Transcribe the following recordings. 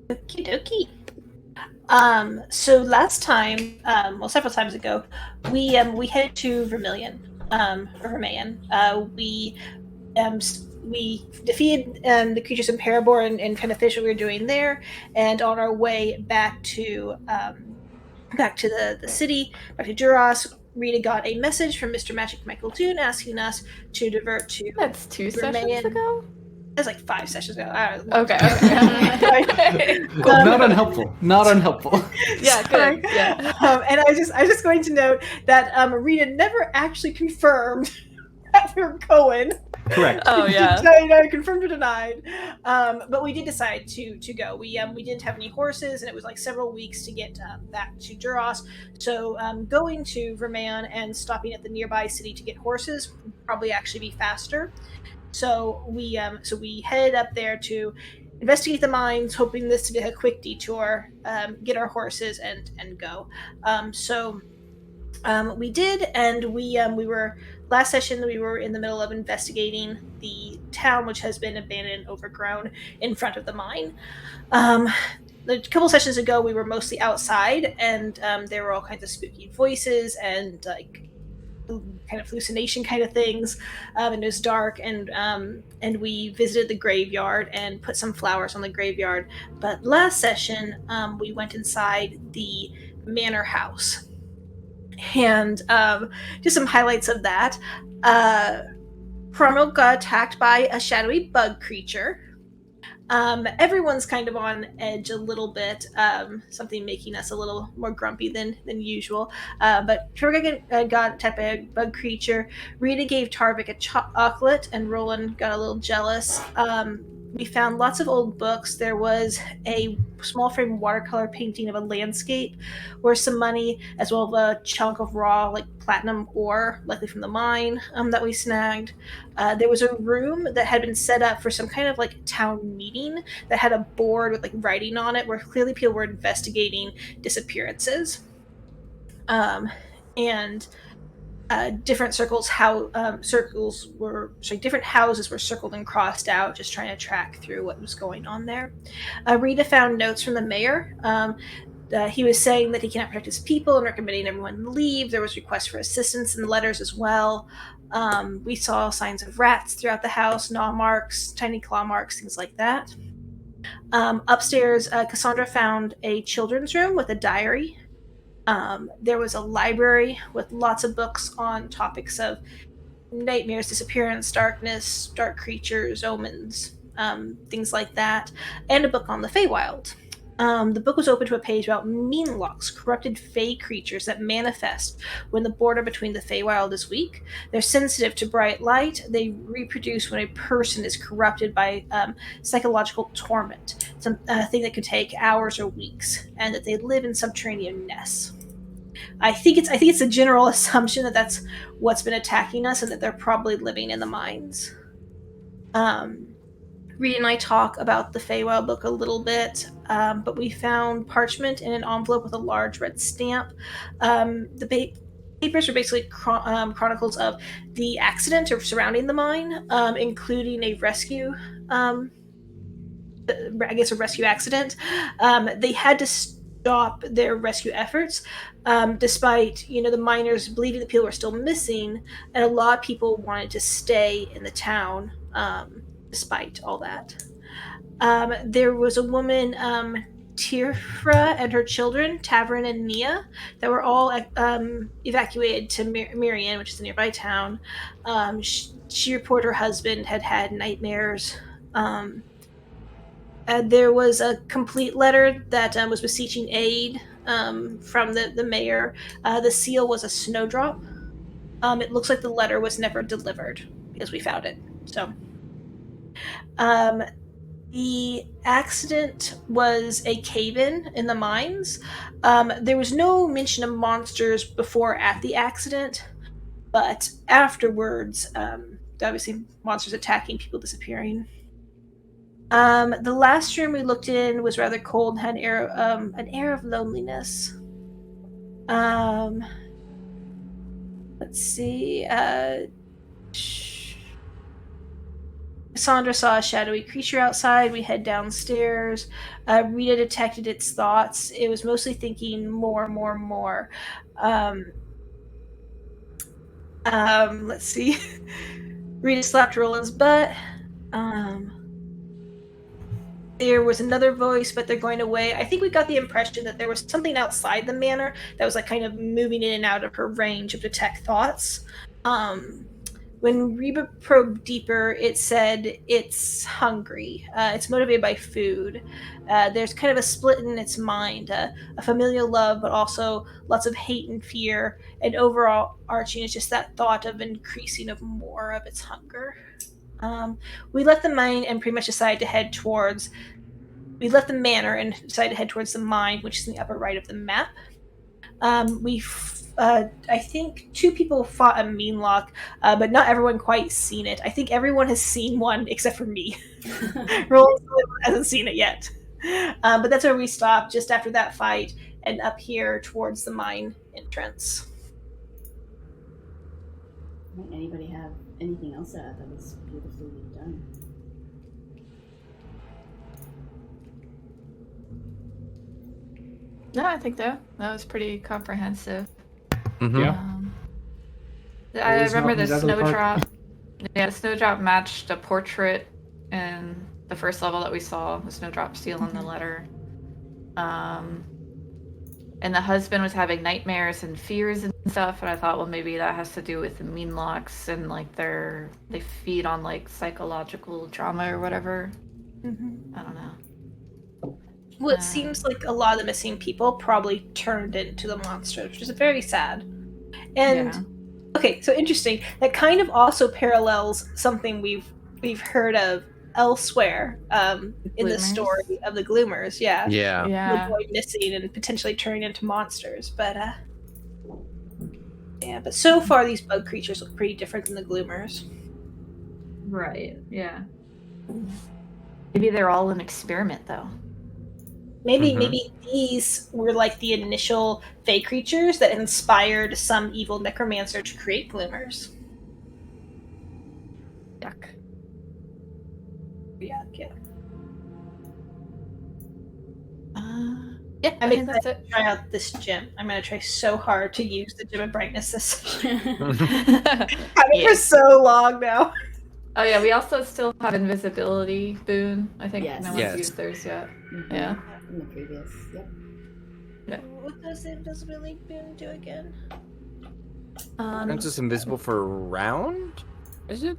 Okie dokie. So last time, several times ago, we headed to Vermilion. We defeated the creatures in Parabor and kind of finished what we were doing there. And on our way back to the city, back to Duras, Rita got a message from Mr. Magic Michael Toon asking us to divert to That's 2 sessions Vermilion. ago? It was like 5 sessions ago. Okay. Cool, not unhelpful. Not unhelpful. Yeah, good. Yeah. And I was just going to note that Rita never actually confirmed that we were going. Correct. Oh yeah. Confirmed or denied. But we did decide to go. We didn't have any horses, and it was like several weeks to get back to Duras. So going to Vermilion and stopping at the nearby city to get horses would probably actually be faster. So we headed up there to investigate the mines, hoping this to be a quick detour, get our horses and go. We did, and we were last session. We were in the middle of investigating the town, which has been abandoned and overgrown in front of the mine. A couple sessions ago, we were mostly outside, and there were all kinds of spooky voices and like kind of hallucination kind of things, and it was dark, and we visited the graveyard and put some flowers on the graveyard. But last session, we went inside the manor house, and just some highlights of that. Cromwell got attacked by a shadowy bug creature. Everyone's kind of on edge a little bit, something making us a little more grumpy than usual. But Torga got attacked by a bug creature. Rita gave Tarvik a chocolate, and Roland got a little jealous. We found lots of old books. There was a small frame watercolor painting of a landscape worth some money, as well as a chunk of raw, like platinum ore, likely from the mine, that we snagged. There was a room that had been set up for some kind of like town meeting that had a board with like writing on it where clearly people were investigating disappearances. And different different houses were circled and crossed out, just trying to track through what was going on there. Rita found notes from the mayor. He was saying that he cannot protect his people and recommending everyone leave. There was requests for assistance in the letters as well. We saw signs of rats throughout the house, gnaw marks, tiny claw marks, things like that. Upstairs, Cassandra found a children's room with a diary. There was a library with lots of books on topics of nightmares, disappearance, darkness, dark creatures, omens, things like that, and a book on the Feywild. The book was open to a page about meanlocks, corrupted fey creatures that manifest when the border between the Feywild is weak. They're sensitive to bright light. They reproduce when a person is corrupted by psychological torment, something that could take hours or weeks, and that they live in subterranean nests. I think it's a general assumption that that's what's been attacking us, and that they're probably living in the mines. Reed and I talk about the Feywild book a little bit, but we found parchment in an envelope with a large red stamp. The papers are basically chronicles of the accident surrounding the mine, including a rescue. I guess a rescue accident. They had to stop their rescue efforts, despite the miners believing that people were still missing, and a lot of people wanted to stay in the town. Despite all that, there was a woman, Tirfra, and her children, Tavern and Nia, that were all evacuated to Mirian, which is a nearby town. She reported her husband had nightmares. There was a complete letter that was beseeching aid from the mayor. The seal was a snowdrop. It looks like the letter was never delivered because we found it. So. The accident was a cave-in in the mines. There was no mention of monsters before at the accident, but afterwards, obviously monsters attacking, people disappearing. The last room we looked in was rather cold and had an air of loneliness. Let's see. Cassandra saw a shadowy creature outside. We head downstairs. Rita detected its thoughts. It was mostly thinking more. Let's see. Rita slapped Roland's butt. There was another voice, but they're going away. I think we got the impression that there was something outside the manor that was like kind of moving in and out of her range of detect thoughts. When Reba probed deeper, it said it's hungry. It's motivated by food. There's kind of a split in its mind, a familial love, but also lots of hate and fear. And overall, arching is just that thought of increasing of more of its hunger. We left the mine and pretty much decided to head towards. We left the manor and decided to head towards the mine, which is in the upper right of the map. I think 2 people fought a meanlock, but not everyone quite seen it. I think everyone has seen one except for me. Roland hasn't seen it yet. But that's where we stopped just after that fight and up here towards the mine entrance. Anybody have anything else to add? That was beautifully done. No, I think that was pretty comprehensive. Mm-hmm. Yeah. I remember the snowdrop. Yeah, the snowdrop matched a portrait in the first level that we saw, the snowdrop stealing the letter. And the husband was having nightmares and fears and stuff, and I thought, well, maybe that has to do with the meanlocks and like they feed on like psychological drama or whatever. Mm-hmm. I don't know. Well, it seems like a lot of the missing people probably turned into the monsters, which is very sad. And okay, so interesting. That kind of also parallels something we've heard of elsewhere in the story of the Gloomers. Yeah. The boy missing and potentially turning into monsters. But but so far these bug creatures look pretty different than the Gloomers. Right. Yeah. Maybe they're all an experiment, though. Maybe these were like the initial fey creatures that inspired some evil necromancer to create Gloomers. Yuck. Yeah. Yeah, I'm excited to try out this gym. I'm going to try so hard to use the gym of brightness this I've had it for so long now. Oh yeah, we also still have invisibility boon. I think no one's used theirs yet. Mm-hmm. Yeah. In the previous, What does the invisibility boon do again? It's just invisible for a round? Is it?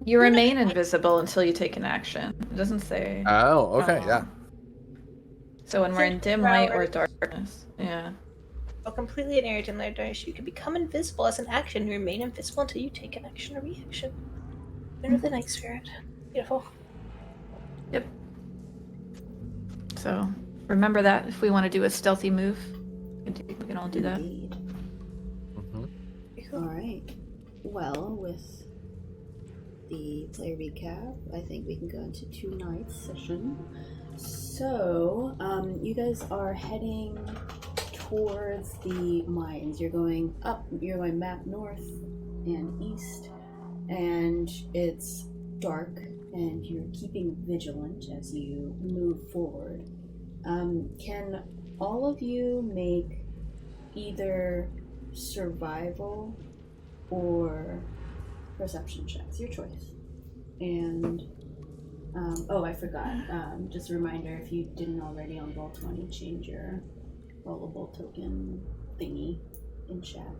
You remain invisible until you take an action. It doesn't say. Oh, okay, yeah. So when we're in dim light or darkness, yeah. Well, completely in area dim light or darkness, you can become invisible as an action. You remain invisible until you take an action or reaction. Under the night spirit. Beautiful. Yep. So remember that if we want to do a stealthy move, we can all do that. All right. Well, with the player recap, I think we can go into 2 nights session. So, you guys are heading towards the mines. You're going map north and east, and it's dark, and you're keeping vigilant as you move forward. Can all of you make either survival or perception checks? Your choice. And I forgot. Just a reminder, if you didn't already on Roll20, change your rollable token thingy in chat.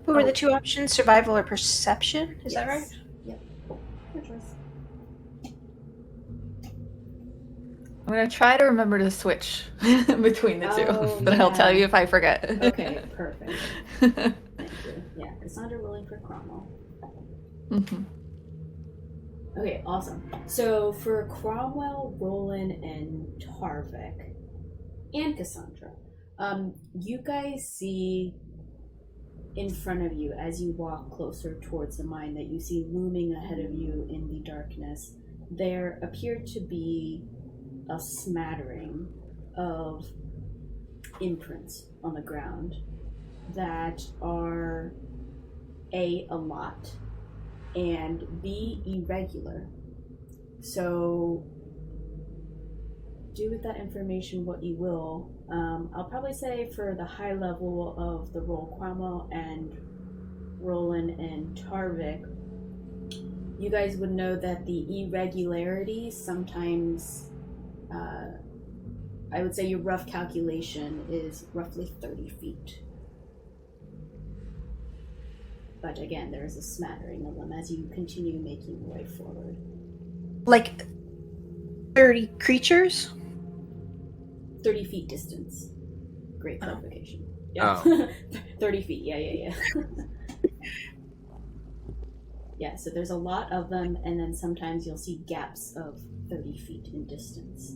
What were the 2 options? Survival or perception? Is that right? Yep. Your choice. I'm going to try to remember to switch between the 2, but I'll tell you if I forget. Okay, perfect. Thank you. Yeah, Cassandra rolling for Cromwell. Mm-hmm. Okay, awesome. So for Cromwell, Roland, and Tarvik, and Cassandra, you guys see in front of you as you walk closer towards the mine that you see looming ahead of you in the darkness. There appear to be a smattering of imprints on the ground that are a lot, and be irregular. So do with that information what you will. I'll probably say for the high level of the roll, Cromwell and Roland and Tarvik, you guys would know that the irregularities sometimes, I would say your rough calculation is roughly 30 feet. But again, there is a smattering of them as you continue making your way forward. Like 30 creatures? 30 feet distance. Great clarification. Oh. Yeah. 30 feet. Yeah. Yeah, so there's a lot of them, and then sometimes you'll see gaps of 30 feet in distance,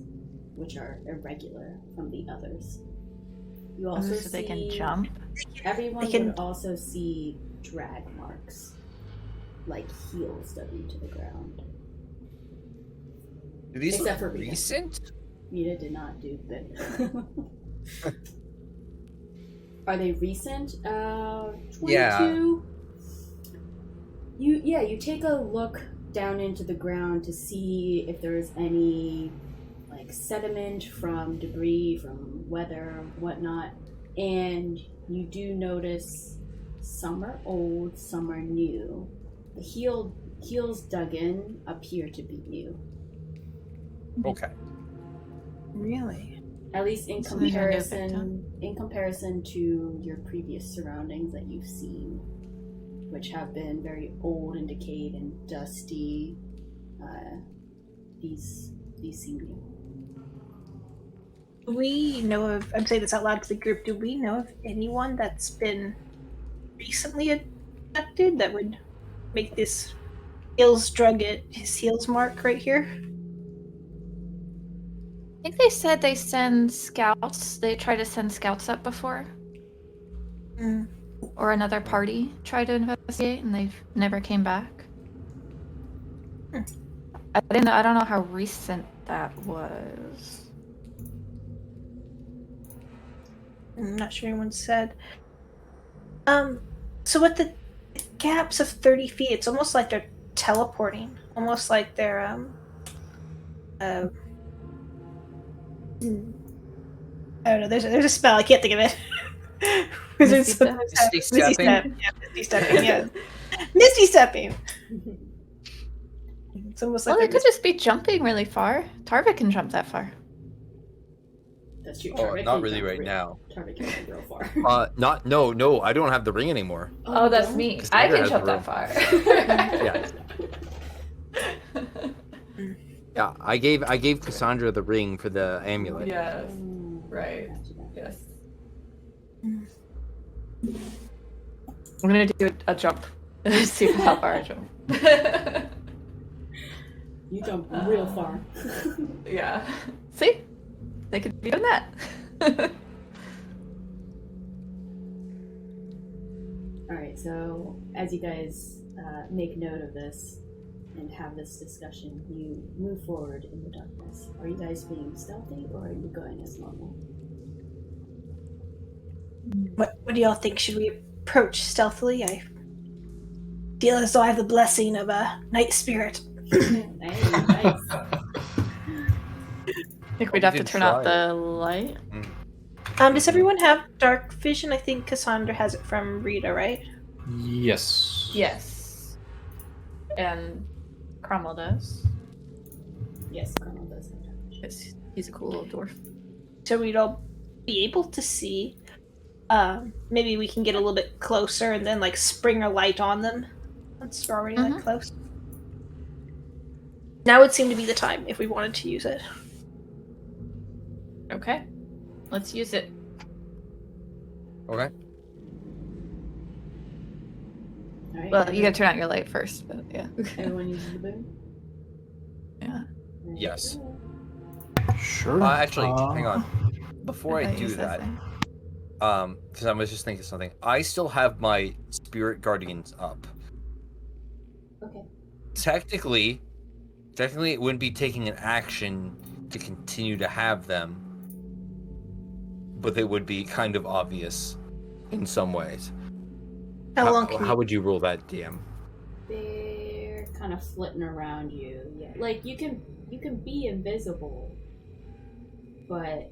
which are irregular from the others. You also So they can jump? Everyone would also see drag marks, like heels dug into the ground. Do these Except look for Rita. recent? Rita did not do that. Are they recent? 22? Yeah. You take a look down into the ground to see if there's any like sediment from debris, from weather, whatnot, and you do notice some are old, some are new. The heels dug in appear to be new. Okay. Really? At least in So there's no new comparison to your previous surroundings that you've seen, which have been very old and decayed and dusty. These seem new. Do we know of, I'm saying this out loud to the group, do we know of anyone that's been recently abducted that would make this his heels mark right here? I think they said they send scouts. They tried to send scouts up before. Or another party tried to investigate, and they never came back. I don't know how recent that was. I'm not sure anyone said. So with the gaps of 30 feet, it's almost like they're teleporting. Almost like they're, I don't know, there's a spell, I can't think of it. Misty Step? Misty stepping? Yeah, Misty stepping, yeah. Misty stepping! It's almost like Well, they they're could just be jumping really far. Tarvik can jump that far. That's true. Oh, Tarvik not can really jump right now. Tarvik can jump real far. No, I don't have the ring anymore. Oh, that's me. I Cassandra can has jump the that far. Yeah, I gave Cassandra the ring for the amulet. Yes. Right. Yes. I'm gonna do a jump. See how far I jump. You jump real far. Yeah. See? They could be doing that. Alright, so as you guys make note of this and have this discussion, you move forward in the darkness. Are you guys being stealthy or are you going as normal? What do y'all think? Should we approach stealthily? I feel as though I have the blessing of a night spirit. Nice. I think we'd have to turn out the light. Does everyone have dark vision? I think Cassandra has it from Rita, right? Yes. Yes. And Cromwell does. Yes, Colonel does. Because he's a cool little dwarf. So we'd all be able to see. Maybe we can get a little bit closer and then like spring a light on them once we're already that close. Now would seem to be the time if we wanted to use it. Okay. Let's use it. Okay. Alright, Well, you gotta turn out your light first, but yeah. everyone uses the boom? Yeah. Yes. Sure. Actually, hang on. Before I thought you do said that, thing. because I was just thinking something. I still have my spirit guardians up. Okay. Technically, it wouldn't be taking an action to continue to have them, but they would be kind of obvious in some ways. How long can How would you rule that, DM? kind of flitting around you. Yeah, like you can be invisible, but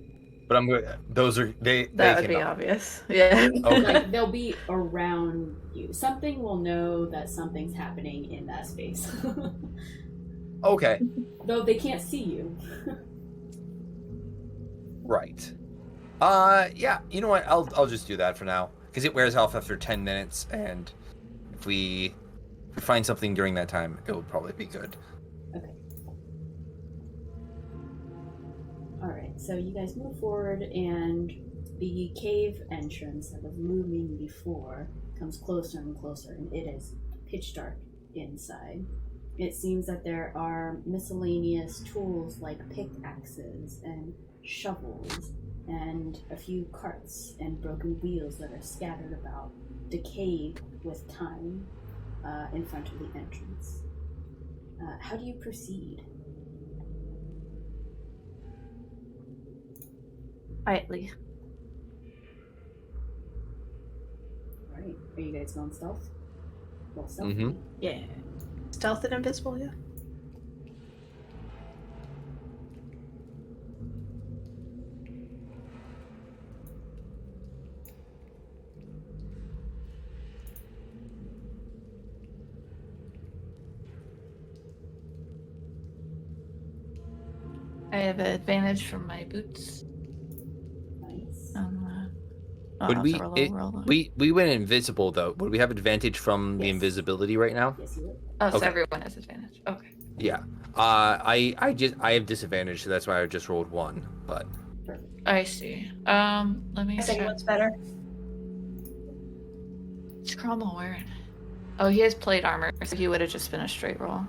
I'm good. Those are they. That would can be not. obvious. Yeah. Okay. like they'll be around you. Something will know that something's happening in that space. Okay. Though they can't see you. Right. Yeah. You know what? I'll just do that for now because it wears off after 10 minutes, and if we find something during that time, it will probably be good. Okay. Alright, so you guys move forward, and the cave entrance that was looming before comes closer and closer, and it is pitch dark inside. It seems that there are miscellaneous tools like pickaxes and shovels and a few carts and broken wheels that are scattered about, decayed with time, in front of the entrance. How do you proceed? Quietly. Alright, are you guys going stealth? Well, stealth. Mm-hmm. Yeah. Stealth and invisible, yeah. I have an advantage from my boots. Nice. Would we went invisible though? Would we have advantage from the Yes. invisibility right now? Yes, you would. Oh, so Okay. everyone has advantage. Okay. Yeah. I have disadvantage, so that's why I just rolled 1. But Perfect. I see. Let me I think check. one's better. What's Cromwell wearing? Oh, he has plate armor, so he would have just been a straight roll.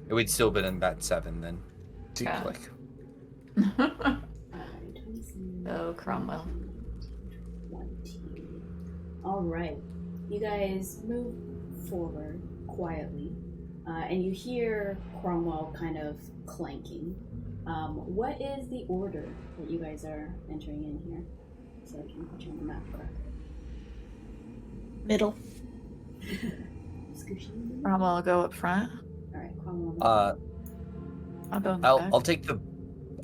it would still been in that 7 then. Seems Yeah. like. Oh, Cromwell. 20. Alright. You guys move forward quietly, and you hear Cromwell kind of clanking. What is the order that you guys are entering in here? So I can put you on the map correctly. Middle. Scooshy. Cromwell will go up front. Alright, Cromwell. I'll go in the back. I'll take the.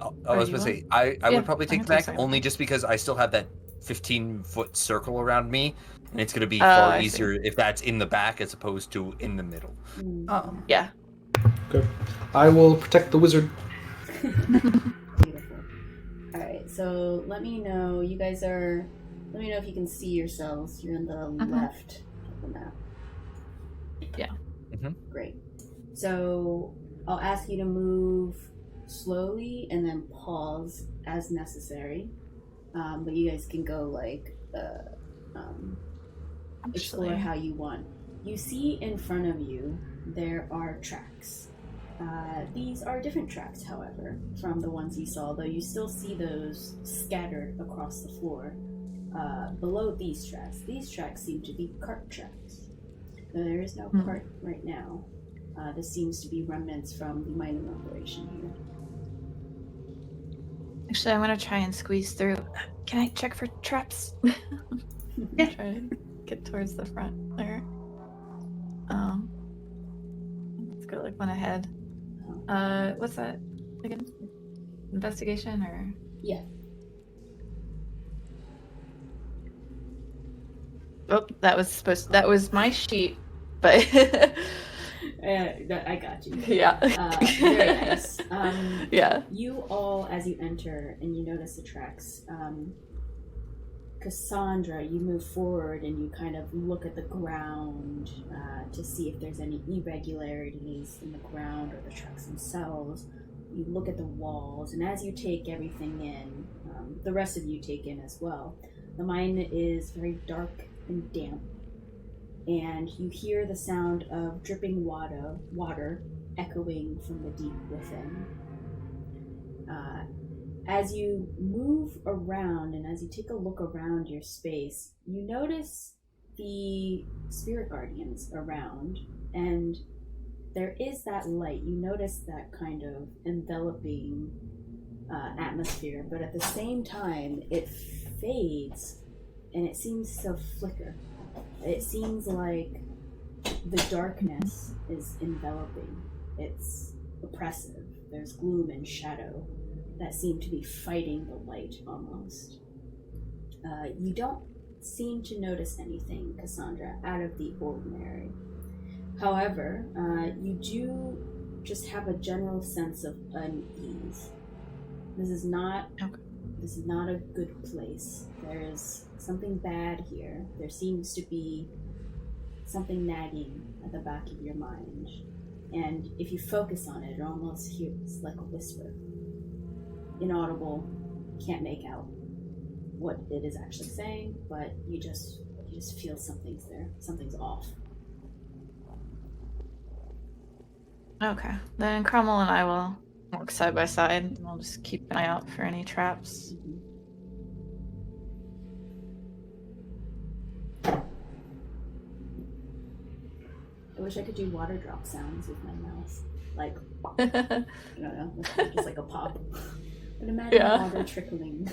I Oh, was you gonna will? say I Yeah, would probably I take can the take back second. only just because I still have that 15-foot circle around me, and it's gonna be Oh, far I see. easier if that's in the back as opposed to in the middle. Yeah. Good. I will protect the wizard. Beautiful. Alright, so let me know. You guys are. Let me know if you can see yourselves. You're in the left of the map. Yeah. Great. So I'll ask you to move slowly and then pause as necessary. But you guys can go like explore Actually, how you want. You see in front of you there are tracks. These are different tracks, however, from the ones you saw, though you still see those scattered across the floor. Below these tracks seem to be cart tracks. Though there is no cart right now. This seems to be remnants from the mining operation here. actually, I'm gonna try and squeeze through. Can I check for traps? Yeah. Try and get towards the front there. Let's go like one ahead. What's that again? Investigation or? Yeah. Oh, that was my sheet, but I got you. yeah. Very nice. Yeah. You all, as you enter and you notice the tracks, Cassandra, you move forward and you kind of look at the ground to see if there's any irregularities in the ground or the tracks themselves. You look at the walls, and as you take everything in, the rest of you take in as well. The mine is very dark and damp, and you hear the sound of dripping water echoing from the deep within. As you move around and as you take a look around your space, you notice the spirit guardians around, and there is that light. You notice that kind of enveloping atmosphere, but at the same time, it fades and it seems to flicker. It seems like The darkness is enveloping. It's oppressive. There's gloom and shadow that seem to be fighting the light almost. You don't seem to notice anything, Cassandra, out of the ordinary. However, you do just have a general sense of unease. This is not a good place. There is something bad here. There seems to be something nagging at the back of your mind. And if you focus on it, it almost hears like a whisper. Inaudible, can't make out what it is actually saying, but you just feel something's there. Something's off. Okay. Then Cromwell and I will walk side by side, and we'll just keep an eye out for any traps. I wish I could do water drop sounds with my mouth. Like, I don't know, just like a pop. But imagine water trickling.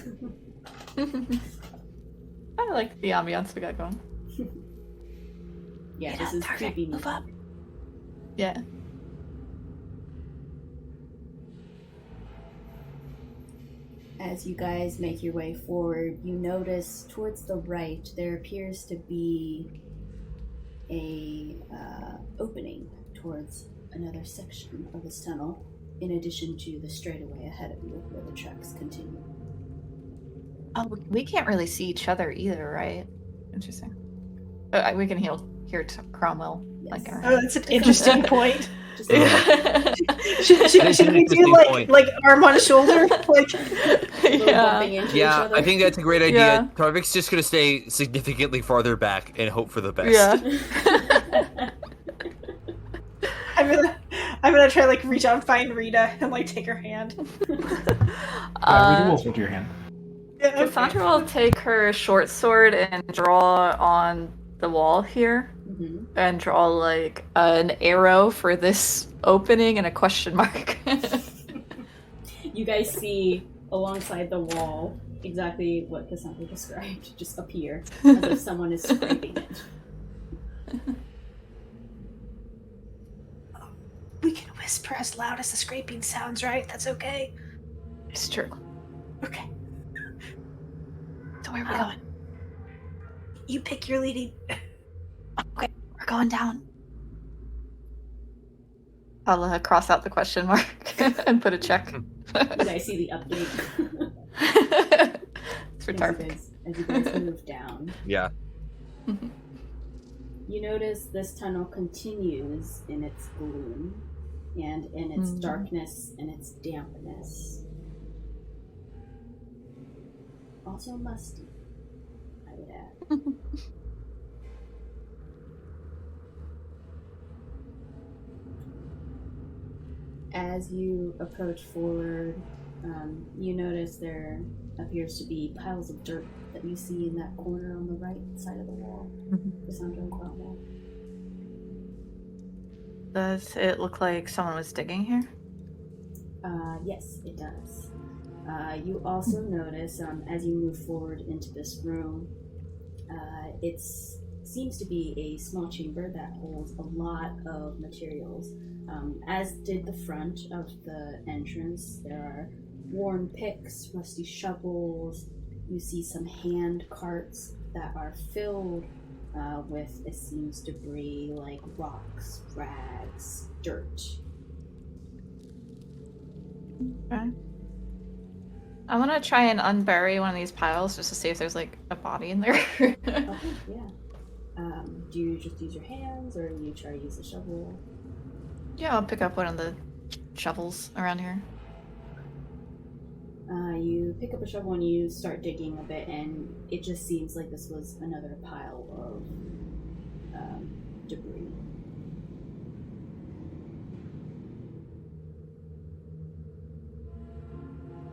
I like the ambiance we got going. Yeah, this is creepy. Move up. Yeah. As you guys make your way forward, you notice towards the right there appears to be a opening towards another section of this tunnel, in addition to the straightaway ahead of you where the tracks continue. Oh, we can't really see each other either, right? Interesting. We can hear Cromwell. Yes. Like, Oh, that's an interesting point. Just Should we do like arm on shoulder? Like, bumping into each other. I think that's a great idea. Yeah. Tarvik's just gonna stay significantly farther back and hope for the best. Yeah. I'm gonna try like reach out and find Rita and like take her hand. Rita will hold your hand. Yeah, Cassandra will take her short sword and draw on the wall here. Mhm. And draw like an arrow for this opening and a question mark. You guys see alongside the wall exactly what Cassandra described just appear, as if someone is scraping it. we can whisper as loud as the scraping sounds, right? That's okay. It's true. Okay. So where are we going? You pick your leading. Okay, we're going down. I'll cross out the question mark and put a check. You guys see the update. It's for as Tarvik. you guys move down. Yeah. You notice this tunnel continues in its gloom and in its darkness and its dampness. Also musty, I would add. As you approach forward, you notice there appears to be piles of dirt that you see in that corner on the right side of the wall. Cassandra and Cromwell. Does it look like someone was digging here? Yes, it does. You also notice, as you move forward into this room, it seems to be a small chamber that holds a lot of materials. As did the front of the entrance, there are worn picks, rusty shovels. You see some hand carts that are filled with, it seems, debris like rocks, rags, dirt. Okay. I want to try and unbury one of these piles just to see if there's like a body in there. Okay, yeah. Do you just use your hands, or you try to use the shovel? Yeah, I'll pick up one of the shovels around here. You pick up a shovel and you start digging a bit, and it just seems like this was another pile of debris.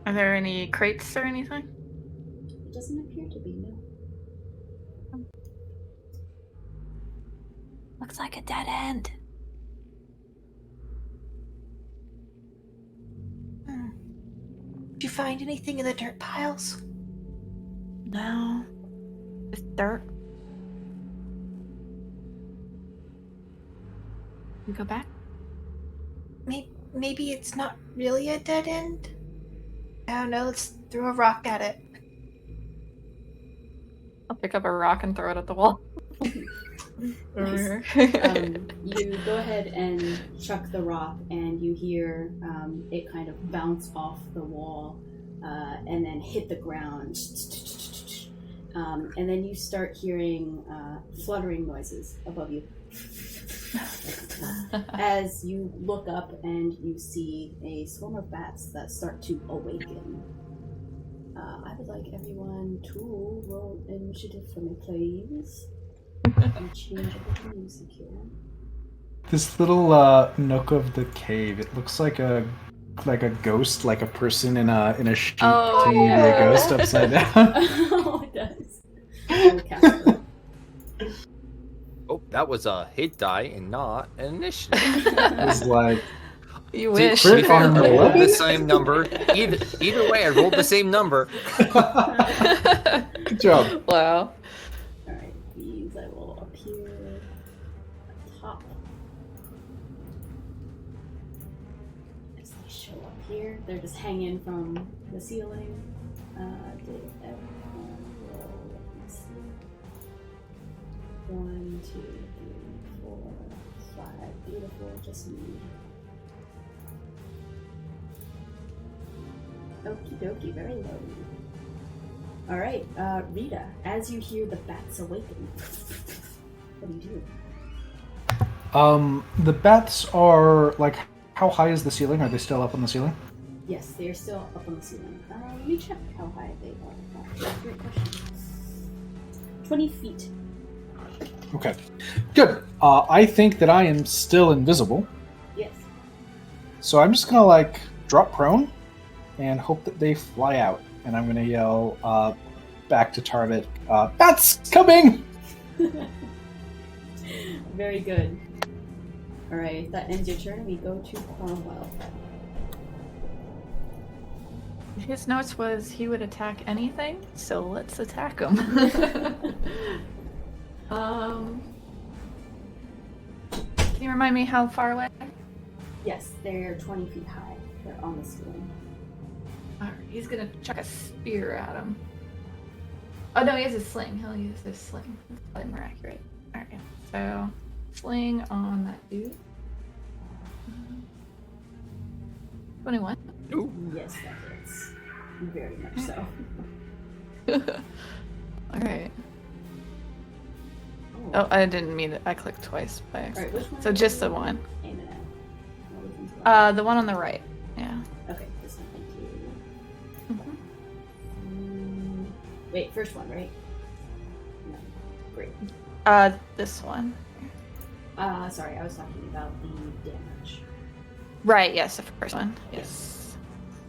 Are there any crates or anything? It doesn't appear to be, no. Looks like a dead end. Did you find anything in the dirt piles? No. Just dirt. We go back? Maybe it's not really a dead end? I don't know, let's throw a rock at it. I'll pick up a rock and throw it at the wall. Nice. You go ahead and chuck the rock, and you hear it kind of bounce off the wall and then hit the ground. And then you start hearing fluttering noises above you. As you look up and you see a swarm of bats that start to awaken. I would like everyone to roll initiative for me, please. And change up the music here. This little nook of the cave, it looks like a ghost, like a person in a sheet pretending to be a ghost upside down. Oh, it does. Oh, Casper. Oh, that was a hit die and not an initiative. It's like You See, wish. to be fair, I rolled 11? the same number. Either way, I rolled the same number. good job. Wow. Alright, these I will appear at top. As they show up here, they're just hanging from the ceiling. Did everyone roll? Let me see. 1, 2, 3, 4, 5. Beautiful, just me. Okie dokie, very low. Alright, Rita, as you hear the bats awaken, what do you do? The bats are like, how high is the ceiling? Are they still up on the ceiling? Yes, they are still up on the ceiling. Let me check how high they are. That's a great question. 20 feet. Okay, good. I think that I am still invisible, Yes. so I'm just gonna like drop prone and hope that they fly out. And I'm gonna yell back to target, "Bats coming!" Very good. Alright, that ends your turn. We go to Cornwell. His notes was he would attack anything, so let's attack him. Can you remind me how far away? Yes, they're 20 feet high. They're on the ceiling. Alright, he's gonna chuck a spear at him. Oh no, he has his sling. He'll use his sling. That's probably more accurate. Alright, so sling on that dude. 21. Ooh. Yes, that hits. Very much so. Alright. Oh, I didn't mean it. I clicked twice by accident. Alright, which one? So just the one. Aim it at. What was it? The one on the right. Yeah. Okay, this one, thank you. Mhm. Wait, first one, right? No. Great. This one. Sorry, I was talking about the damage. Right, yes, the first one. Yes.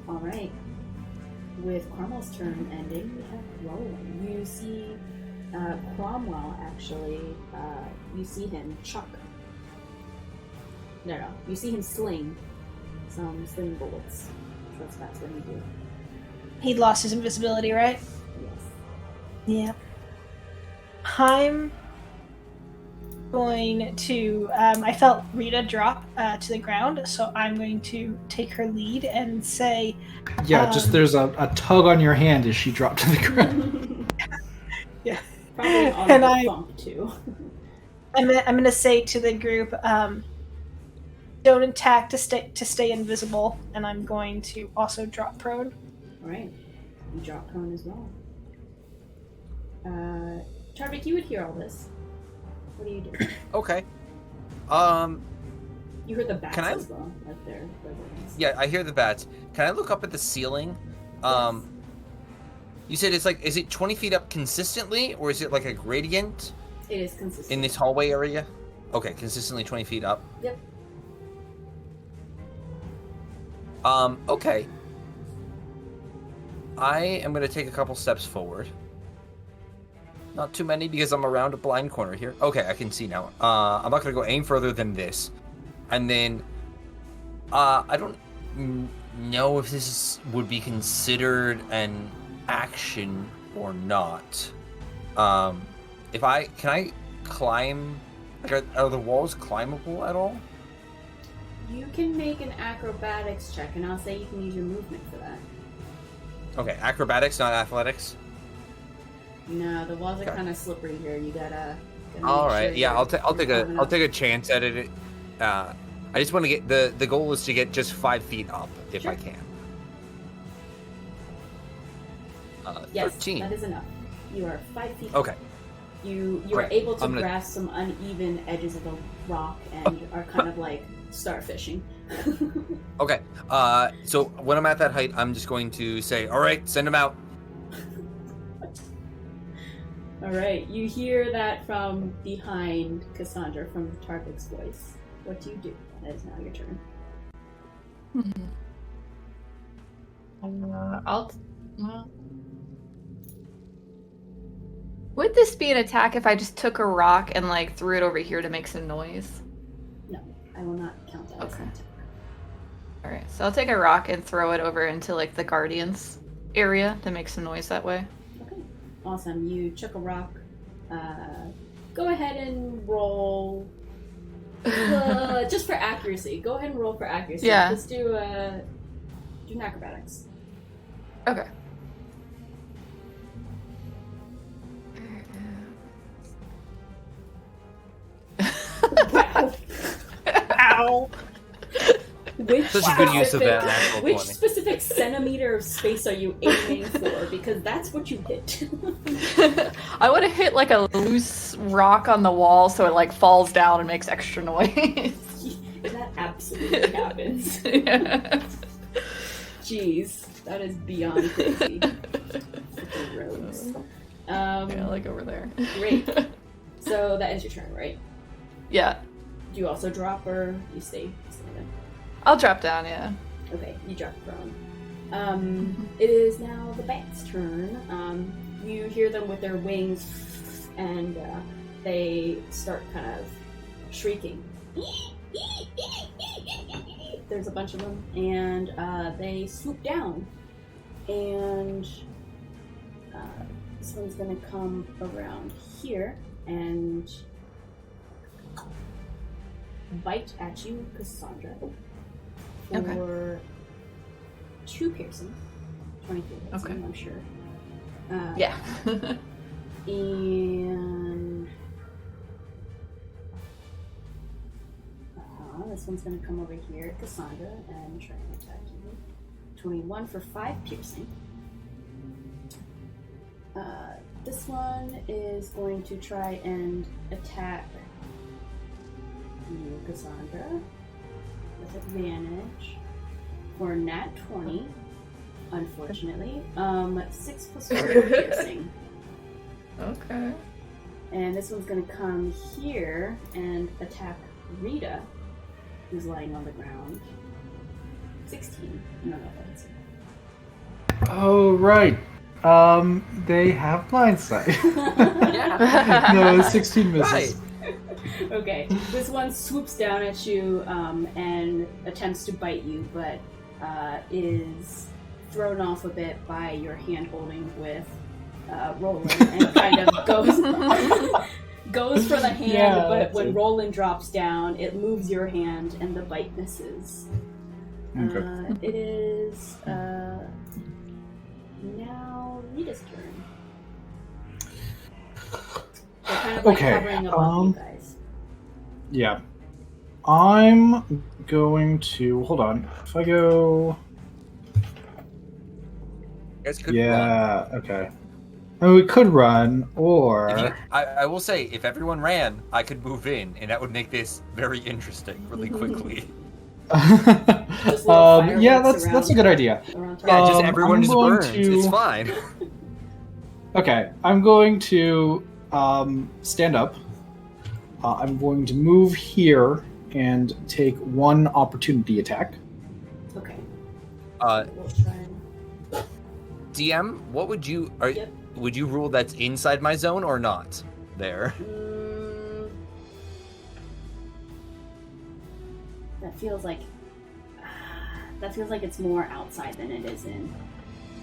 Alright. With Cromwell's turn ending, we have Roland. You see Cromwell actually, you see him chuck. No, you see him sling some sling bullets. So that's what he do. He lost his invisibility, right? Yes. Yeah. I'm going to. I felt Rita drop to the ground, so I'm going to take her lead and say. Yeah, just there's a tug on your hand as she dropped to the ground. Yeah. Probably on And the bump too. I'm gonna say to the group, don't attack to stay invisible, and I'm going to also drop prone. Alright. You drop prone as well. Charvik, you would hear all this. What do you do? Okay. You heard the bats Can I- as well, like their wings. Yeah, I hear the bats. Can I look up at the ceiling? Yes. You said it's like, is it 20 feet up consistently, or is it like a gradient It is consistent. in this hallway area? Okay, consistently 20 feet up. Yep. Okay. I am going to take a couple steps forward. Not too many, because I'm around a blind corner here. Okay, I can see now. I'm not going to go any further than this. And then, I don't know if this would be considered an action or not. Can I climb? Like, are the walls climbable at all? You can make an acrobatics check, and I'll say you can use your movement for that. Okay, acrobatics, not athletics. No, the walls are Okay. kind of slippery here. You gotta make All right, sure yeah, you're coming I'll up. take a chance at it. I just want to get the goal is to get just 5 feet up if I Sure. can. Yes, 13. that is enough. You are 5 feet. Okay. You are Great. able to I'm gonna- grasp some uneven edges of the rock and are kind of like starfishing. Okay. So when I'm at that height, I'm just going to say, "All right, send him out." All right, you hear that from behind Cassandra, from Tarvik's voice. What do you do? That is now your turn. Well, would this be an attack if I just took a rock and like threw it over here to make some noise? No, I will not count that as Okay. an attack. All right, so I'll take a rock and throw it over into like the Guardians area to make some noise that way. Okay, awesome. You chuck a rock. Go ahead and roll. Just for accuracy. Go ahead and roll for accuracy. Yeah. Let's do an acrobatics. Okay. Wow. Ow. Which Such a good use of that specific- natural Which 20. specific centimeter of space are you aiming for? Because that's what you hit. I would have hit like a loose rock on the wall so it like falls down and makes extra noise. That absolutely happens. Yeah. Jeez, that is beyond crazy. Freaking rogues. Yeah, like over there. Great. So that is your turn, right? Yeah. Do you also drop or you stay there? I'll drop down, yeah. Okay, you drop prone. It is now the bat's turn. You hear them with their wings, and they start kind of shrieking. There's a bunch of them, and they swoop down. And this one's gonna come around here and bite at you, Cassandra. For Okay. 2 piercing. 23 hits, Okay. I'm sure. Yeah. And this one's gonna come over here, Cassandra, and try and attack you. 21 for 5 piercing. This one is going to try and attack you, Cassandra, with advantage for nat 20. Unfortunately, 6 plus 4 piercing. Okay. And this one's gonna come here and attack Rieta, who's lying on the ground. 16. I don't know if that's it. Oh, right. They have blindsight. Yeah. No, 16 misses. Right. Okay, this one swoops down at you and attempts to bite you, but is thrown off a bit by your hand holding with Roland and kind of goes for the hand, Yeah, but that's when it. Roland drops down, it moves your hand and the bite misses. Okay. It is now Rita's turn. They're kind of like Okay, hovering above you guys. Yeah. I'm going to... Hold on. If I go... You guys could run. Yeah, okay. I mean, we could run, or... If you- I will say, if everyone ran, I could move in, and that would make this very interesting really quickly. Just little yeah, fireworks that's a good idea. around Yeah, just Um, everyone I'm just going burns. to- It's fine. Okay, I'm going to stand up. I'm going to move here and take 1 opportunity attack. Okay. Uh, We'll try and... DM, what would you Yep. would you rule that's inside my zone or not? There. That feels like it's more outside than it is in.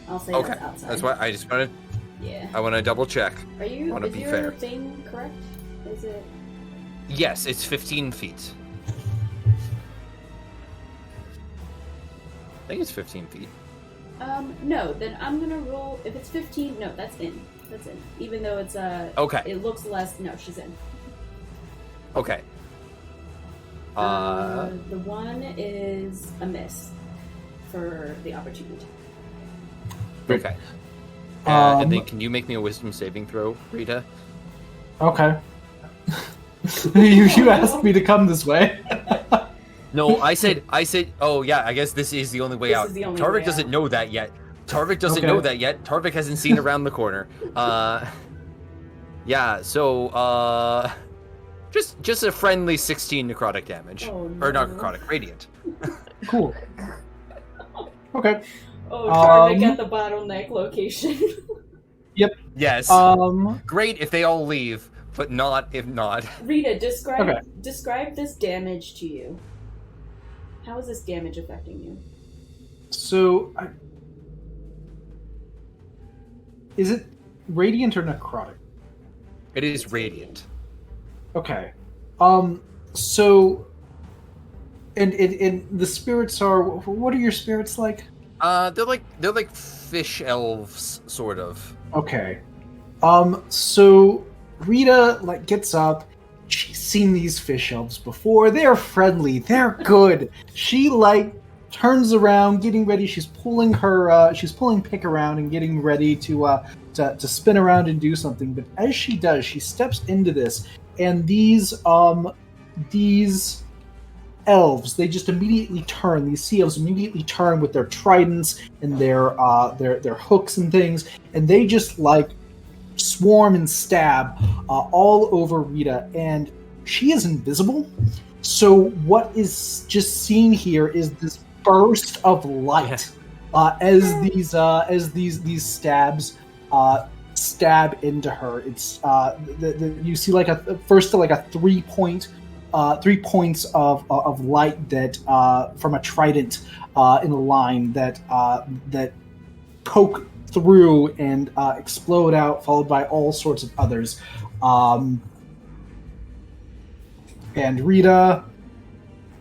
I'll say Okay, that's outside. that's why I just wanted. Yeah. I want to double check. Are you? wanna Is be your fair. thing correct? Is it? Yes, it's 15 feet. think it's 15 feet. No, then I'm gonna roll. If it's 15, no, that's in. That's in. Even though it's Okay. it looks less. No, she's in. Okay. The one is a miss for the opportunity. Okay. And then can you make me a wisdom saving throw, Rita? Okay. you asked me to come this way. No, I said. Oh yeah, I guess this is the only way This out. is the only Tarvik way doesn't out. know that yet. Tarvik doesn't Okay. know that yet. Tarvik hasn't seen around the corner. Yeah. So just a friendly 16 necrotic damage, Oh, or not no. necrotic, radiant. Cool. Okay. Oh, Tarvik at the bottleneck location. Yes. Um. Great if they all leave, but not if not. Rita, describe Okay. describe this damage to you. How is this damage affecting you? So, is it radiant or necrotic? It is radiant. Okay. So, and the spirits are. What are your spirits like? They're like fish elves, sort of. Okay. So Rita gets up. She's seen these fish elves before. They're friendly. They're good. She turns around, getting ready. She's pulling Pick around and getting ready to spin around and do something. But as she does, she steps into this, and these elves, they just immediately turn. These sea elves immediately turn with their tridents and their hooks and things, and they just swarm and stab all over Rita, and she is invisible. So what is just seen here is this burst of light as these stabs stab into her. It's you see a 3 points of light that from a trident in a line that poke through and explode out, followed by all sorts of others. And Rita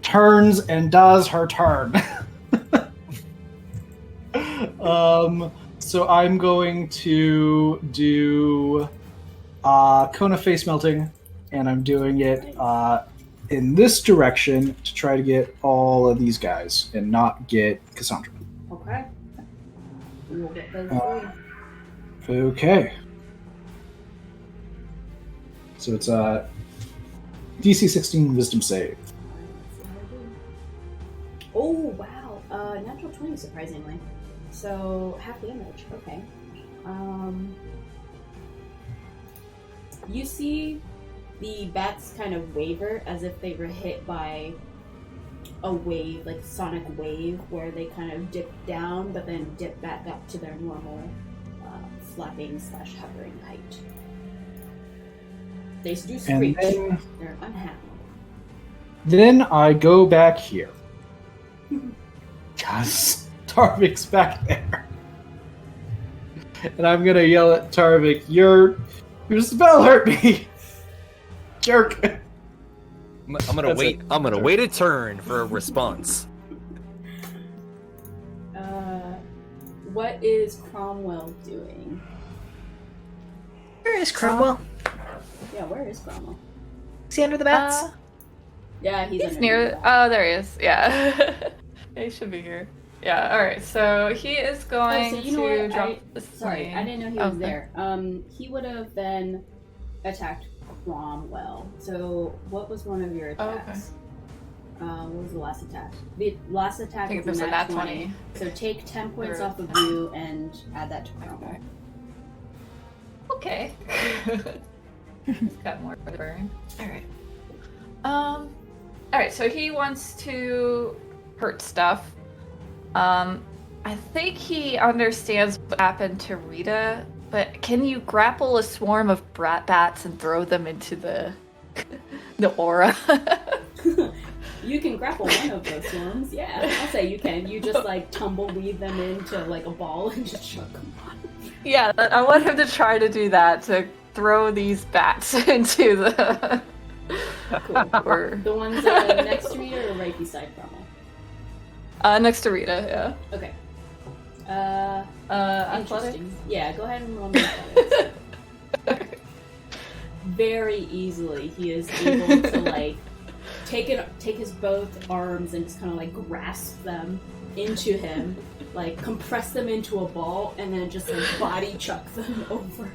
turns and does her turn. So I'm going to do Kona face melting, and I'm doing it in this direction to try to get all of these guys and not get Cassandra. Okay. We will get those for you. Okay. So it's a DC 16 Wisdom save. Oh wow! Natural 20, surprisingly. So half damage. Okay. You see the bats kind of waver as if they were hit by a wave, like sonic wave, where they kind of dip down, but then dip back up to their normal flapping/hovering height. They do screech. And They're unhappy. then I go back here. Because Tarvik's back there. And I'm gonna yell at Tarvik, your spell hurt me! Jerk! I'm gonna That's wait. it. I'm gonna wait a turn for a response. What is Cromwell doing? Where is Cromwell? Yeah, where is Cromwell? Is he under the bats? Yeah, he's He's underneath near. that. Oh, there he is. Yeah, he should be here. Yeah. All right. So he is going so you know to what? drop the Sorry, plane. I didn't know he was Okay. there. He would have then attacked Cromwell. So what was one of your Oh, okay. attacks? What was the last attack? The last attack I think was it a was a nat nat 20. 20. So take 10 points Or- off of you and add that to Cromwell. Okay. He's got more to burn. Alright. Alright, so he wants to hurt stuff. I think he understands what happened to Rita, but can you grapple a swarm of brat bats and throw them into the aura? You can grapple one of those ones. Yeah, I'll say you can. You just tumbleweave them into a ball and just chuck them. Yeah, I want him to try to do that, to throw these bats into the... Cool. or... The ones next to me or right beside Cromwell? Next to Rita, yeah. Okay. Athletics? Interesting. Yeah, go ahead and roll me athletics. Very easily, he is able to like take his both arms and just kind of like grasp them into him, like compress them into a ball, and then just like body chuck them over.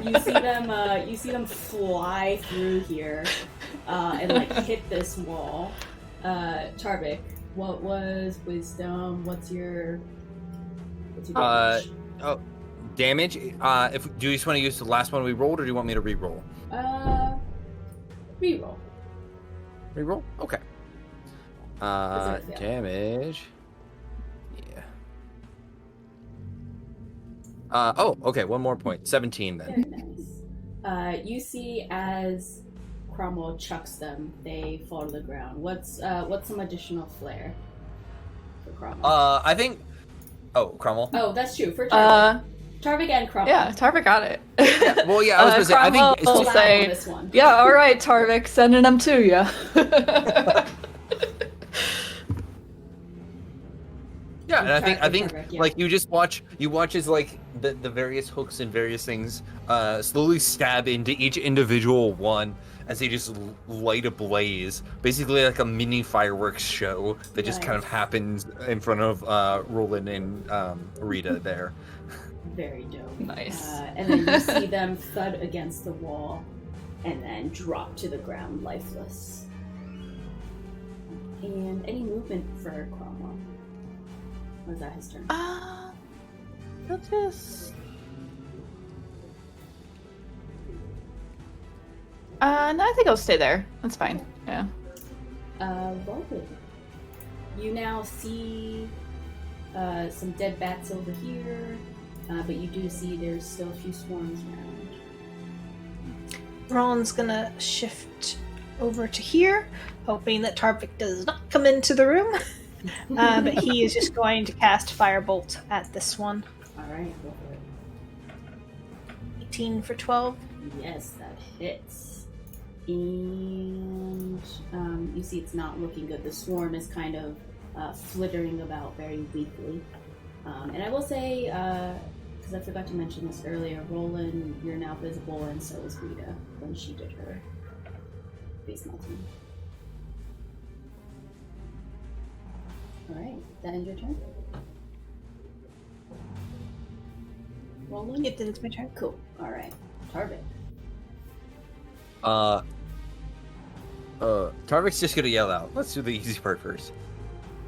You see them fly through here and like hit this wall. Tarvik, what was wisdom? What's your damage? Damage. Do you just want to use the last one we rolled, or do you want me to re-roll? Reroll. Reroll. Okay. Damage. Yeah. Okay. One more point. 17 then. Very nice. You see as Cromwell chucks them, they fall to the ground. What's some additional flair for Cromwell? I think. Oh, Cromwell. Oh, that's true. For Tarvik. Tarvik and Cromwell. Yeah, Tarvik got it. Well, yeah, I was gonna say. I think Cromwell will say, this one. yeah, all right, Tarvik, sending them to you. Yeah, and I think Tarvik, yeah. like you watch as like the various hooks and various things slowly stab into each individual one as they just light a blaze, basically like a mini fireworks show that just kind of happens in front of Roland and Rita there. Very dope. Nice. And then you see them thud against the wall and then drop to the ground lifeless. And any movement for Cromwell? Or is that his turn? He'll just... no, I think I'll stay there. That's fine. Yeah. Roland. You now see some dead bats over here, but you do see there's still a few swarms around. Roland's gonna shift over to here, hoping that Tarvik does not come into the room. But he is just going to cast Firebolt at this one. Alright, go for it. 18 for 12. Yes, that hits. And you see it's not looking good. The swarm is kind of flittering about very weakly. And I will say, because I forgot to mention this earlier, Roland, you're now visible, and so is Rita when she did her face melting. Alright, that ends your turn? Roland? Yep, then it's my turn. Cool. Alright. Tarvik. Tarvik's just gonna yell out. Let's do the easy part first.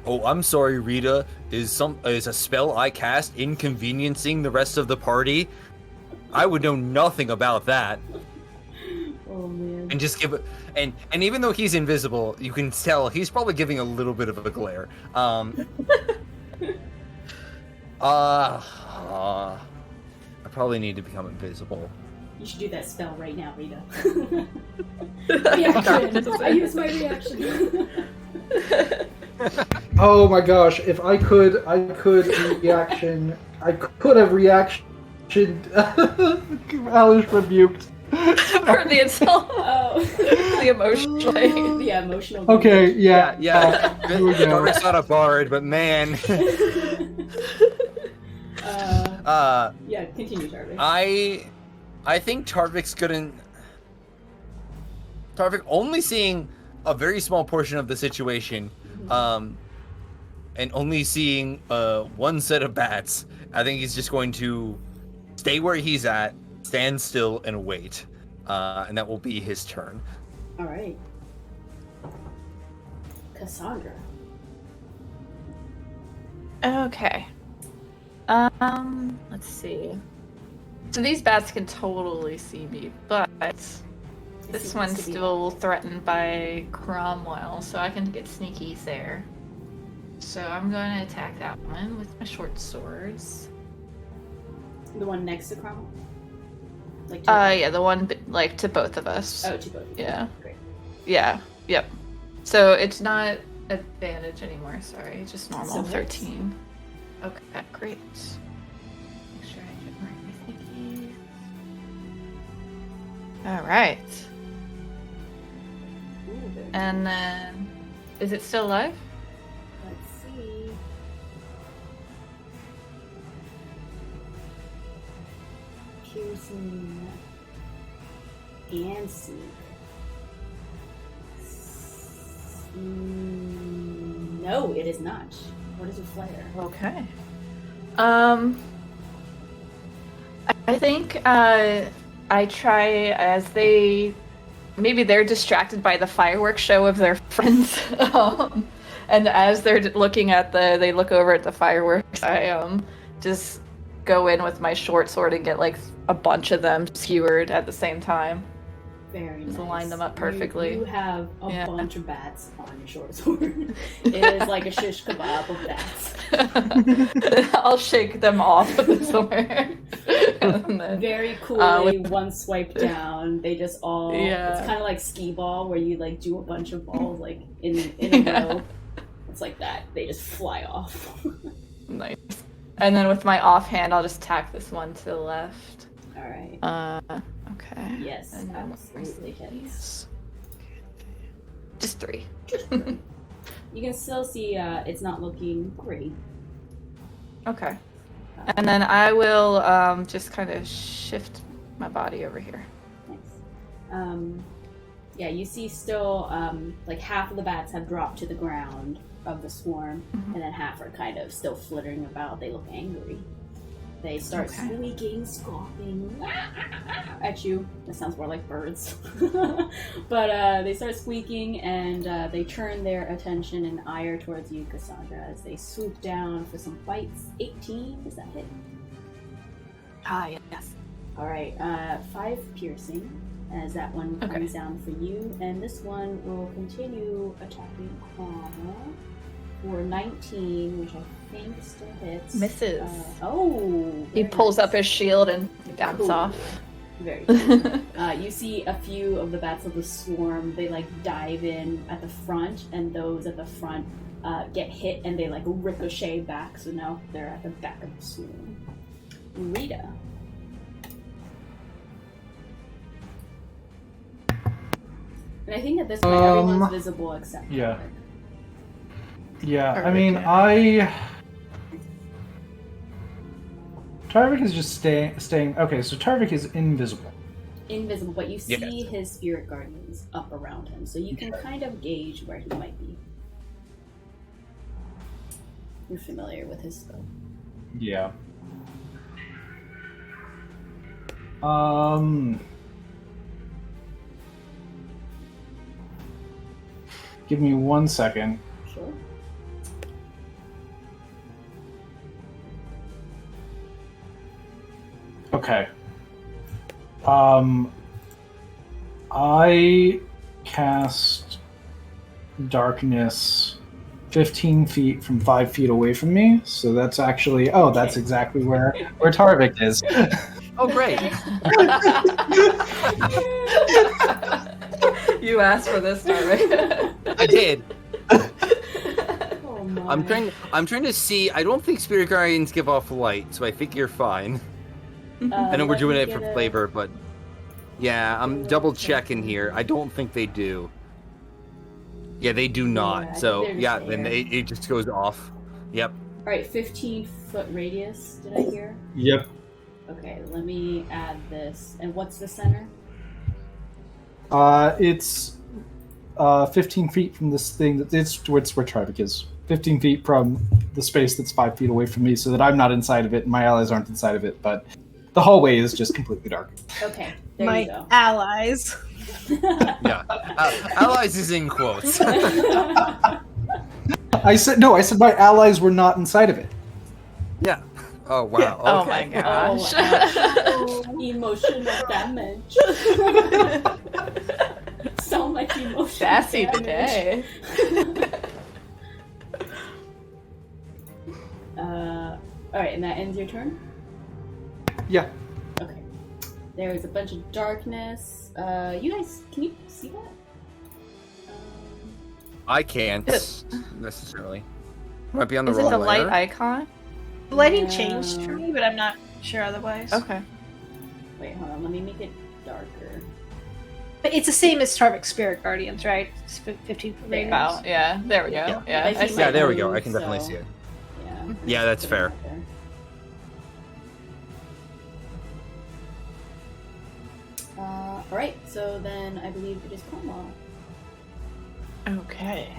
Oh, I'm sorry, Rita. Is a spell I cast inconveniencing the rest of the party? I would know nothing about that. Oh man. And just give it, and even though he's invisible, you can tell he's probably giving a little bit of a glare. I probably need to become invisible. You should do that spell right now, Rita. Reaction. I use my reaction. Oh my gosh! If I could reaction. I could have reaction. Alice rebuked. For the insult. Oh. The emotional pain. Yeah, emotional. Okay, yeah. Here we go. Tarvik's not a bard, but man. Yeah, continue, Tarvik. I think Tarvik's gonna. Tarvik only seeing a very small portion of the situation, and only seeing one set of bats. I think he's just going to stay where he's at, stand still, and wait, and that will be his turn. All right, Cassandra. Okay. Let's see. So these bats can totally see me, but this one's still threatened by Cromwell, so I can get sneaky there. So I'm going to attack that one with my short swords. The one next to Cromwell? Like yeah, the one like to both of us. Oh, to both. Yeah. Great. Yeah. Yep. So it's not advantage anymore. Sorry, just normal. So 13. Okay, great. Make sure I get my thingies. All right. Ooh, And then, is it still alive? let's listen and sneak. No, it is not. What is your flair? Okay. I think I try as maybe they're distracted by the fireworks show of their friends, and as they're looking at they look over at the fireworks. I just go in with my short sword and get like a bunch of them skewered at the same time. Very nice. Just line them up perfectly. You have a bunch of bats on your short sword. It is like a shish kebab of bats. I'll shake them off with the sword. Then, very coolly, one swipe down, they just all. Yeah. It's kind of like skee ball where you like do a bunch of balls like in a row. It's like that. They just fly off. Nice. And then with my offhand, I'll just tack this one to the left. All right. Okay. Yes, And then absolutely hits. Just 3. You can still see it's not looking great. Okay. And then I will just kind of shift my body over here. Nice. Yeah, you see still like half of the bats have dropped to the ground of the swarm, and then half are kind of still flittering about. They look angry. They start squeaking, squawking at you. That sounds more like birds. But they start squeaking, and they turn their attention and ire towards you, Cassandra, as they swoop down for some bites. 18, does that hit? Yes. Alright, 5 piercing, as that one comes down for you. And this one will continue attacking Hannah for 19, which I think still hits. Misses. He pulls up his shield and bounce off. Very cool. You see a few of the bats of the swarm, they like dive in at the front, and those at the front get hit and they like ricochet back, so now they're at the back of the swarm. Rieta. And I think at this point everyone's visible except yeah. Tarvik. Yeah, Tarvik, I mean, Tarvik is just staying. Okay, so Tarvik is invisible. Invisible, but you see his spirit guardians up around him, so you can kind of gauge where he might be. You're familiar with his spell. Yeah. Give me 1 second. Sure. Okay. I cast darkness 15 feet from 5 feet away from me, so that's actually that's exactly where Tarvik is. Oh, great. You asked for this, Tarvik. I did. Oh my. I'm trying to see. I don't think spirit guardians give off light, so I think you're fine. I know we're doing it for flavor, but yeah, I'm double checking here. I don't think they do. Yeah, they do not. Yeah, So they're then it just goes off. Yep. All right, 15-foot radius. Did I hear? Yep. Okay, let me add this. And what's the center? It's 15 feet from this thing. It's where Tarvik is. 15 feet from the space that's 5 feet away from me, so that I'm not inside of it and my allies aren't inside of it, but the hallway is just completely dark. Okay, there My you go. allies. Yeah. Allies is in quotes. I said my allies were not inside of it. Yeah. Oh wow. Oh Okay. my gosh. Emotional damage. So much emotional Sassy damage. today. Alright, and that ends your turn? Yeah. Okay. There's a bunch of darkness. You guys, can you see that? I can't necessarily. Might be on the Is it wrong the light layer. icon? The lighting No. changed for me, but I'm not sure otherwise. Okay. Wait, hold on. Let me make it darker. But it's the same as Tarvik's Spirit Guardians, right? It's 15 radius. Oh, yeah. There we go. Yeah. Yeah. If I I see see. Yeah, there we go. move, I can definitely so- see it. Yeah. Yeah, that's Put it fair. out there. Alright, so then I believe it is Cromwell. Okay.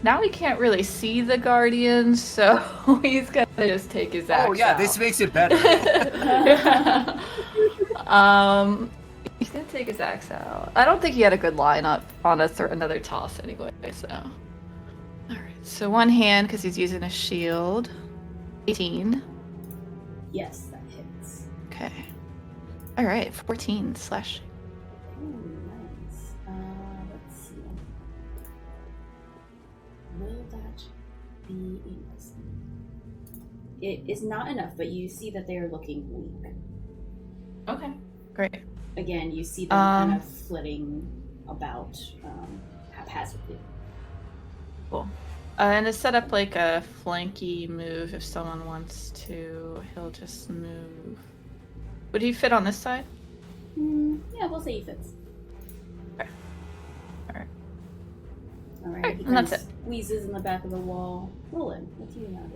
Now we can't really see the guardians, so he's gonna just take his axe Oh yeah, out. this makes it better. He's gonna take his axe out. I don't think he had a good lineup on another toss anyway, so. Alright, so one hand, because he's using a shield. 18. Yes, that hits. Okay. Alright, 14 slash. Ooh, nice. Let's see. Will that be enough? It is not enough, but you see that they are looking weak. Okay, great. Again, you see them kind of flitting about haphazardly. Cool. And to set up like a flanky move if someone wants to, he'll just move. Would he fit on this side? Yeah, we'll say he fits. Okay. Alright. Alright, he and that's it. squeezes in the back of the wall. Roland, what do you now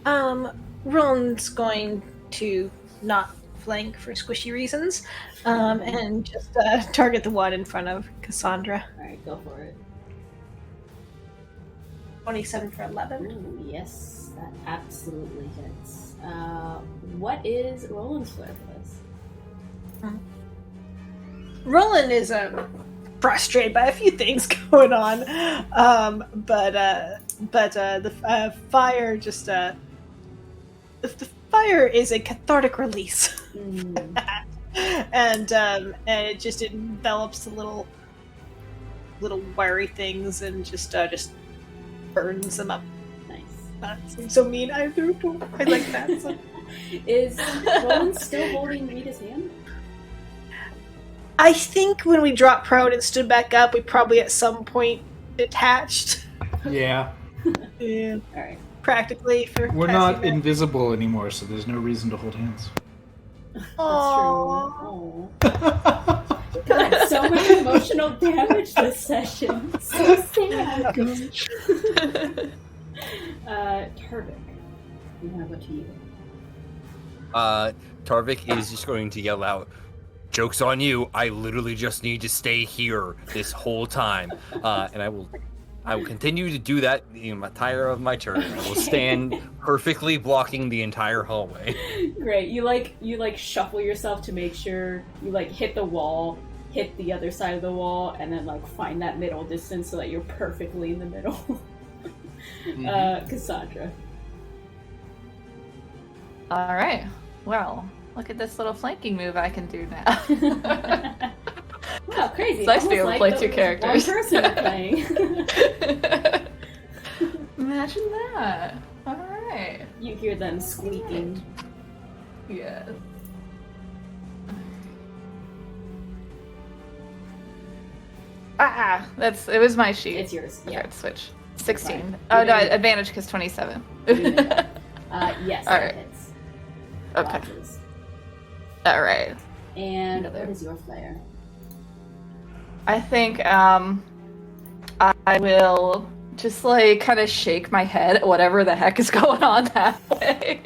do? Roland's going to not flank for squishy reasons, and just target the one in front of Cassandra. Alright, go for it. 27 for 11. Ooh, yes, that absolutely hits. What is Roland's flair for this? Roland is frustrated by a few things going on, but the fire just the fire is a cathartic release, and it just envelops the little wiry things and just burns them up. Nice. That seems so mean. I like that. So. Is Roland still holding Rita's hand? I think when we dropped prone and stood back up, we probably at some point detached. Yeah. Yeah. Alright. Practically for. We're not invisible anymore, so there's no reason to hold hands. That's Aww. true. Aww. God, so much emotional damage this session. So sad. Tarvik, we have it to you. Tarvik is just going to yell out, "Joke's on you! I literally just need to stay here this whole time," and I will continue to do that the entire my turn. I will stand perfectly blocking the entire hallway. Great. You shuffle yourself to make sure you hit the wall, hit the other side of the wall, and then find that middle distance so that you're perfectly in the middle. Cassandra. All right. Well, look at this little flanking move I can do now. Wow, crazy. It's nice to be able to play two characters. One person playing. Imagine that. All right. You hear them squeaking. Yes. Ah, it was my sheet. It's yours. Yeah. Okay, switch. 16. Fine. Oh no, advantage because 27. Yes, All that right. hits. Okay. Lodges. All right. And what is your flair? I think I will just kind of shake my head at whatever the heck is going on that way.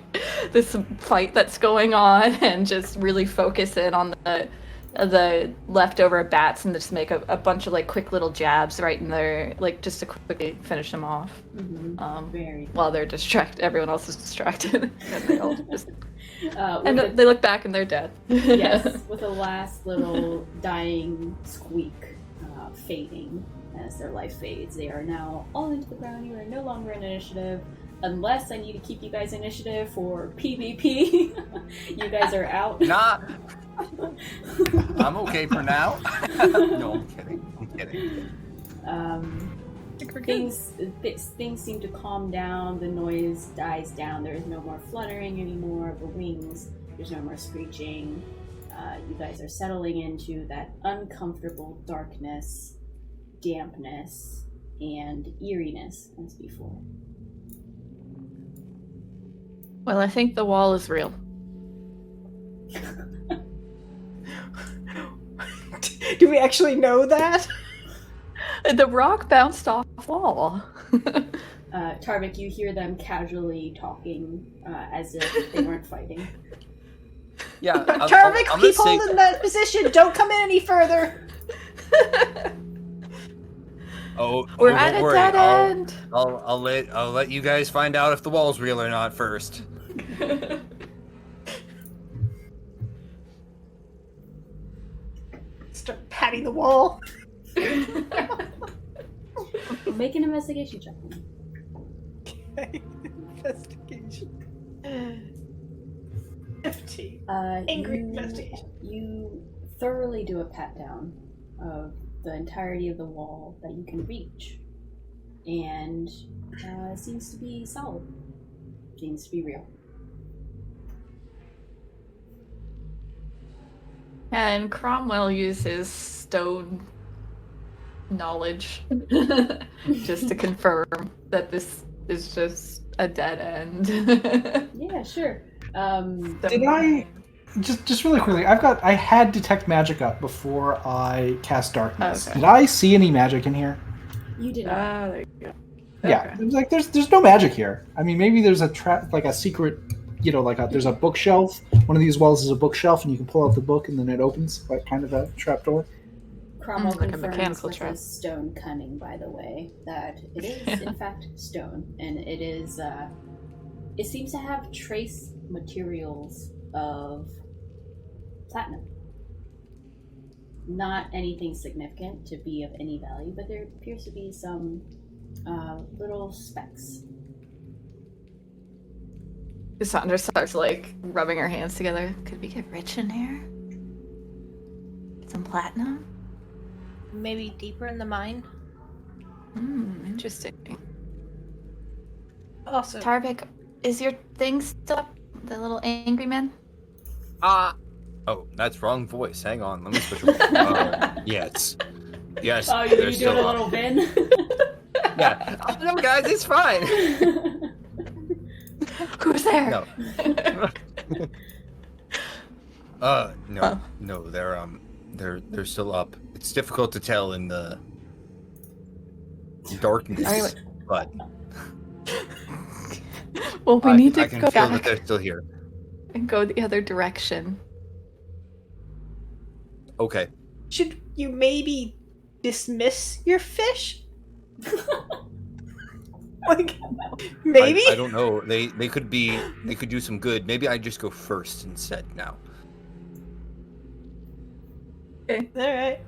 This fight that's going on, and just really focus in on the leftover bats and just make a bunch of quick little jabs right in there, just to quickly finish them off. Very while they're distracted, everyone else is distracted, and they all just and they look back and they're dead. yes, with a last little dying squeak fading as their life fades. They are now all into the ground. You are no longer in initiative. Unless I need to keep you guys initiative for PvP, you guys are out. Nah. I'm okay for now. No, I'm kidding. Things seem to calm down. The noise dies down. There is no more fluttering anymore of the wings. There's no more screeching. You guys are settling into that uncomfortable darkness, dampness, and eeriness as before. Well, I think the wall is real. Do we actually know that? The rock bounced off the wall. Tarvik, you hear them casually talking as if they weren't fighting. Yeah, Tarvik, I'm keep gonna say- holding that position. Don't come in any further. We're don't at a worry. dead end. I'll let you guys find out if the wall's real or not first. Start patting the wall. Make an investigation check. Okay. Investigation. 15. Angry investigation. You thoroughly do a pat down of the entirety of the wall that you can reach, and it seems to be solid. Seems to be real. And Cromwell uses stone knowledge just to confirm that this is just a dead end. Yeah, sure. Did I just really quickly? I had detect magic up before I cast darkness. Okay. Did I see any magic in here? You did not. There you go. Yeah, Okay. it was like there's no magic here. I mean, maybe there's a trap, like a secret, there's a bookshelf. One of these walls is a bookshelf, and you can pull out the book, and then it opens, like kind of a trapdoor. Cromwell Like a confirms mechanical with trap. his stone cunning, by the way, that it is in fact stone, and it is. It seems to have trace materials of platinum. Not anything significant to be of any value, but there appears to be some little specks. Cassandra starts like rubbing her hands together. Could we get rich in here? Get some platinum? Maybe deeper in the mine. Interesting. Also, Tarvik, is your thing still up? The little angry man? Oh, that's wrong voice. Hang on, let me switch. Yes. Oh, you they're doing still a up. little bin? Yeah. Oh, no, guys, it's fine. Who's there? No. No, no, they're still up. It's difficult to tell in the darkness, but Well, we need to I can go feel that back they're still here. and go the other direction. Okay. should you maybe dismiss your fish? Like, maybe? I don't know. They could do some good. Maybe I just go first instead now. Okay. Alright.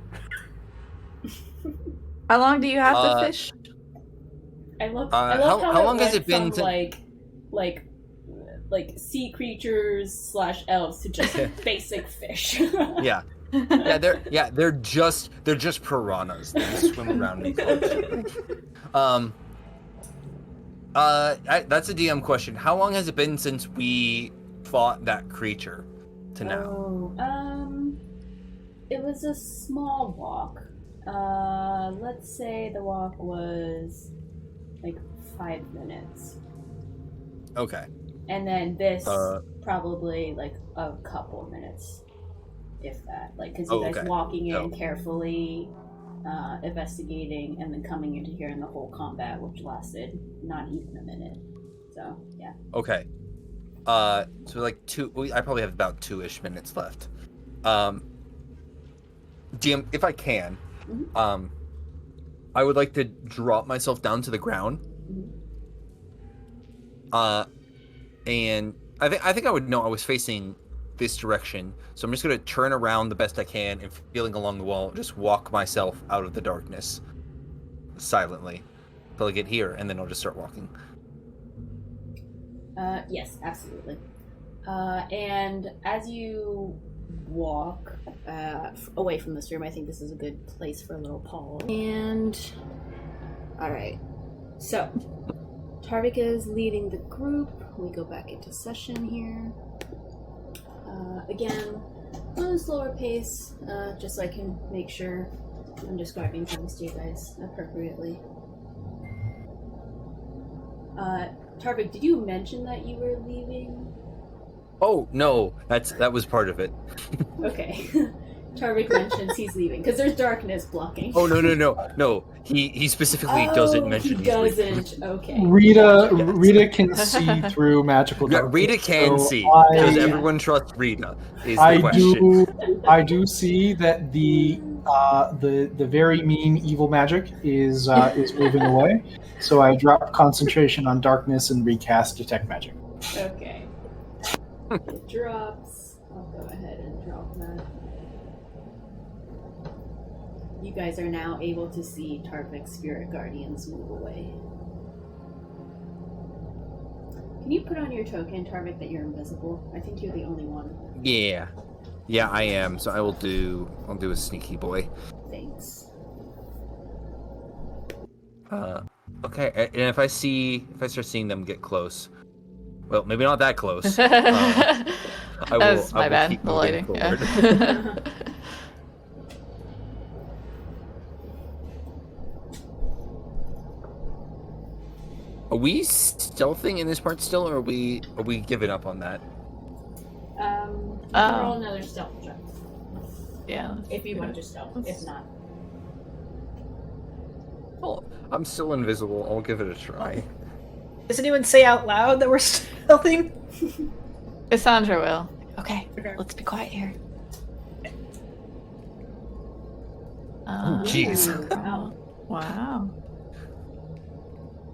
How long do you have Uh, the fish? I love how how long has went it been from, since- like sea creatures / elves to just basic fish. Yeah. They're just piranhas. They just swim around me constantly. That's a DM question. How long has it been since we fought that creature to now? It was a small walk. Let's say the walk was like 5 minutes. Okay. And then this Uh, probably like a couple of minutes, if that. Like, because you guys okay. walking in Oh. carefully, investigating, and then coming into here in the whole combat, which lasted not even a minute. So, yeah. Okay. So like I probably have about 2-ish minutes left. DM, if I can, Mhm. I would like to drop myself down to the ground. And I think I would know I was facing this direction, so I'm just gonna turn around the best I can and, feeling along the wall, just walk myself out of the darkness silently until I get here, and then I'll just start walking. Yes, absolutely. And as you walk away from this room, I think this is a good place for a little pause. And alright. So Tarvik is leading the group. We go back into session here. Again, on a slower pace, just so I can make sure I'm describing things to you guys appropriately. Tarvik, did you mention that you were leaving? Oh no, that was part of it. Okay. Tarvik mentions he's leaving because there's darkness blocking. Oh no! He specifically doesn't mention. He he's leaving. doesn't. Okay. Rita can see through magical Yeah, darkness. Rita can so see. I- Does everyone trust Rita? Is the I question. do see that the very mean evil magic is moving away. So I drop concentration on darkness and recast detect magic. Okay. It drops. I'll go ahead and drop that. You guys are now able to see Tarvik's spirit guardians move away. Can you put on your token, Tarvik, that you're invisible? I think you're the only one. Yeah, I am. So I'll do a sneaky boy. Thanks. Okay, and if I start seeing them get close, well, maybe not that close. I That's my will bad. keep The moving lighting. forward. Yeah. Are we stealthing in this part still, or are we giving up on that? Roll another stealth check. Yeah. If you want to stealth. If not. Oh, I'm still invisible. I'll give it a try. Does anyone say out loud that we're stealthing? Cassandra will. Okay, Okay. let's be quiet here. Oh, jeez. Wow. Wow.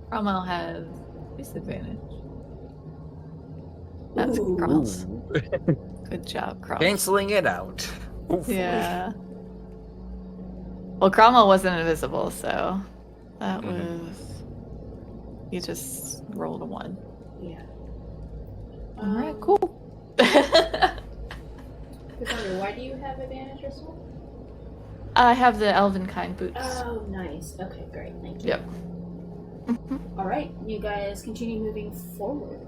Cromwell has disadvantage. That's Ooh. Cromwell's. Good job, Cromwell. Canceling it out. Hopefully. Yeah. Well, Cromwell wasn't invisible, so that was. You just rolled a 1. Yeah. Alright, cool. Cassandra, why do you have advantage or so? I have the Elvenkind boots. Oh, nice. Okay, great. Thank you. Yep. All right, you guys continue moving forward.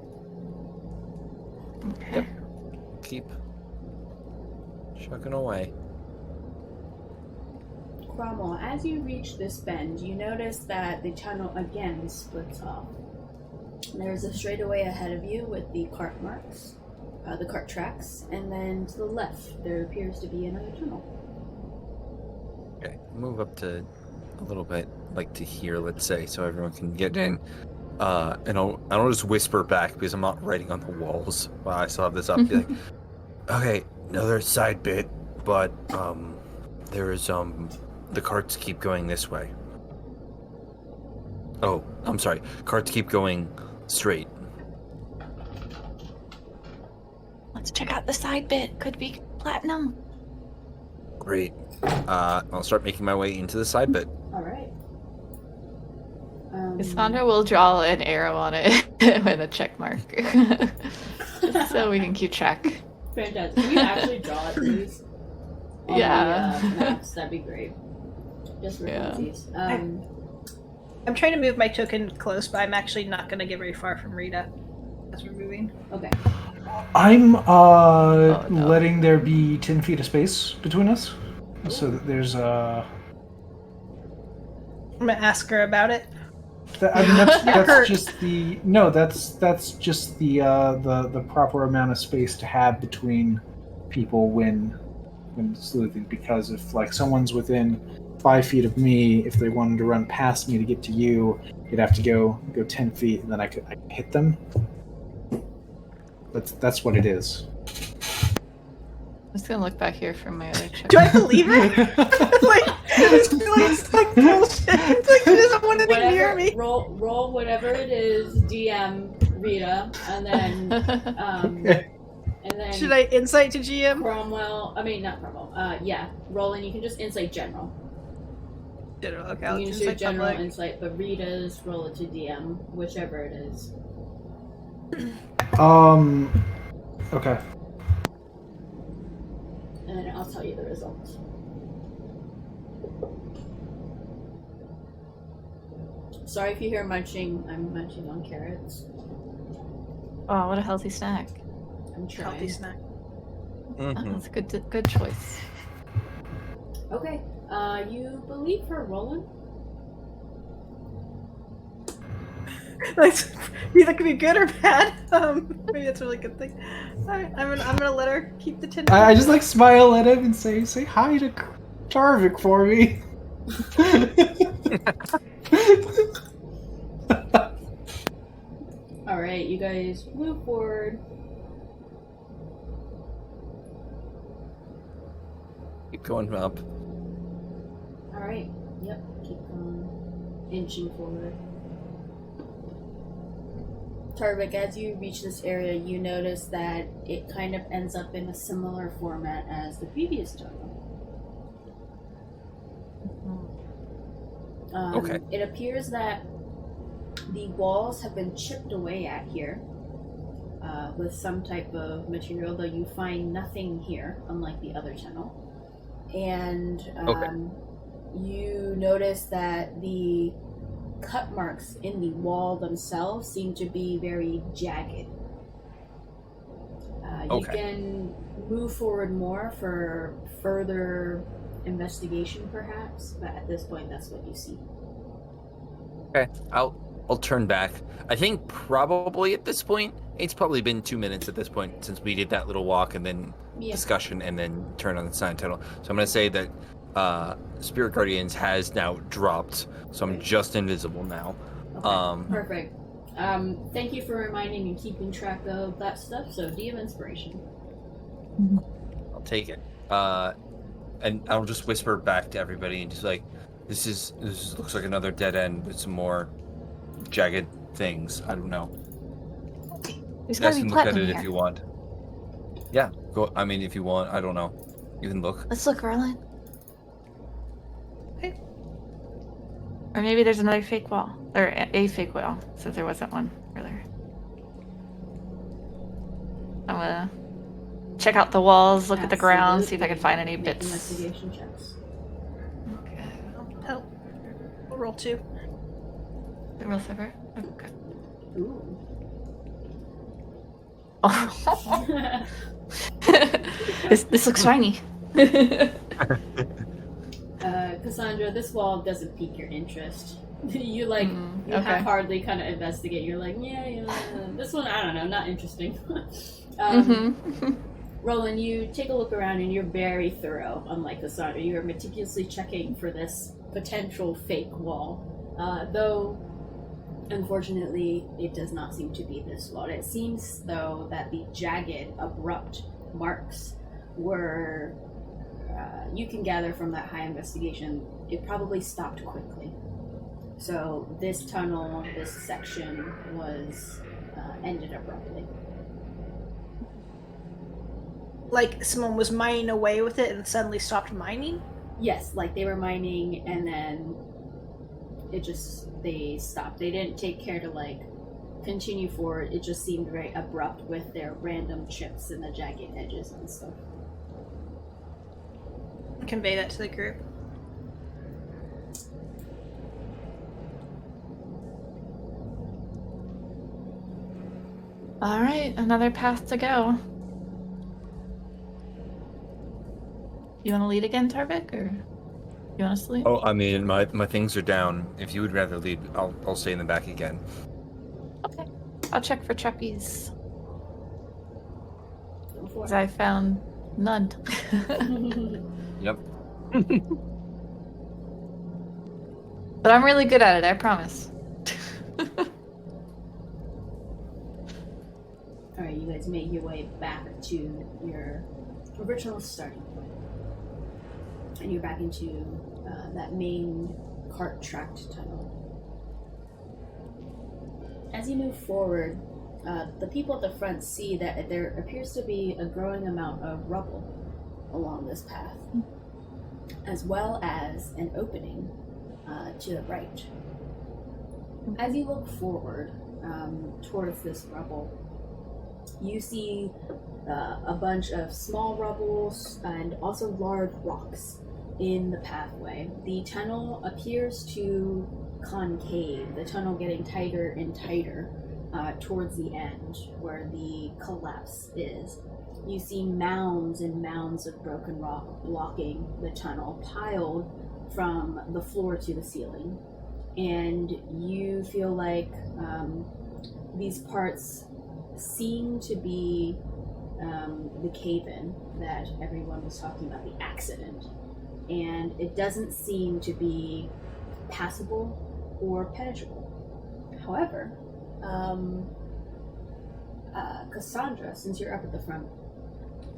Okay. Keep chugging away. Cromwell, as you reach this bend, you notice that the tunnel again splits off. There's a straightaway ahead of you with the cart marks, the cart tracks, and then to the left there appears to be another tunnel. Okay, move up to a little bit, like to here, let's say, so everyone can get in. And I'll just whisper back because I'm not writing on the walls while I still have this up. Be like, okay, another side bit, but there's the carts keep going this way. Oh, I'm sorry. Carts keep going straight. Let's check out the side bit. Could be platinum. Great. I'll start making my way into the side bit. All right. Cassandra will draw an arrow on it with a check mark. Just so we can keep track. Fantastic. Can you actually draw it, please? On Yeah. the maps? That'd be great. Just for Yeah. funsies. I'm trying to move my token close, but I'm actually not going to get very far from Rita as we're moving. Okay. I'm no. letting there be 10 feet of space between us, so that there's I'm going to ask her about it. I mean, that's hurt. just the just the proper amount of space to have between people when sleuthing. Because if like someone's within 5 feet of me, if they wanted to run past me to get to you, you'd have to go 10 feet, and then I could hit them. That's what it is. I'm just gonna look back here for my other check. Do I believe her? It's like bullshit. It's like she doesn't want to hear me. Roll whatever it is, DM Rita, and then Should I insight to GM? Cromwell. I mean, not Cromwell. Yeah, roll, and you can just insight general. General, okay, I'll You can just do insight general public. insight, but Rita's roll it to DM, whichever it is. Okay. And then I'll tell you the results. Sorry if you hear munching. I'm munching on carrots. Oh, what a healthy snack. I'm trying. Healthy snack. Oh, that's a good choice. Okay. You believe her, Roland? Like, either could be good or bad. Maybe that's a really good thing. Alright, I'm gonna let her keep the tin. I just like smile at him and say hi to Tarvik for me. Alright, you guys move forward. Keep going up. Alright, yep, keep going. Inching forward. Tarvik, as you reach this area, you notice that it kind of ends up in a similar format as the previous tunnel. Okay. It appears that the walls have been chipped away at here with some type of material, though you find nothing here, unlike the other tunnel. And you notice that the cut marks in the wall themselves seem to be very jagged. You can move forward more for further investigation, perhaps, but at this point, that's what you see. Okay, I'll turn back. I think probably at this point, it's probably been 2 minutes at this point since we did that little walk and then discussion and then turn on the sign tunnel. So I'm gonna say that Spirit Guardians has now dropped, so I'm just invisible now. Okay, perfect. Thank you for reminding and keeping track of that stuff. So, do you have inspiration? I'll take it. And I'll just whisper back to everybody and just like, this looks like another dead end with some more jagged things. I don't know. There's You guys gotta can be look at platinum it here. if you want. Yeah, go. I mean, if you want, I don't know. You can look. Let's look, Roland. Okay. Or maybe there's another fake wall. Or a fake wall, since there wasn't one earlier. I'm gonna check out the walls, look at the ground, see if I can find any Make bits. investigation checks. Okay. Oh, we'll roll 2. The real silver? Okay. Ooh. Oh. this looks shiny. Cassandra, this wall doesn't pique your interest. You okay. half-heartedly kind of investigate. You're like, yeah, this one, I don't know, not interesting. Roland, you take a look around and you're very thorough, unlike Cassandra. You are meticulously checking for this potential fake wall. Though, unfortunately, it does not seem to be this wall. It seems, though, that the jagged, abrupt marks were, you can gather from that high investigation, it probably stopped quickly. So this tunnel, this section was ended abruptly. Like someone was mining away with it and suddenly stopped mining? Yes, like they were mining and then they stopped. They didn't take care to continue forward. It just seemed very abrupt with their random chips and the jagged edges and stuff. Convey that to the group. All right, another path to go. You want to lead again, Tarvik, or you want to sleep? Oh, I mean, my things are down. If you would rather lead, I'll stay in the back again. Okay, I'll check for trapeze. Go for Because it. I found none. Yep. But I'm really good at it, I promise. Alright, you guys make your way back to your original starting point. And you're back into that main cart-tracked tunnel. As you move forward, the people at the front see that there appears to be a growing amount of rubble along this path, as well as an opening to the right. As you look forward towards this rubble, you see a bunch of small rubbles and also large rocks in the pathway. The tunnel appears to concave, the tunnel getting tighter and tighter towards the end where the collapse is. You see mounds and mounds of broken rock blocking the tunnel, piled from the floor to the ceiling. and you feel like these parts seem to be the cave-in that everyone was talking about, the accident. And it doesn't seem to be passable or penetrable. However, Cassandra, since you're up at the front,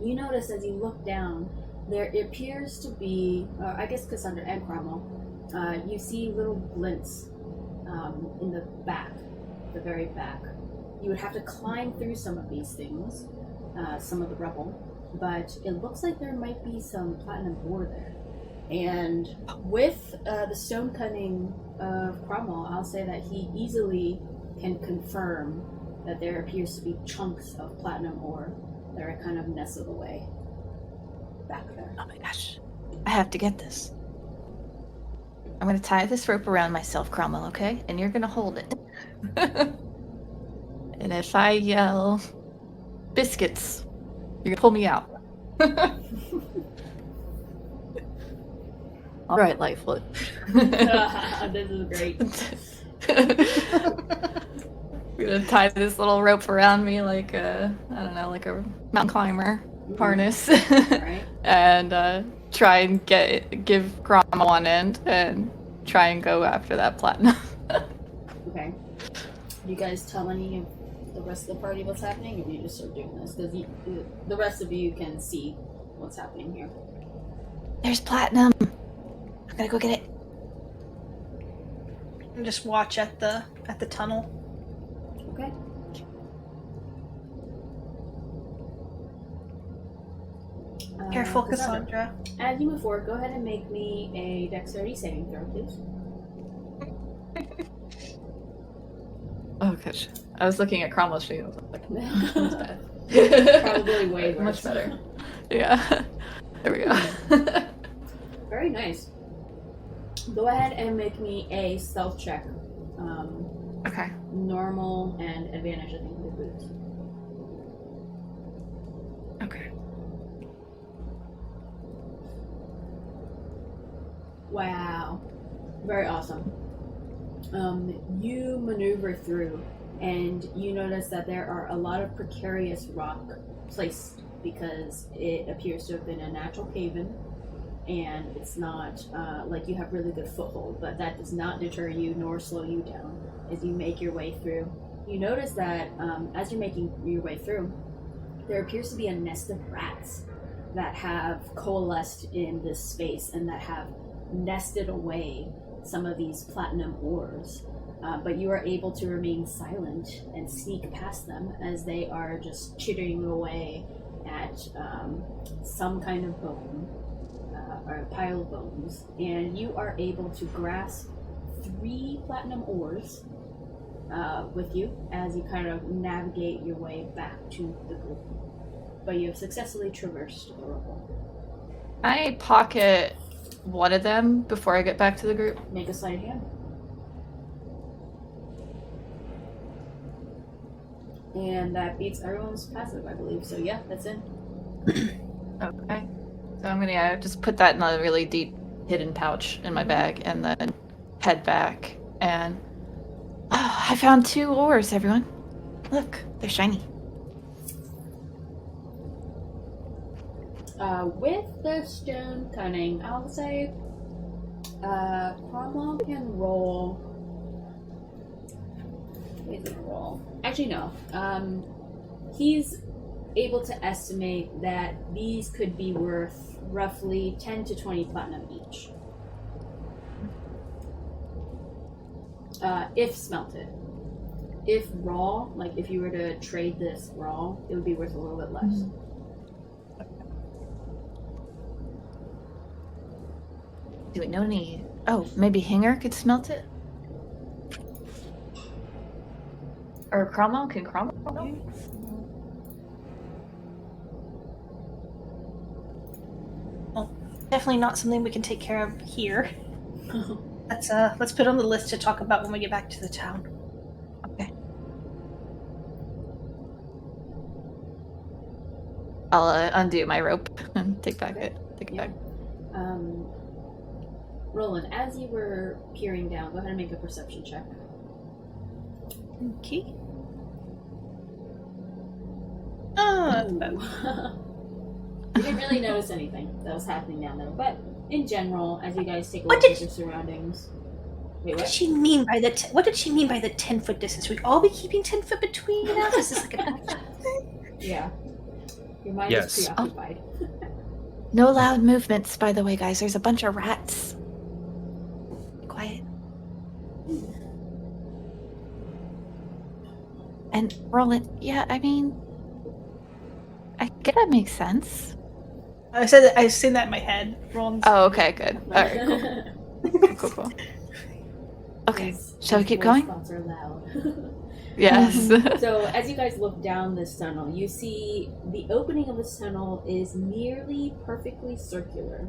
you notice as you look down, there appears to be, I guess Cassandra and Cromwell, you see little glints in the back, the very back. You would have to climb through some of these things, some of the rubble, but it looks like there might be some platinum ore there. And with the stone cutting of Cromwell, I'll say that he easily can confirm that there appears to be chunks of platinum ore that are kind of nestled away back there. Oh my gosh. I have to get this. I'm going to tie this rope around myself, Cromwell, okay? And you're going to hold it. And if I yell, biscuits, you're going to pull me out. All right, Lightfoot. This is great. I'm gonna tie this little rope around me like a, I don't know, like a mountain climber harness. Right. And try and give Cromwell one end and try and go after that platinum. Okay. Do you guys tell any of the rest of the party what's happening, or do you just start doing this? Because the rest of you can see what's happening here. There's platinum. I'm gonna go get it. And just watch at the tunnel. Okay. Careful, Cassandra. As you move forward, go ahead and make me a dexterity saving throw, please. Oh gosh. I was looking at Cromwell's sheet. I was like, that's bad. Probably way worse. Much better. Yeah. There we go. Very nice. Go ahead and make me a stealth check. Okay. Normal and advantage, I think, with boots. Okay. Wow. Very awesome. You maneuver through, and you notice that there are a lot of precarious rock placed because it appears to have been a natural cave-in, and it's not like you have really good foothold, but that does not deter you nor slow you down as you make your way through. You notice that as you're making your way through, there appears to be a nest of rats that have coalesced in this space and that have nested away some of these platinum ores. But you are able to remain silent and sneak past them as they are just chittering away at some kind of bone, or a pile of bones. And you are able to grasp 3 platinum ores with you as you kind of navigate your way back to the group. But you have successfully traversed the rubble. I pocket one of them before I get back to the group. Make a sleight of hand. And that beats everyone's passive, I believe. So yeah, that's it. Okay. So I'm gonna just put that in a really deep hidden pouch in my bag and then head back. And I found 2 ores, everyone. Look, they're shiny. With the stone cunning, I'll say Cromwell can roll. What is it roll? Actually, no. He's able to estimate that these could be worth roughly 10 to 20 platinum each. If smelted. If raw, like if you were to trade this raw, it would be worth a little bit less. Do we know any? Oh, maybe Hinger could smelt it? Or Cromwell? Can Cromwell? Well, definitely not something we can take care of here. Let's put on the list to talk about when we get back to the town. Okay. I'll undo my rope and take it back. Roland, as you were peering down, go ahead and make a perception check. Okay. Ooh. You didn't really notice anything that was happening down there, but in general, as you guys take a look at your surroundings. Wait, What what? did she mean by the? What did she mean by the 10-foot distance? We all be keeping 10 foot between us. Is this like a? Yeah. Your mind Yes. is preoccupied. No loud movements, by the way, guys. There's a bunch of rats. Quiet. And Roland, yeah, I mean, I get that makes sense. I said that, I've seen that in my head. Roland's. Oh, okay, good. All right, cool. Okay, shall we keep going? Thoughts are loud. Yes. So, as you guys look down this tunnel, you see the opening of this tunnel is nearly perfectly circular,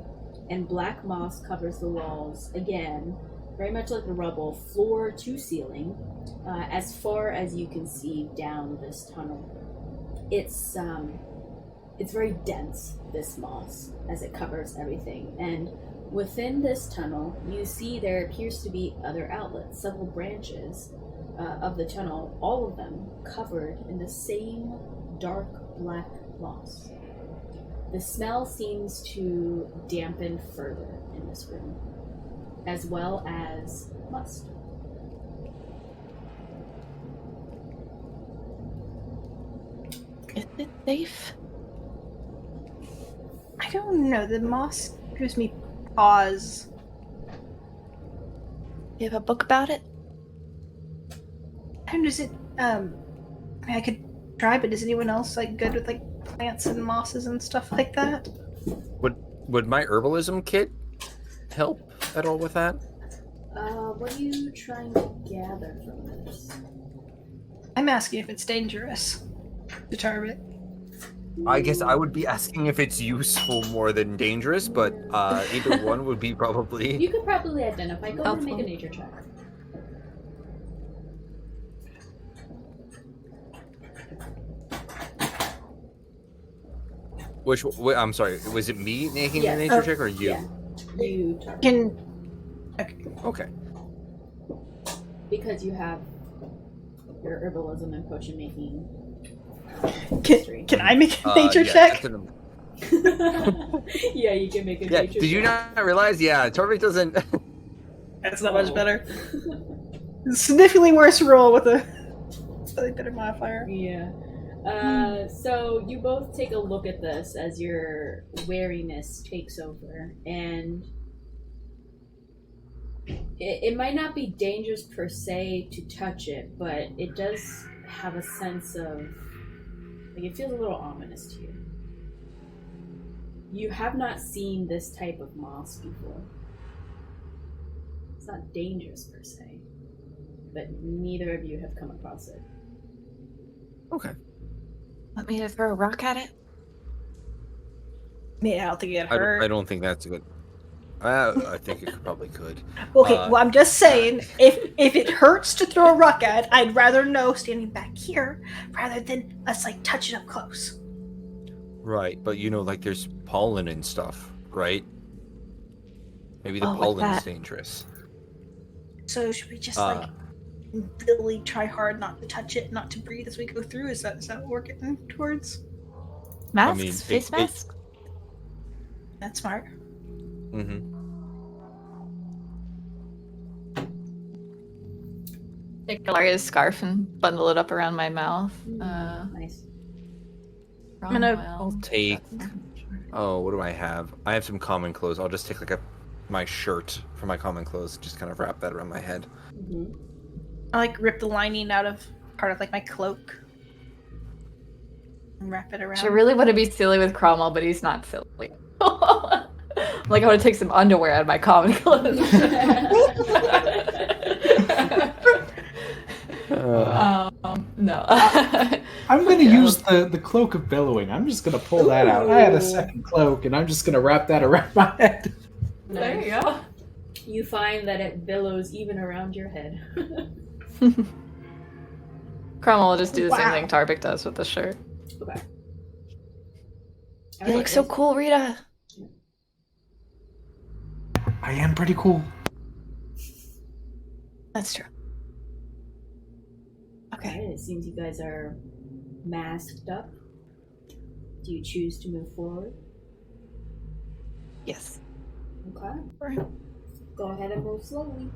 and black moss covers the walls, again, very much like the rubble, floor to ceiling, as far as you can see down this tunnel. It's very dense, this moss, as it covers everything, and within this tunnel, you see there appears to be other outlets, several branches of the tunnel, all of them covered in the same dark black moss. The smell seems to dampen further in this room, as well as must. Is it safe? I don't know. The moss gives me pause. You have a book about it? And does it? I mean, I could try, but is anyone else like good with like plants and mosses and stuff like that? Would my herbalism kit help at all with that? What are you trying to gather from this? I'm asking if it's dangerous to target. I guess I would be asking if it's useful more than dangerous, but either one would be probably. You could probably identify. Go ahead and make a Helpful. nature check. I'm sorry. Was it me making Yes. the nature check or you? Yeah. You target. Can Okay. Because you have your herbalism and potion making history. can I make a nature yeah, check? Yeah, you can make a Yeah. nature Did you check. not realize? Yeah, Torvik doesn't. That's not much better. Significantly worse roll with a slightly better modifier. Yeah. So you both take a look at this as your wariness takes over, and it might not be dangerous per se to touch it, but it does have a sense of, like, it feels a little ominous to you. You have not seen this type of moss before. It's not dangerous per se, but neither of you have come across it. Okay. Want me to throw a rock at it? I mean, I don't think it I hurt. don't think that's good. I think it probably could. Okay, well, I'm just saying, if it hurts to throw a rock at, I'd rather know standing back here rather than us like touch it up close. Right, but like there's pollen and stuff, right? Maybe the Oh, what's pollen's that? dangerous. So should we just like really try hard not to touch it, not to breathe as we go through? Is that what we're getting towards? Masks? mean, Face masks? That's smart. Mm-hmm. Take Galaria's scarf and bundle it up around my mouth. Nice. I'm gonna- I'll take. Oh, what do I have? I have some common clothes. I'll just take like my shirt from my common clothes, just kind of wrap that around my head. Mm-hmm. I like rip the lining out of part of like my cloak and wrap it around. I really want to be silly with Cromwell, but he's not silly. Like I want to take some underwear out of my common clothes. No. I'm going to use the cloak of billowing. I'm just going to pull that out. I had a second cloak, and I'm just going to wrap that around my head. There you go. You find that it billows even around your head. Cromwell will just do the same Wow. thing Tarbik does with the shirt. Okay. You look so cool, Rita. I am pretty cool. That's true. Okay. Alright, it seems you guys are masked up. Do you choose to move forward? Yes. Okay. Right. Go ahead and move slowly.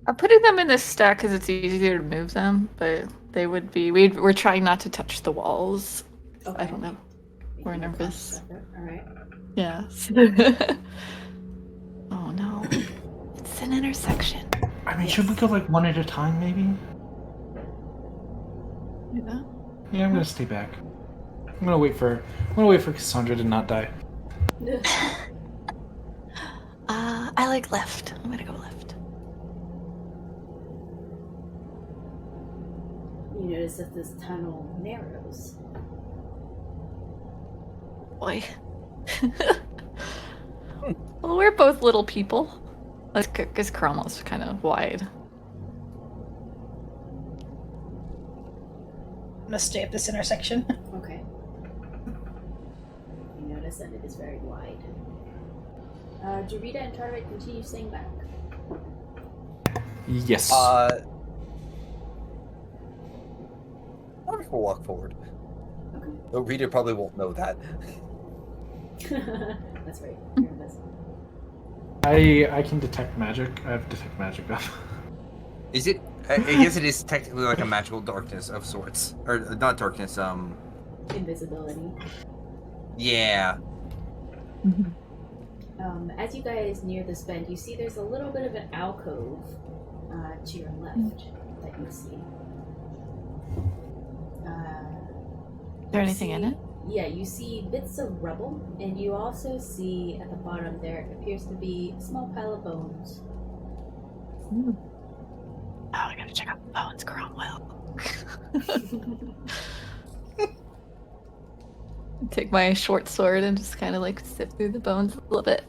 I'm putting them in this stack because it's easier to move them, but they would be. We're trying not to touch the walls. Okay. I don't know. We're Making a nervous. conscious effort. Alright. Yes. Oh no. It's an intersection. I mean, should we go like one at a time, maybe? Do that? Yeah, I'm gonna stay back. I'm gonna wait for Cassandra to not die. I like left. I'm gonna go left. You notice that this tunnel narrows. Boy. Well, we're both little people. Because Cromwell's kind of wide. I'm gonna stay at this intersection. Okay. You notice that it is very wide. Do Rieta and Tarvik continue staying back? Yes. Tarvik will walk forward. Okay. Though Rita probably won't know that. That's right. You're invisible. I can detect magic. I have detect magic up. Is it? I guess it is technically like a magical darkness of sorts, or not darkness. Invisibility. Yeah. As you guys near this bend, you see there's a little bit of an alcove to your left that you see. Is there anything in it? Yeah, you see bits of rubble, and you also see at the bottom there appears to be a small pile of bones. Oh, I gotta check out the bones, Cromwell. Take my short sword and just kind of like sift through the bones a little bit.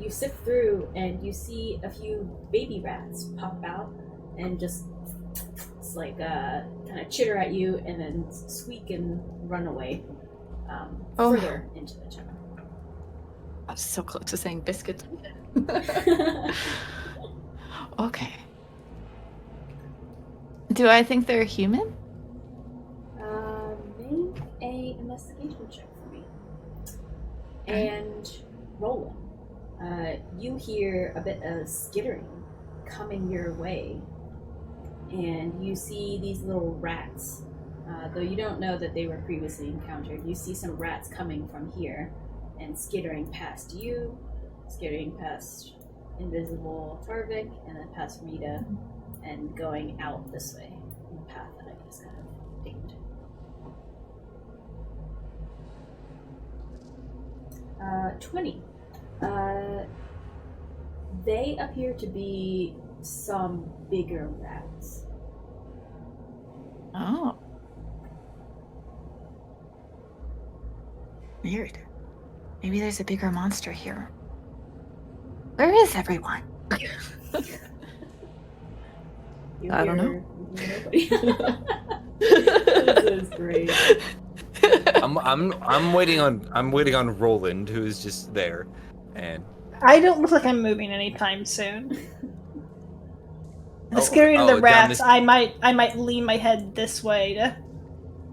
You sift through, and you see a few baby rats pop out and just like kind of chitter at you, and then squeak and run away further into the tunnel. I was so close to saying biscuits. Okay. Do I think they're human? Make a investigation check for me. And roll it. You hear a bit of skittering coming your way, and you see these little rats. Though you don't know that they were previously encountered, you see some rats coming from here and skittering past you, skittering past invisible Tarvik, and then past Rieta, and going out this way in the path that I just kind of picked. 20. They appear to be some bigger rats. Oh. Weird. Maybe there's a bigger monster here. Where is everyone? I don't know. Nobody. This is great. I'm waiting on Roland, who is just there, and I don't look like I'm moving anytime soon. Scaring the down rats, this- I might lean my head this way to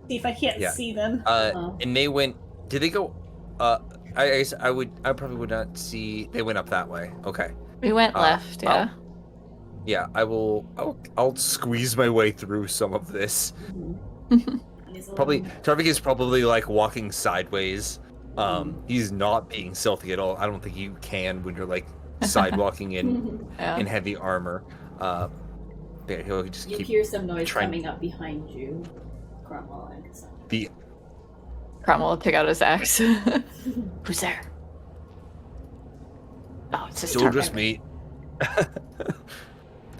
see if I can't see them. and they went. Did they go? I guess I probably would not see. They went up that way. Okay. We went left, yeah. Yeah, I'll squeeze my way through some of this. Probably Tarvik is probably like walking sideways. He's not being stealthy at all. I don't think you can when you're like sidewalking in heavy armor. He'll just You keep hear some noise trying- coming up behind you, Cromwell and Cassandra. Cromwell will take out his axe. Who's there? Oh, it's just Still Tarvik. just me.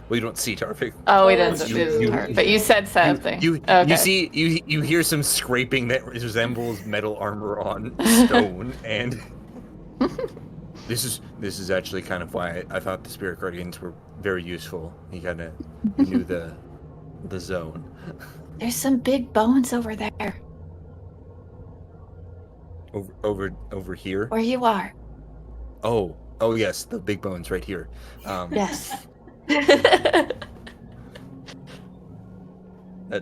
Well, you don't see Tarvik. Oh, we didn't. You- But you said something. You Okay. see you hear some scraping that resembles metal armor on stone, and this is actually kind of why I thought the spirit guardians were very useful. He kind of knew the zone. There's some big bones over there. Over here. Where you are. Oh yes, the big bones right here. Yes.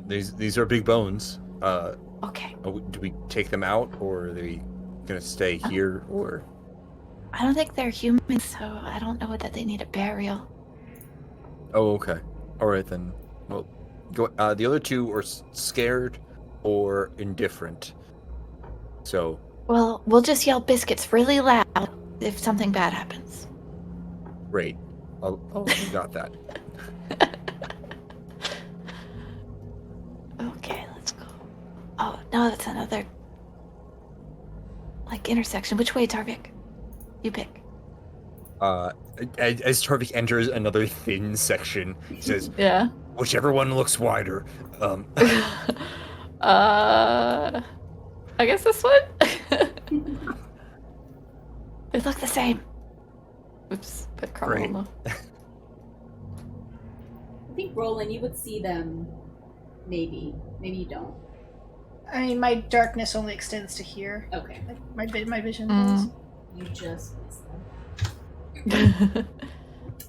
These are big bones. Okay. Do we take them out, or are they gonna stay here, or? I don't think they're humans, so I don't know that they need a burial. Oh, okay. All right then. Well, go. The other two are scared or indifferent. So. Well, we'll just yell biscuits really loud if something bad happens. Great. You got that. Okay, let's go. Oh, no, that's another, intersection. Which way, Tarvik? You pick. As Tarvik enters another thin section, he says, Yeah. "Whichever one looks wider." I guess this one? They look the same. Oops, put Carl on the... I think, Roland, you would see them. Maybe you don't. I mean, my darkness only extends to here. Okay. Like, my vision does. You just miss them.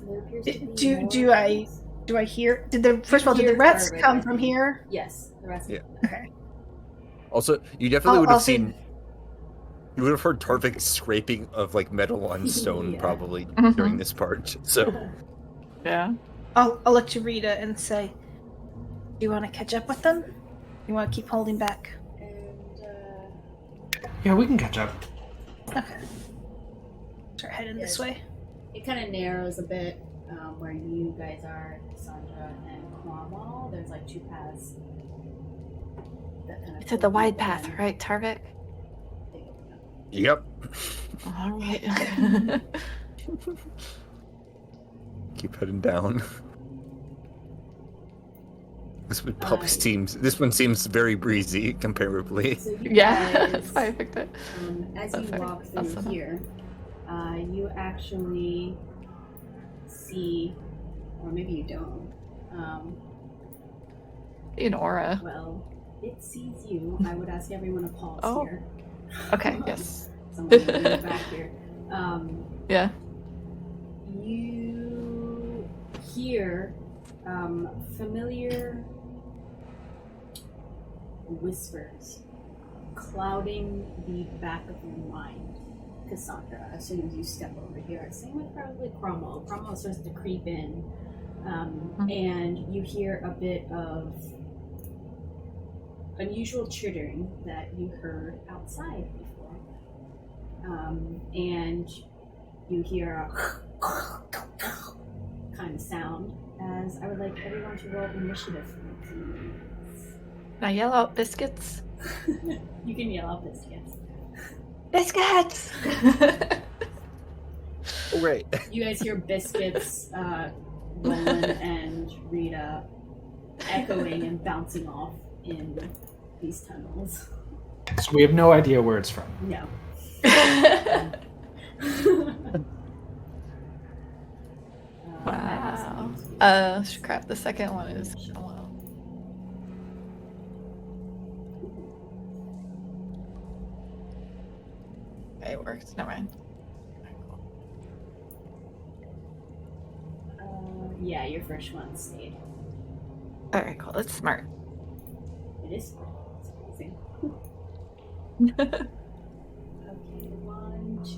There appears to be Do more I things. do I hear? Did the first of all, did the Hear rats Tarvik, come I from think. here? Yes, the rest. Yeah. Okay. Also, you definitely would I'll have say- seen. You would have heard Tarvik scraping of metal on stone Yeah. probably Mhm. during this part. So Yeah. I'll look to Rieta and say, "Do you want to catch up with them? You want to keep holding back?" And Yeah, we can catch up. Okay. Start heading this way. it kind of narrows a bit where you guys are, Cassandra and Cromwell. There's two paths. That kind of It's at the wide path, right, Tarvik? yep. All right. Keep heading down. This one seems very breezy comparatively. So you Yeah, guys, that's why I picked it. as you Perfect. walk through Awesome. here, you actually see, or maybe you don't. An aura. Well, it sees you. I would ask everyone to pause Oh. here. Okay, yes. Someone in the back here. Yeah. You hear familiar whispers clouding the back of your mind, Cassandra, as soon as you step over here. Same with probably Cromwell. Cromwell starts to creep in, and you hear a bit of unusual chittering that you heard outside before. And you hear a kind of sound, as I would like everyone to roll initiative for me, please. Can I yell out biscuits? You can yell out biscuits. Biscuits! Oh, right. You guys hear biscuits, Roland and Rieta echoing and bouncing off in these tunnels. So we have no idea where it's from. No. Wow. Crap, the second one is... Okay, it worked. Never mind. Yeah, your first one stayed. Alright, cool. That's smart. It is smart. It's amazing. Okay, 1, 2,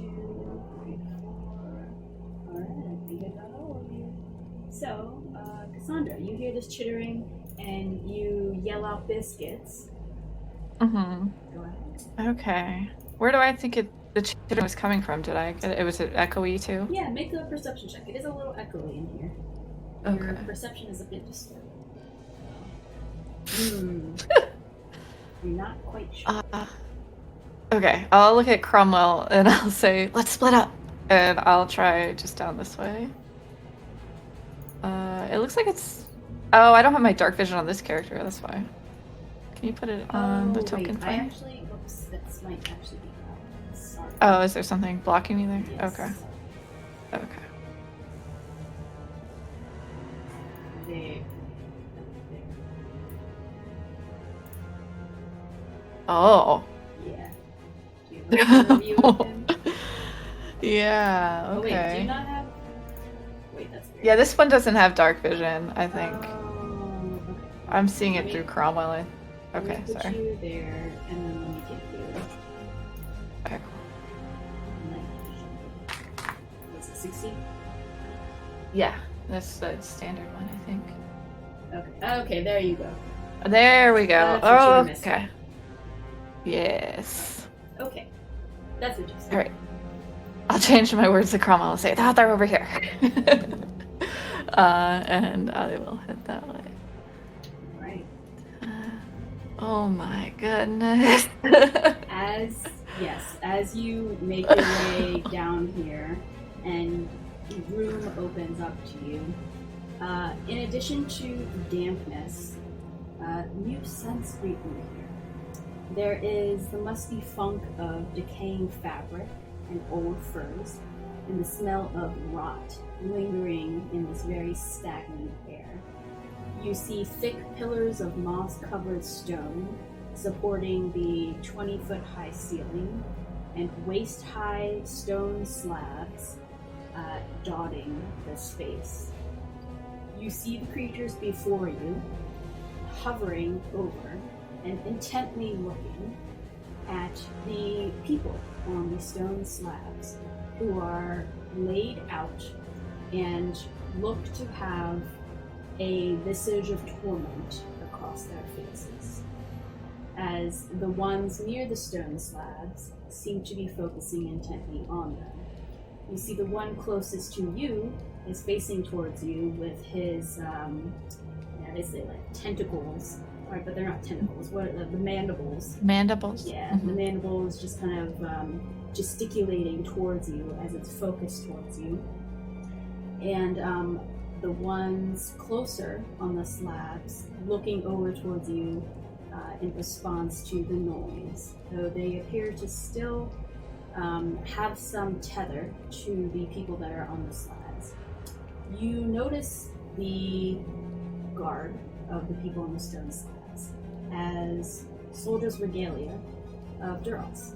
3, 4. Alright, we get that all of you. So, Cassandra, you hear this chittering and you yell out biscuits. Mm-hmm. Go ahead. Okay. Where do I think the chitter was coming from? Did I get it? Was it echoey too? Yeah, make a perception check. It is a little echoey in here. Your Okay. perception is a bit disturbed. You're not quite sure. Okay, I'll look at Cromwell and I'll say, let's split up. And I'll try just down this way. It looks like it's... Oh, I don't have my dark vision on this character, that's why. Can you put it on the token wait, I frame? actually, oops, that might actually be wrong. Sorry. Oh, is there something blocking me there? Yes. Okay. Okay. There. Oh. Yeah. Here. Wherever you open. Yeah, Oh wait, do okay. you not have? Wait, that's weird. Yeah, this one doesn't have dark vision, I think. Oh, okay. I'm seeing Let it me- through Cromwell. Let me Okay, put sorry. you there, and then let me give you Okay. night vision. Was it 60? Yeah, that's the standard one, I think. Okay. Okay, there you go. There we go. That's what you were missing. Okay. Yes. Okay. That's what you said. All right. I'll change my words to Cromwell and say, "Ah, they're over here." And I will head that way. Right. Oh my goodness. As you make your way down here, and the room opens up to you. In addition to dampness, you sense frequently here. There is the musty funk of decaying fabric and old furs, and the smell of rot lingering in this very stagnant air. You see thick pillars of moss-covered stone supporting the 20-foot-high ceiling, and waist-high stone slabs dotting the space. You see the creatures before you, hovering over and intently looking at the people on the stone slabs, who are laid out and look to have a visage of torment across their faces, as the ones near the stone slabs seem to be focusing intently on them. You see the one closest to you is facing towards you with his, they say like tentacles, right? But they're not tentacles. What are the mandibles? Mandibles. Yeah, the mandible is just kind of gesticulating towards you as it's focused towards you. And the ones closer on the slabs looking over towards you in response to the noise, though they appear to still have some tether to the people that are on the slabs. You notice the guard of the people on the stone slabs as soldiers' regalia of Duros.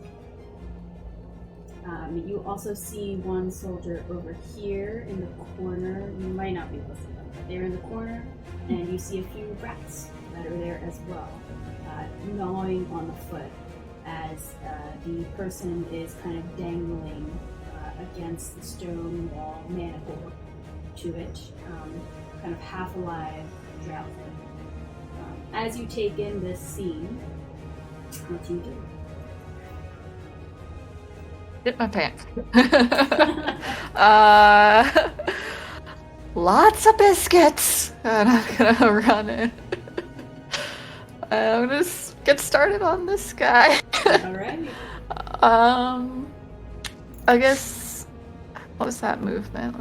You also see one soldier over here in the corner. You might not be able to see them, but they're in the corner, and you see a few rats that are there as well, gnawing on the foot as the person is kind of dangling against the stone wall mandible to it, kind of half alive, drowsing. As you take in this scene, what do you do? Get my pants. Lots of biscuits, and I'm gonna run in. I'm gonna get started on this guy. All right. I guess. What was that movement?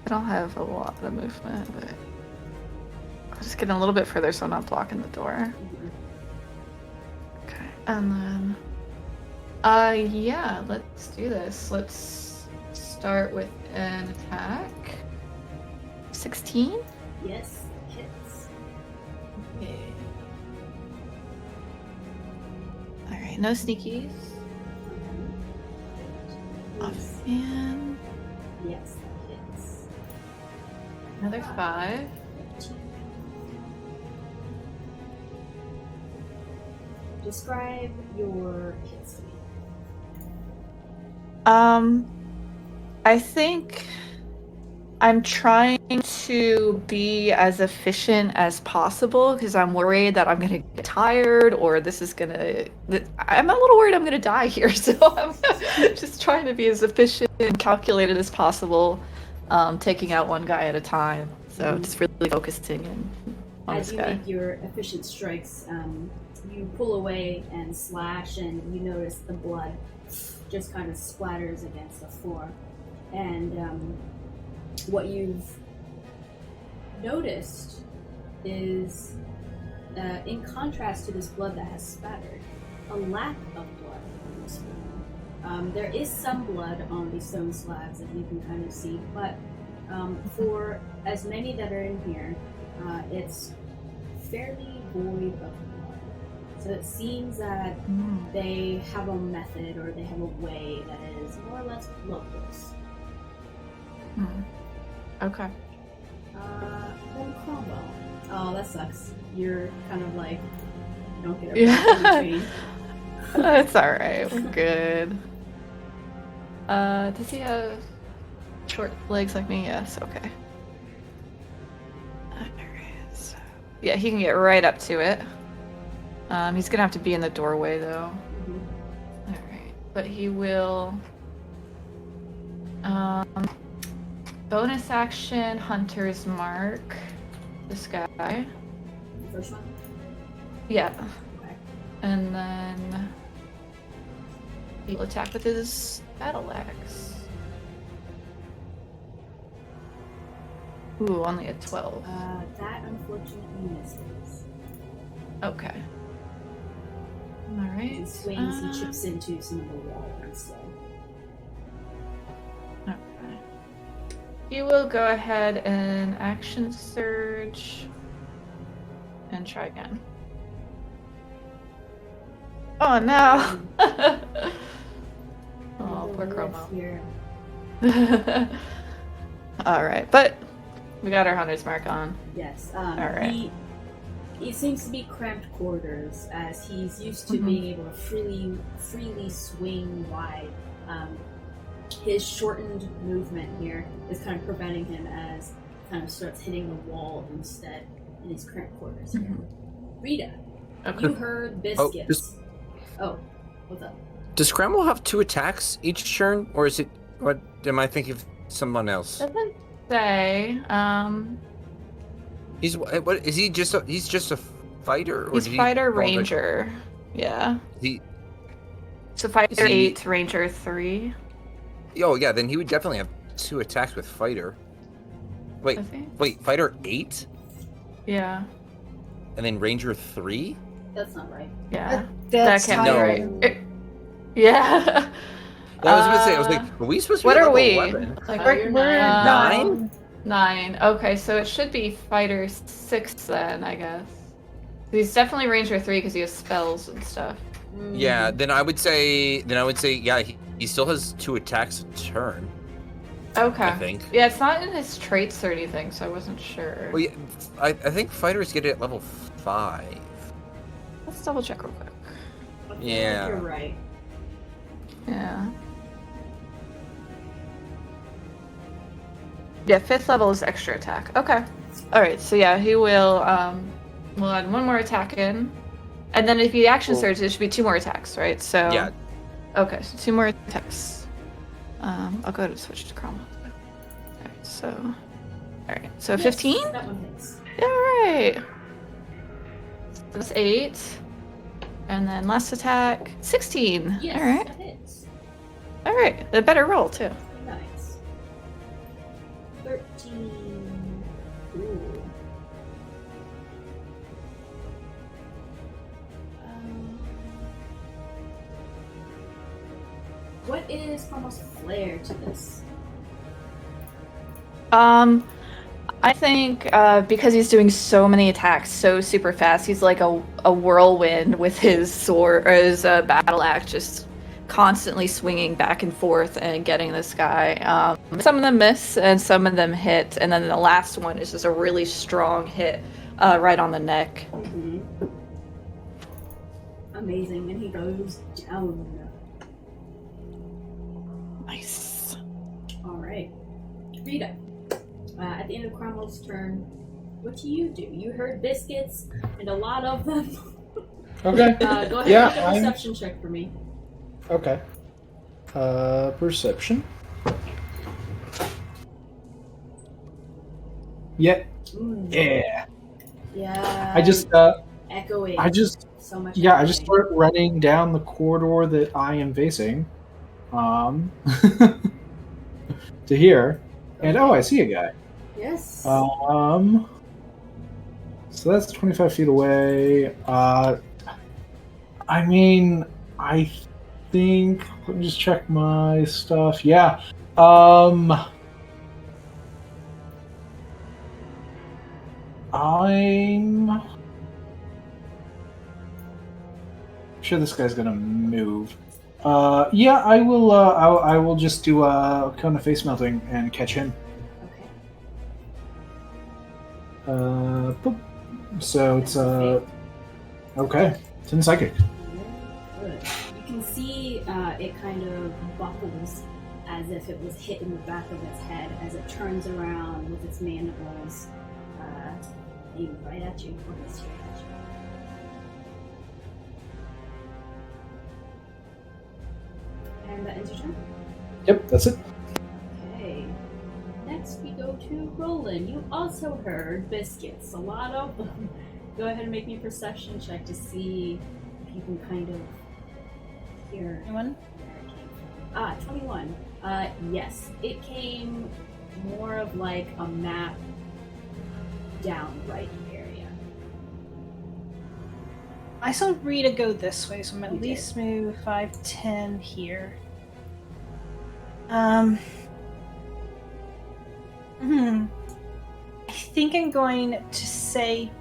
I don't have a lot of movement, but I'll just get a little bit further so I'm not blocking the door. Okay, and then. Yeah, let's do this. Let's start with an attack. 16? Yes, hits. Okay. Alright, no sneakies. Offhand. Yes, that hits. Another 5. Describe your hits to me. I think I'm trying to be as efficient as possible because I'm worried that I'm gonna get tired or this is gonna. I'm a little worried I'm gonna die here, so I'm just trying to be as efficient and calculated as possible, taking out one guy at a time. So just really focusing in on As this you guy. make your efficient strikes, you pull away and slash, and you notice the blood just kind of splatters against the floor. And what you've noticed is, in contrast to this blood that has spattered, a lack of blood in this room. There is some blood on the stone slabs that you can kind of see, but for as many that are in here, it's fairly void of blood. So it seems that they have a method or they have a way that is more or less locals. Okay. Then Cromwell. Oh, that sucks. You're kind of like, don't get Yeah. in between. It's alright, we're good. Does he have short legs like me? Yes, okay. Alright, so... Yeah, he can get right up to it. He's gonna have to be in the doorway though. Alright, but he will... bonus action, Hunter's Mark. This guy. First one? Yeah. Okay. And then he'll attack with his battle axe. Ooh, only a 12. That unfortunately misses. Okay. He Alright. swings, he chips into some of the wall instead. Okay. He will go ahead and action surge and try again. Oh no! Oh, poor Chromo. Here. Alright, but we got our Hunter's Mark on. Yes. Alright. He seems to be cramped quarters as he's used to being able to freely swing wide. His shortened movement here is kind of preventing him as kind of starts hitting the wall instead in his cramped quarters here. Rita, you heard biscuits. Oh, what's up? Does Scramble have 2 attacks each turn, or is it? What am I thinking of? Someone else? Doesn't say. He's what? Is he just? He's just a fighter. Or He's did he fighter roll like- ranger. Yeah. He. So fighter Is he- 8, ranger 3. Oh yeah, then he would definitely have 2 attacks with fighter. Wait, I think. wait, fighter 8, Yeah. and then ranger 3. That's not right. Yeah. That's that can't be tiring. right. Yeah. Yeah, I was gonna say, I was like, are we supposed to be What at are level we? 11? Like, You're we're nine. 9. Okay, so it should be fighter 6 then, I guess. He's definitely ranger 3 because he has spells and stuff. Yeah, then I would say, yeah, he still has 2 attacks a turn. Okay. I think. Yeah, it's not in his traits or anything, so I wasn't sure. Well, yeah, I think fighters get it at level 5. Let's double check real quick. I feel like Yeah. you're right. Yeah. Yeah, 5th level is extra attack. Okay. Alright, so yeah, he will we'll add 1 more attack in. And then if he action surges, it should be 2 more attacks, right? So Yeah. Okay, so 2 more attacks. I'll go ahead and switch to Chroma. Alright, so Yes, 15? That one hits. Alright. That's 8. And then last attack, 16. Yes, Alright. that hits. Alright. A better roll too. Nice. 13. Ooh. What is almost flair to this? I think because he's doing so many attacks so super fast, he's like a whirlwind with his sword or his battle axe, just constantly swinging back and forth and getting this guy. Some of them miss and some of them hit, and then the last one is just a really strong hit right on the neck. Mm-hmm. Amazing, and he goes down. Nice. All right, Rita. At the end of Cromwell's turn, what do? You heard biscuits and a lot of them. Okay. Go ahead and Yeah, make a perception check for me. Okay. Perception. Yeah. Yeah. Yeah. I just, echoing. So much. yeah, I just echoing. start running down the corridor that I am facing, to here, and oh, I see a guy. Yes. So that's 25 feet away. I mean, I think. Let me just check my stuff. Yeah. sure this guy's gonna move. Yeah, I will. I will just do a cone of face melting and catch him. Boop. So it's okay. It's in psychic. Good. You can see it kind of buckles as if it was hit in the back of its head as it turns around with its mandibles, aimed right at you, almost straight at you. And that ends your turn. Yep, that's it. Okay. Next we go to Roland. You also heard biscuits, a lot of them. Go ahead and make me a perception check to see if you can kind of hear. 21? 21. Yes. It came more of like a map down right area. I saw Rita go this way, so I'm at You least move 5, 10 here. I think I'm going to say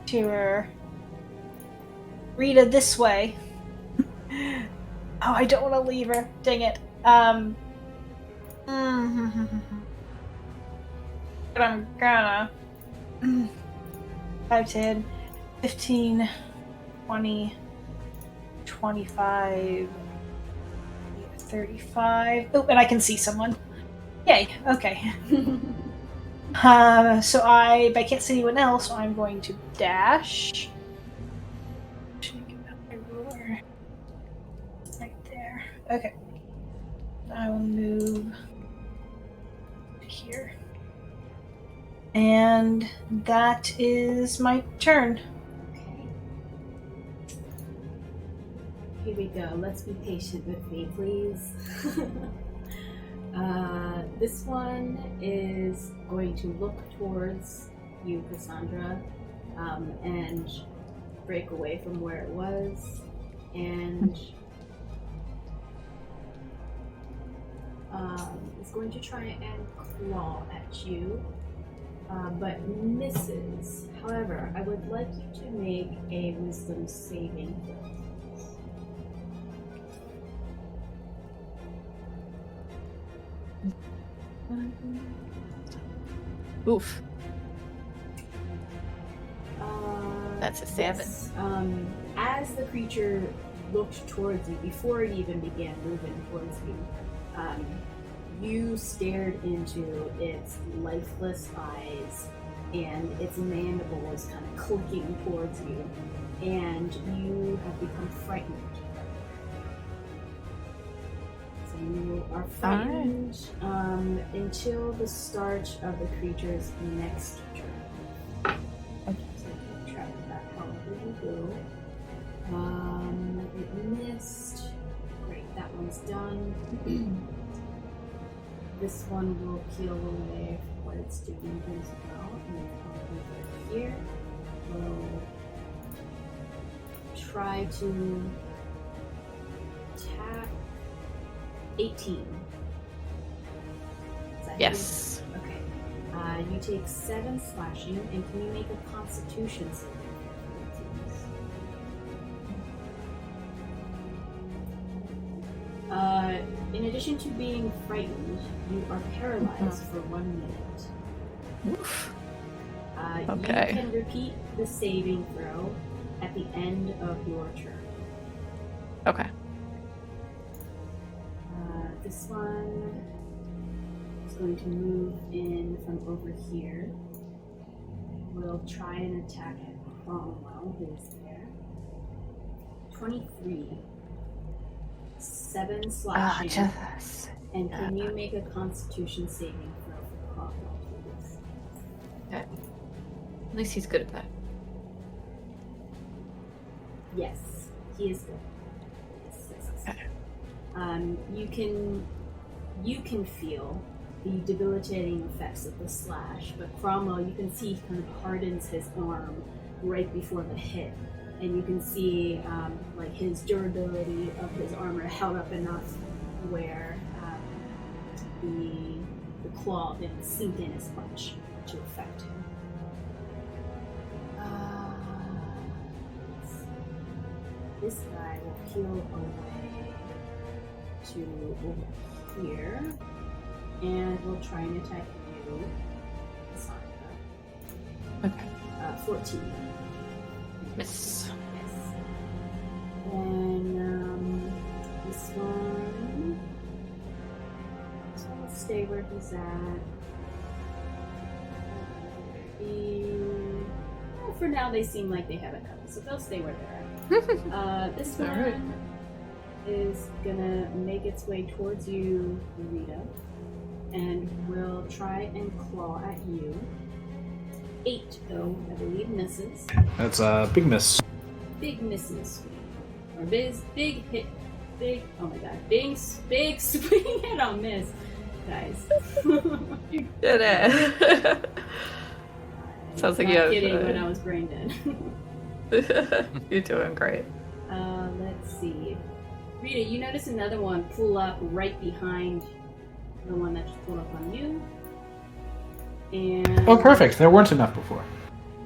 to her, Rita, this way. Oh, I don't want to leave her. Dang it. But I'm gonna. 5, 10, 15, 20, 25, 35. Oh, and I can see someone. Yay, okay. So I can't see anyone else, so I'm going to dash. Should I get out my ruler? Right there. Okay. I will move here. And that is my turn. Okay. Here we go. Let's be patient with me, please. This one is going to look towards you, Cassandra, and break away from where it was, and is going to try and claw at you, but misses. However, I would like you to make a wisdom saving throw. Oof. That's a 7. Yes. As the creature looked towards you, before it even began moving towards you, you stared into its lifeless eyes, and its mandible was kind of clicking towards you, and you have become frightened. So you are frightened until the start of the creature's next turn. So keep track of that however you go. It missed. Great, that one's done. This one will peel away from what it's doing as well. And over here, we'll try to attack 18. Is that Yes. good? Okay. You take 7 slashing, and can you make a Constitution saving throw, please? In addition to being frightened, you are paralyzed for 1 minute. Oof. You Okay. can repeat the saving throw at the end of your turn. Okay. This one is going to move in from over here. We'll try and attack Cromwell, who's there. 23. 7 slashing. Jesus. And can you make a Constitution saving throw for Cromwell, please? Okay. At least he's good at that. Yes, he is good. Yes. You can feel the debilitating effects of the slash, but Cromwell, you can see he kind of hardens his arm right before the hit, and you can see like his durability of his armor held up enough where the claw didn't sink in as much to affect him. this guy will peel away to over here, and we'll try and attack you, Cassandra. Okay. 14. Miss. Yes. And this one. So let's stay where he's at. Well, for now, they seem like they have it covered, so they'll stay where they're at. This one Alright. is gonna make its way towards you, Rita, and will try and claw at you. 8, though, I believe, misses. That's a big miss. Big misses. Or big hit. Big, oh my god. Big swing hit on miss. Guys. You did it. Sounds like Not you have kidding when I was brain dead. You're doing great. Let's see. Rita, you notice another one pull up right behind the one that just pulled up on you. And Oh, perfect. There weren't enough before.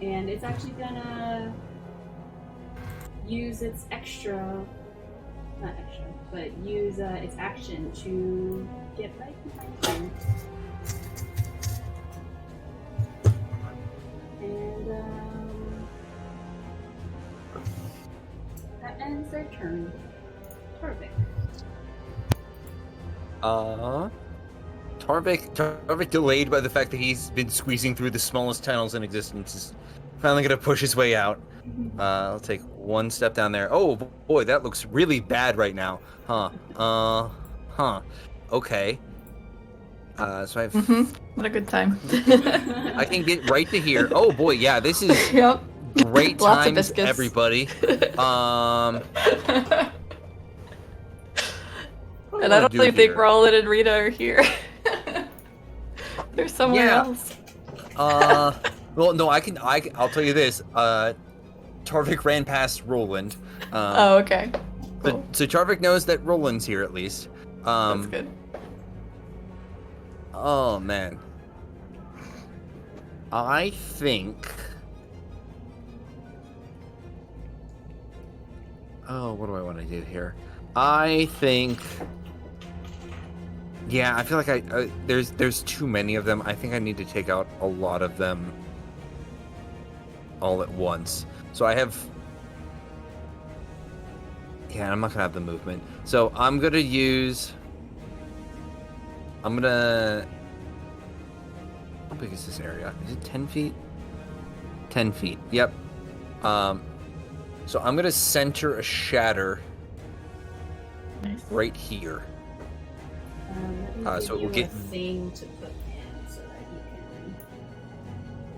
And it's actually gonna use its use its action to get right behind you. And that ends their turn. Perfect. Tarvik, delayed by the fact that he's been squeezing through the smallest tunnels in existence, is finally gonna push his way out. I'll take one step down there. Oh boy, that looks really bad right now. Okay. So I have. What a good time. I can get right to here. Oh boy, yeah, this is Yep. great Lots of times, biscuits. everybody. And I don't really think Roland and Rita are here. They're somewhere Yeah. else. Well, no, I'll tell you this. Tarvik ran past Roland. Oh, okay. Cool. So Tarvik knows that Roland's here at least. That's good. Oh man. I think. Oh, what do I want to do here? I think. Yeah, I feel like there's too many of them. I think I need to take out a lot of them all at once. So I have. Yeah, I'm not gonna have the movement. So I'm gonna use. How big is this area? Is it 10 feet? 10 feet. Yep. So I'm gonna center a shatter Nice. right here. Let me So give we'll you get- a thing to put in so that you can.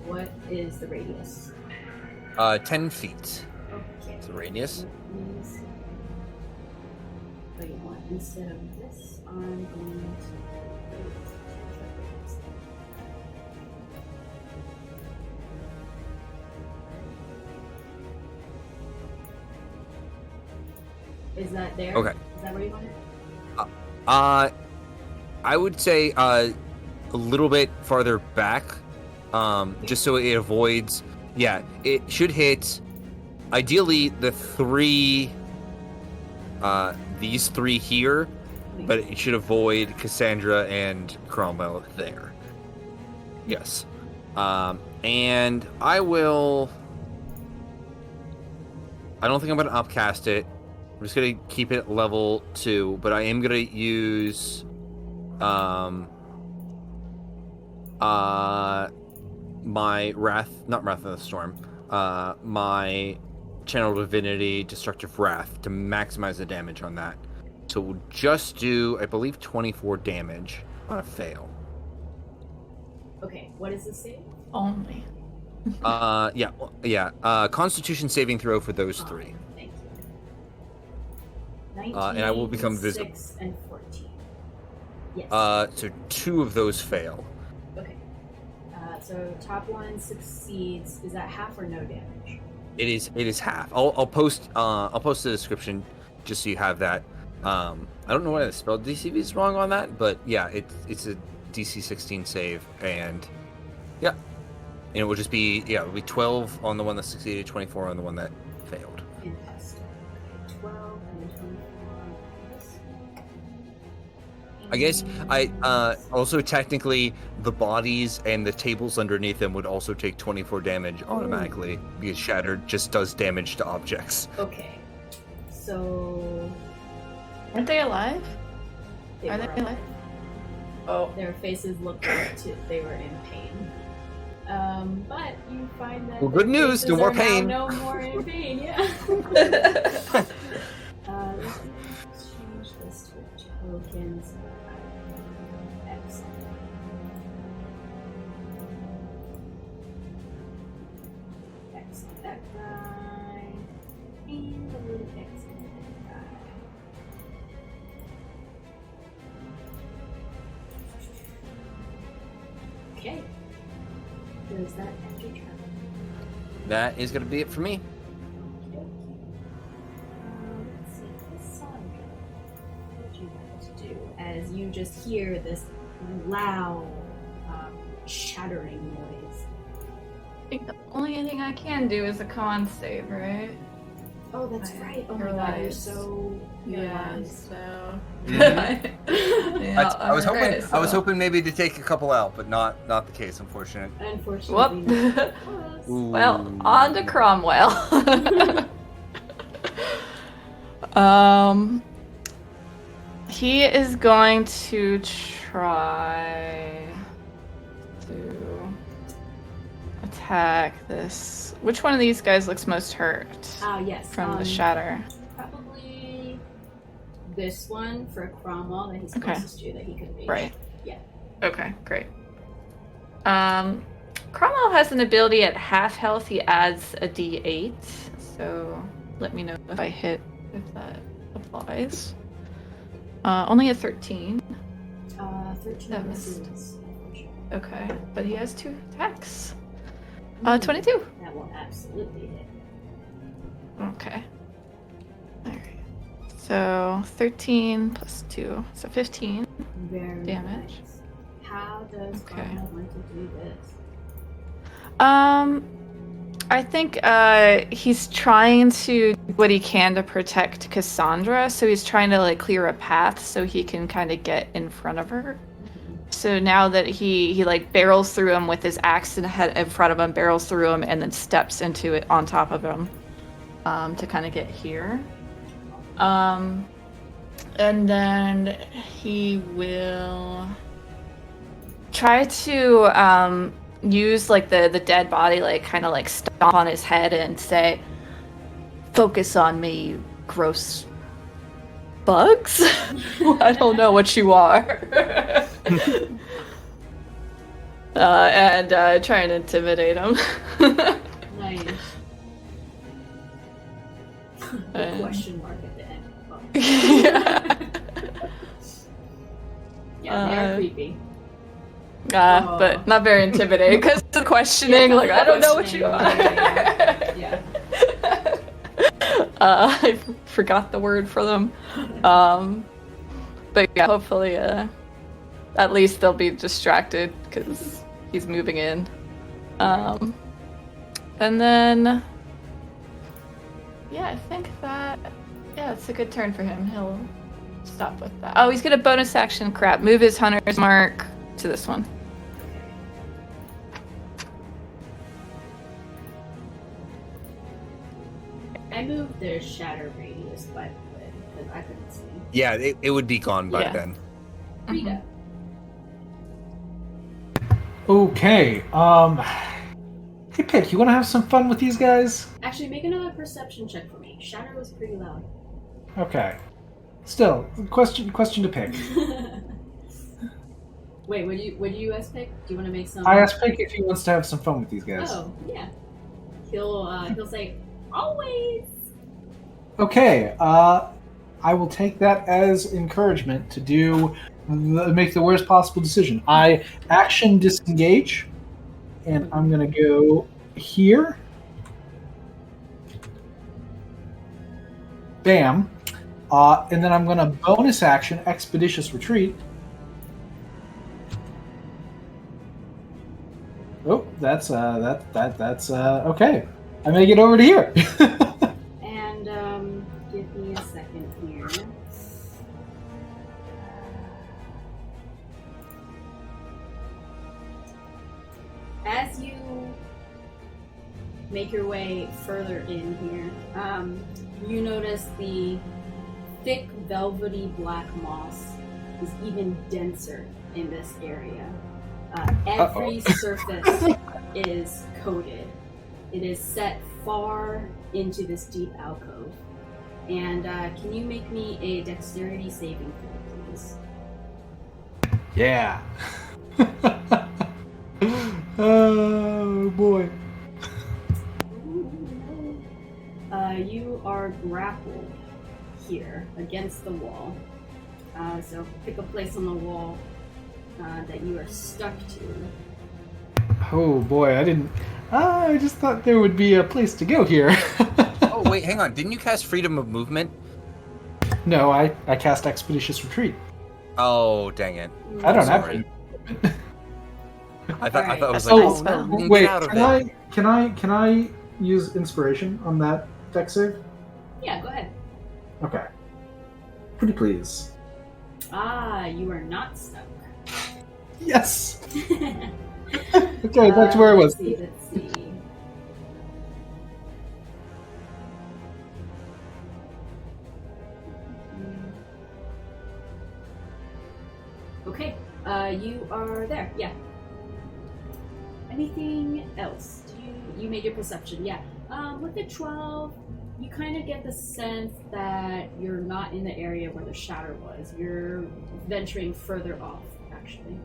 What is the radius? 10 feet. Okay. Is the radius? Let me see. Oh, you know what? Instead of this, I'm going to. Is that there? Okay. Is that where you want it? I would say a little bit farther back, just so it avoids. Yeah, it should hit. Ideally, the three. These three here, but it should avoid Cassandra and Cromwell there. Yes. And I will. I don't think I'm going to upcast it. I'm just going to keep it level 2, but I am going to use my not Wrath of the Storm, my Channel Divinity Destructive Wrath to maximize the damage on that. So we'll just do, I believe, 24 damage on a fail. Okay, what is the save? Only. Constitution saving throw for those three. Thank you. 19, And I will become visible. 6, and 14. Yes. So 2 of those fail. Okay. So top one succeeds. Is that half or no damage? It is half. I'll post the description just so you have that. I don't know why the spell DC is wrong on that, but yeah, it's a DC 16 save, and yeah, and it will just be it'll be 12 on the one that succeeded, 24 on the one that failed. Fantastic. I guess I also technically the bodies and the tables underneath them would also take 24 damage automatically because Shattered just does damage to objects. Okay. So Aren't they alive? Are they were alive? Oh. Their faces looked like they were in pain. But you find that Well, good their news, faces no more are now pain. no more in pain. Yeah. Let's change this to tokens. Excellent. Excellent. That guy. And a little excellent guy. Okay. Does that end your turn? That is going to be it for me. Okay. Let's see. Cassandra, what would you like to do as you just hear this loud, shattering noise? I think the only thing I can do is a con save, right? Oh, that's I right. Oh my god, you're paralyzed. so paralyzed. so. Mhm. Yeah, I was hoping alright, I was so- hoping maybe to take a couple out, but not the case, unfortunate. Unfortunately. Whoop. not. Well, on to Cromwell. He is going to try to attack this. Which one of these guys looks most hurt Yes. from the shatter? Probably this one for Cromwell that he's Okay. closest to that he could reach. Right. Yeah. Okay, great. Cromwell has an ability at half health. He adds a D8. So let me know if I hit, if that applies. Only a 13. 13 That misses. Okay, but he has 2 attacks. 22. That will absolutely hit. Okay. Alright. So 13 plus 2. So 15. Very Damage. nice. How does Okay. Cromwell want to do this? I think he's trying to do what he can to protect Cassandra, so he's trying to like clear a path so he can kind of get in front of her. So now that he like barrels through him with his axe in front of him, barrels through him, and then steps into it on top of him to kind of get here. And then he will try to use like the dead body, like kind of like stomp on his head and say, "Focus on me, you gross bugs." I don't know what you are. And try and intimidate him. Nice. Um, Question mark at the end. Oh. Yeah. Yeah, they're creepy. But not very intimidating because the questioning, Yeah, like, I don't know what you are. Yeah. I forgot the word for them. But yeah, hopefully, at least they'll be distracted because he's moving in. And then, yeah, I think that, yeah, it's a good turn for him. He'll stop with that. Oh, he's gonna bonus action crap. Move his hunter's mark to this one. I moved their shatter radius quite a bit because I couldn't see. Yeah, it would be gone by Yeah. then. Rita. Okay. Hey, Pick, you want to have some fun with these guys? Actually, make another perception check for me. Shatter was pretty loud. Okay. Still, question to Pick. Wait, would you ask Pick? Do you want to make some? I asked Pick if he wants to have some fun with these guys. Oh, yeah. He'll say, always. Okay. I will take that as encouragement to make the worst possible decision. I action disengage, and I'm gonna go here. Bam. And then I'm gonna bonus action expeditious retreat. Oh, that's okay. I make it over to here. And give me a second here. as you make your way further in here, you notice the thick, velvety black moss is even denser in this area. Every surface is coated. It is set far into this deep alcove. And can you make me a dexterity saving throw, please? Yeah. Oh boy. You are grappled here against the wall. So pick a place on the wall that you are stuck to. Oh boy, I just thought there would be a place to go here. Oh, wait, hang on. Didn't you cast Freedom of Movement? No, I cast Expeditious Retreat. Oh, dang it. I don't have Sorry. to. I thought it was Oh, like, nice spell. get Wait, out of it. can I use inspiration on that deck save? Yeah, go ahead. Okay. Pretty please. You are not stuck. Yes. Okay, back to where I was. Let's see. Okay, you are there. Yeah. Anything else? You made your perception? Yeah. With the 12, you kind of get the sense that you're not in the area where the shatter was. You're venturing further off, actually.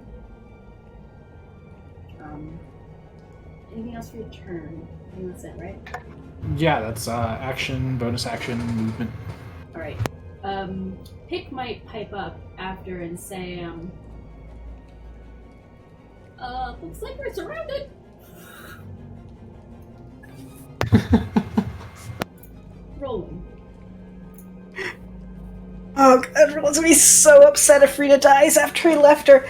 Anything else for your turn? I think that's it, right? Yeah, that's action, bonus action, movement. All right. Pick might pipe up after and say, looks like we're surrounded. Rolling. Oh, God, everyone's gonna be so upset if Rita dies after he left her.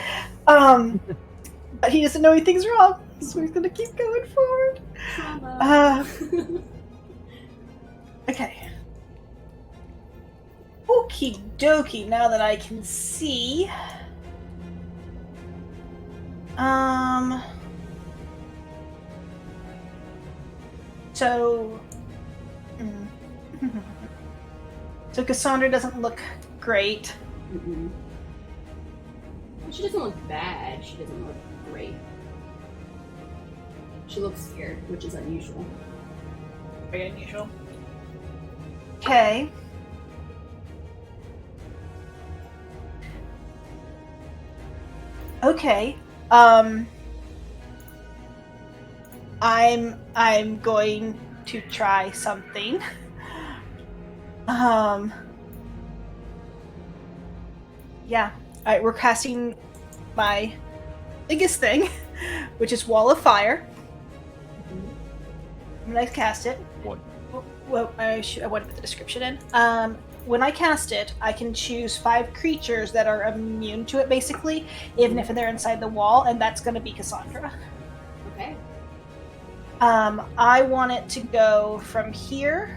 But he doesn't know anything's wrong, so he's gonna keep going forward. Trauma. Okay. Okie dokie, now that I can see. So... So Cassandra doesn't look great. Mm-mm. She doesn't look bad. She doesn't look great. She looks scared, which is unusual. Very unusual. Okay. Okay. I'm going to try something. Yeah. Alright, we're casting my biggest thing, which is Wall of Fire. When I cast it, What? well, I want to put the description in. When I cast it, I can choose 5 creatures that are immune to it, basically, even if they're inside the wall, and that's going to be Cassandra. Okay. I want it to go from here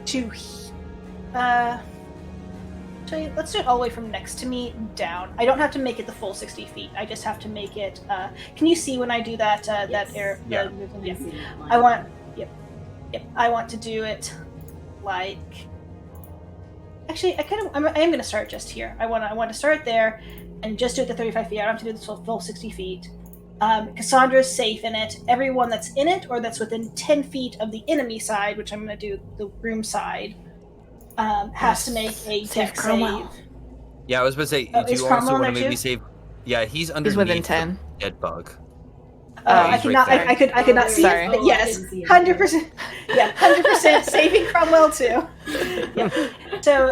to actually, let's do it all the way from next to me down. I don't have to make it the full 60 feet. I just have to make it. Can you see when I do that? Yes. That air. Yeah. Yeah. I want. Yep. I want to do it like. Actually, I am going to start just here. I want to start there, and just do it to 35 feet. I don't have to do this full 60 feet. Cassandra's safe in it. Everyone that's in it or that's within 10 feet of the enemy side, which I'm going to do the room side, has to make a dex save. Yeah, I was about to say, Oh, do is you also Cromwell want to there maybe too? save? Yeah, he's underneath He's within the 10. dead bug. I he's cannot. right there. I could not see Sorry. it. But Oh, I yes, didn't see it. 100%. Yeah, 100% saving Cromwell too. Yeah.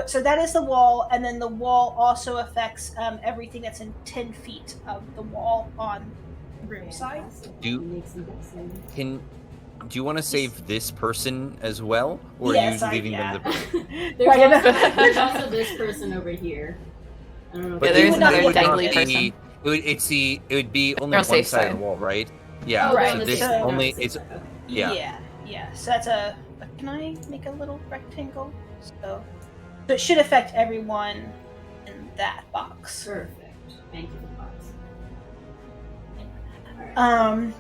So that is the wall, and then the wall also affects everything that's in 10 feet of the wall on the room side. Do you want to save this person as well, or Yes, are you leaving them? There's also this person over here. I don't know. But Yeah, there's would not another be able dangly to- person. It would be only They're one on safe side of side. the wall, right? Yeah. Oh, right, So this so- only it's Yeah. So that's a. Can I make a little rectangle? So it should affect everyone in that box. Perfect. Thank you for the box. Alright.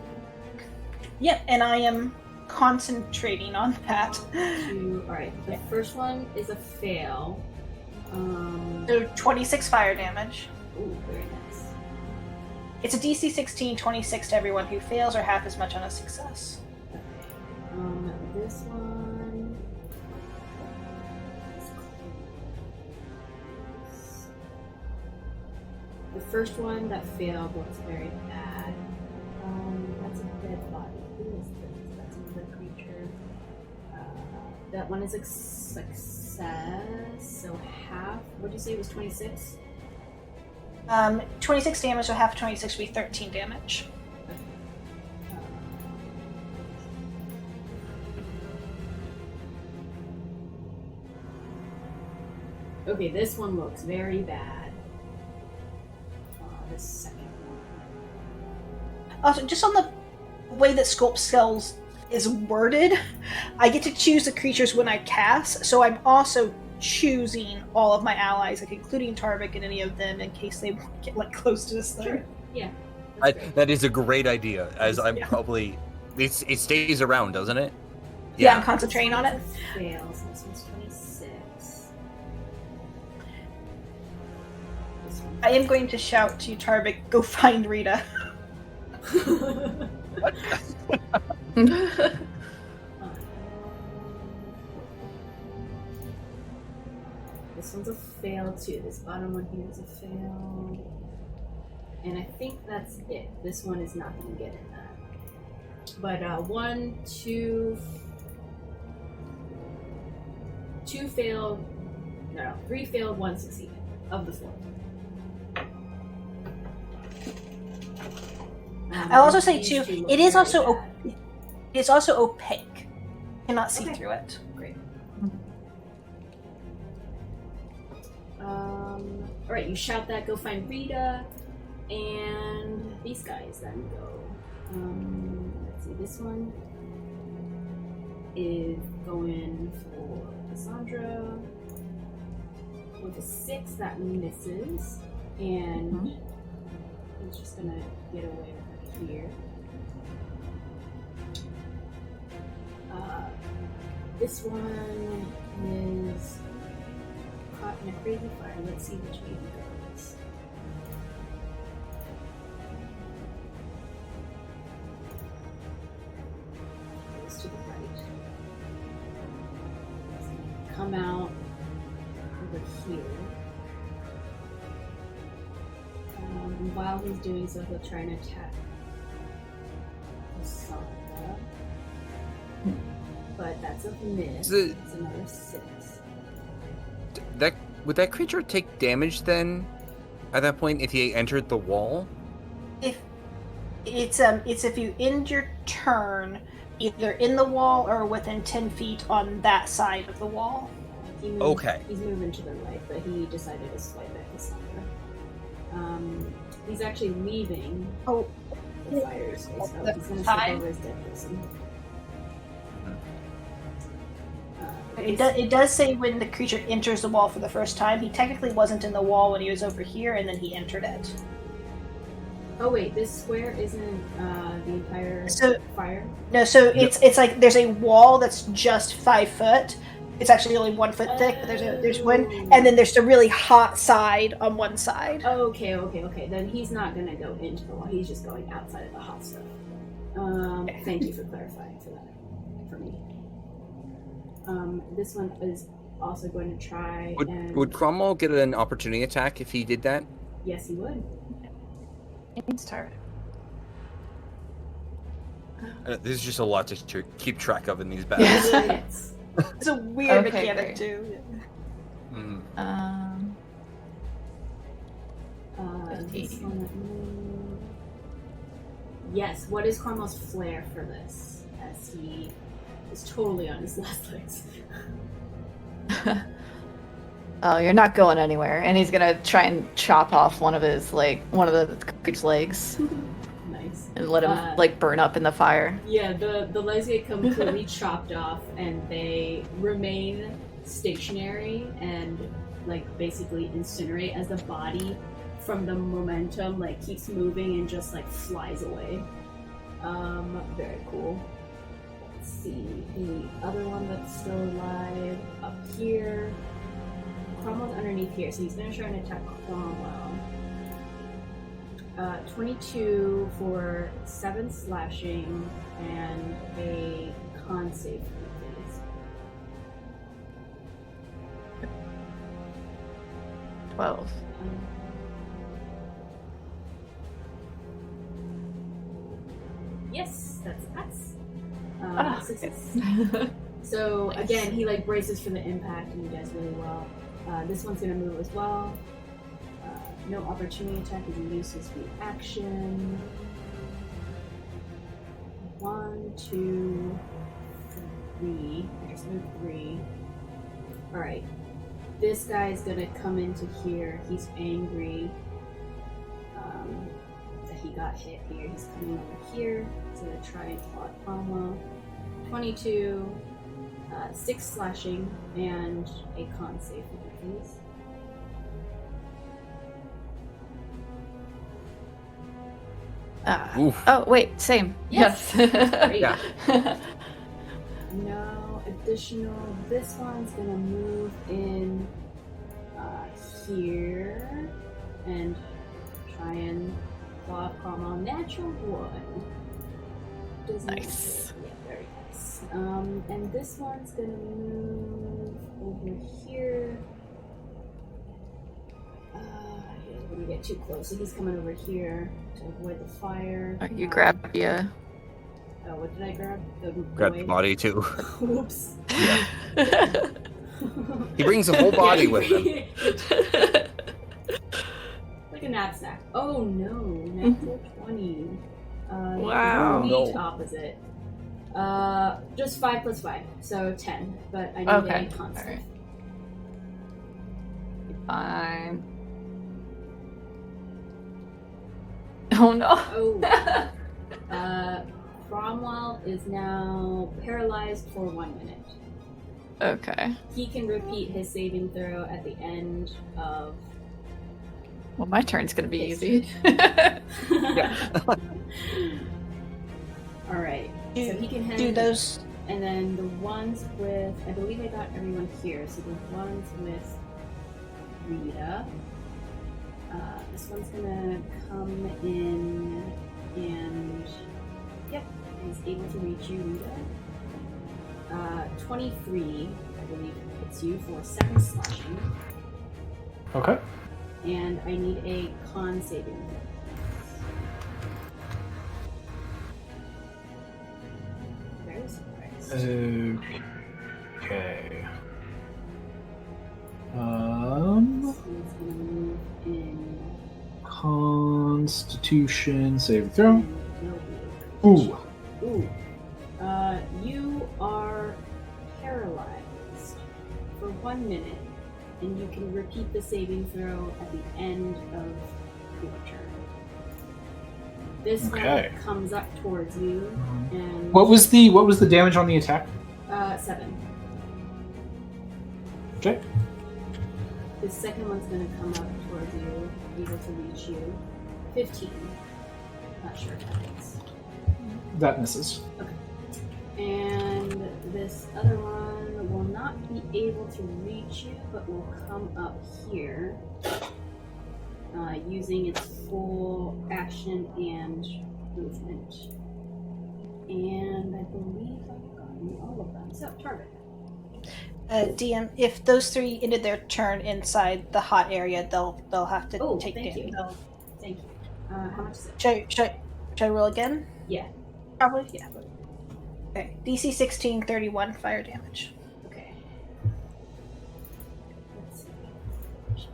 Yep, and I am concentrating on that. Alright, the first one is a fail. So 26 fire damage. Ooh, very nice. It's a DC 16, 26 to everyone who fails, or half as much on a success. This one. The first one that failed looks very bad. That's a dead body. Who is this? That's another creature. That one is a success. So half. What'd you say it was 26? 26 damage, so half 26 would be 13 damage. Okay, this one looks very bad. The second one. Also, just on the way that Sculpt Skulls is worded, I get to choose the creatures when I cast, so I'm also choosing all of my allies, like including Tarvik and any of them, in case they get like close to this thing. Sure. Yeah. That is a great idea, as I'm probably... It stays around, doesn't it? Yeah, I'm concentrating on it. Fails. This one's 26. This one. I am going to shout to Tarvik, go find Rieta. What? This one's a fail too. This bottom one here is a fail. And I think that's it. This one is not going to get in that. But 2 failed. No, 3 failed, 1 succeeded. Of the 4. I'll also say these too, two look it is very also bad. it's also opaque. Cannot see Okay. through it. Great. Alright, you shout that, go find Rieta, and these guys then go. Let's see, this one is going for Cassandra with a 6 that misses, and he's just gonna get away with it here. This one is caught in a crazy fire. Let's see which way he goes. Goes to the right. He's gonna come out over here. And while he's doing so, he'll try and attack Cassandra. But that's a miss. It's another 6. Would that creature take damage then? At that point, if he entered the wall? If it's if you end your turn either in the wall or within 10 feet on that side of the wall. Okay. He's moving to the right, but he decided to swipe at Cassandra. He's actually leaving the fire space. Oh, he's going to step over his dead person. It does say when the creature enters the wall for the first time. He technically wasn't in the wall when he was over here, and then he entered it. Oh wait, this square isn't the entire fire? No, so it's like there's a wall that's just 5 foot. It's actually only 1 foot thick, but there's one, and then there's the really hot side on one side. Oh, okay. Then he's not gonna go into the wall. He's just going outside of the hot stuff. Thank you for clarifying for that for me. This one is also going to try. Would Cromwell get an opportunity attack if he did that? Yes, he would. It's target. There's just a lot to keep track of in these battles. Yes. It's a weird Okay, mechanic great. too. This one, yes. What is Cromwell's flair for this? As he is totally on his last legs. Oh, you're not going anywhere. And he's gonna try and chop off one of the creature's legs Nice. and let him burn up in the fire. Yeah, the legs get completely chopped off, and they remain stationary and basically incinerate as the body from the momentum, like keeps moving and just like flies away. Very cool. Let's see, the other one that's still alive up here. Cromwell's underneath here, so he's gonna try and attack Cromwell. 22 for 7 slashing and a con save, please. 12. Yes, that's a pass. Success. Okay. So again, he like braces for the impact and he does really well. This one's gonna move as well. No opportunity attack as he uses reaction. 1, 2, 3. I just moved 3. Alright. This guy's gonna come into here. He's angry that he got hit here. He's coming over here. He's gonna try and claw at Cromwell. 22, 6 slashing, and a con save, please. Oh, wait, same. Yes. Great. Yeah. No additional. This one's gonna move in here and try and claw Cromwell. Natural 1. Does not Nice. hit. Yeah, very nice. And this one's gonna move over here. He doesn't want to get too close, so he's coming over here to avoid the fire. You grab yeah. Oh, what did I grab? Grab the body too. Whoops. Yeah. He brings the whole body with him. Like a knapsack. Oh no, natural 20. Wow. Complete opposite. Just 5 plus 5, so 10. But I need Okay, a constant. alright. Fine. Oh no. Oh. Cromwell is now paralyzed for 1 minute. Okay. He can repeat his saving throw at the end of. Well, my turn's gonna be easy. All right. So he can do those. And then the ones with, I believe I got everyone here. So the ones with Rieta. This one's gonna come in and, yep, is able to reach you, Rieta. 23, I believe, hits you for 7 slashing. Okay. And I need a con saving throw. Very surprised. Okay. This one's gonna move in. Constitution save throw. and will be able to reach Ooh. Ooh. You are paralyzed for 1 minute, and you can repeat the saving throw at the end of your turn. This Okay. one comes up towards you, and What was the damage on the attack? 7. Okay. The second one's gonna come up towards you, able to reach you. 15. Not sure if that hits. That misses. And this other one will not be able to reach you, but will come up here, using its full action and movement. And I believe I've gotten all of them. So, target. DM, if those 3 ended their turn inside the hot area, they'll have to Oh, take thank damage. you. Thank you. How much is it? Should I roll again? Yeah. Probably, yeah. Okay. DC 16, 31 fire damage. Okay. Let's see.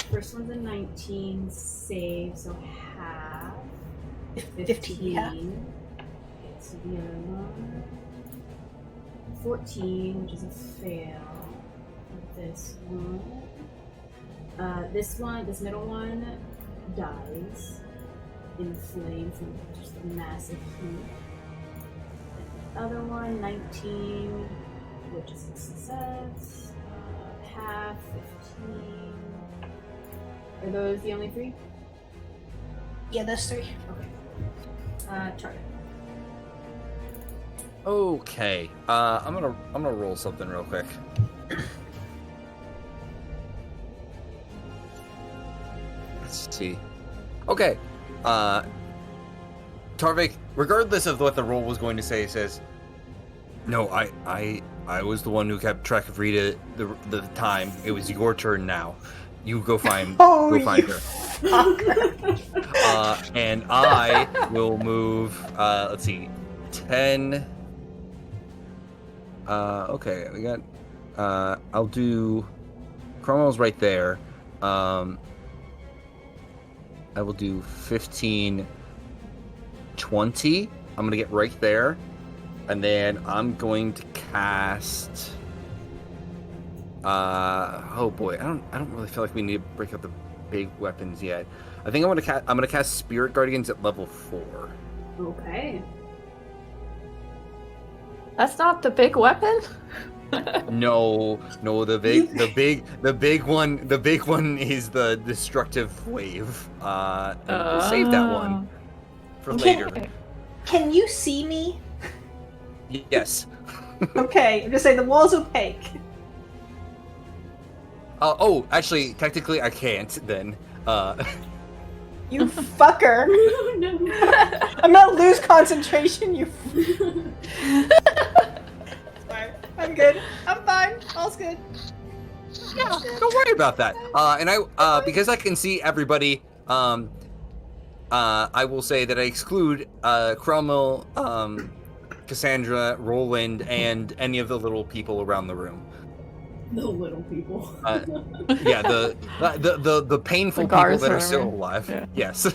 First one's a 19 save, so half. 15, yeah. Okay, so the other one. 14, which is a fail. This one. This middle one dies in flame from just a massive heat. The other one, 19, which is a success. Half, 15. Are those the only three? Yeah, those three. Okay. Charlie. Okay. I'm gonna roll something real quick. Let's see. Okay. Tarvik, regardless of what the roll was going to say, says, "No, I was the one who kept track of Rita the time. It was your turn now. You go find her." And I will move. Let's see, 10. Okay, we got. I'll do. Cromwell's right there. I will do 15, 20. I'm gonna get right there, and then I'm going to cast. Oh boy, I don't really feel like we need to break up the big weapons yet. I think I'm gonna cast Spirit Guardians at level 4. Okay. That's not the big weapon? No, the big one is the destructive wave. And we'll save that one for later. Can you see me? Yes. Okay, I'm just saying the wall's opaque. Actually, technically I can't then. You fucker. No. I'm gonna lose concentration, you Sorry. I'm good. I'm fine. All's good. Yeah, don't worry about that. And I, because I can see everybody, I will say that I exclude Cromwell, Cassandra, Roland, and any of the little people around the room. The little people. Yeah, the painful The people guards that are or still whatever. alive. Yeah. Yes.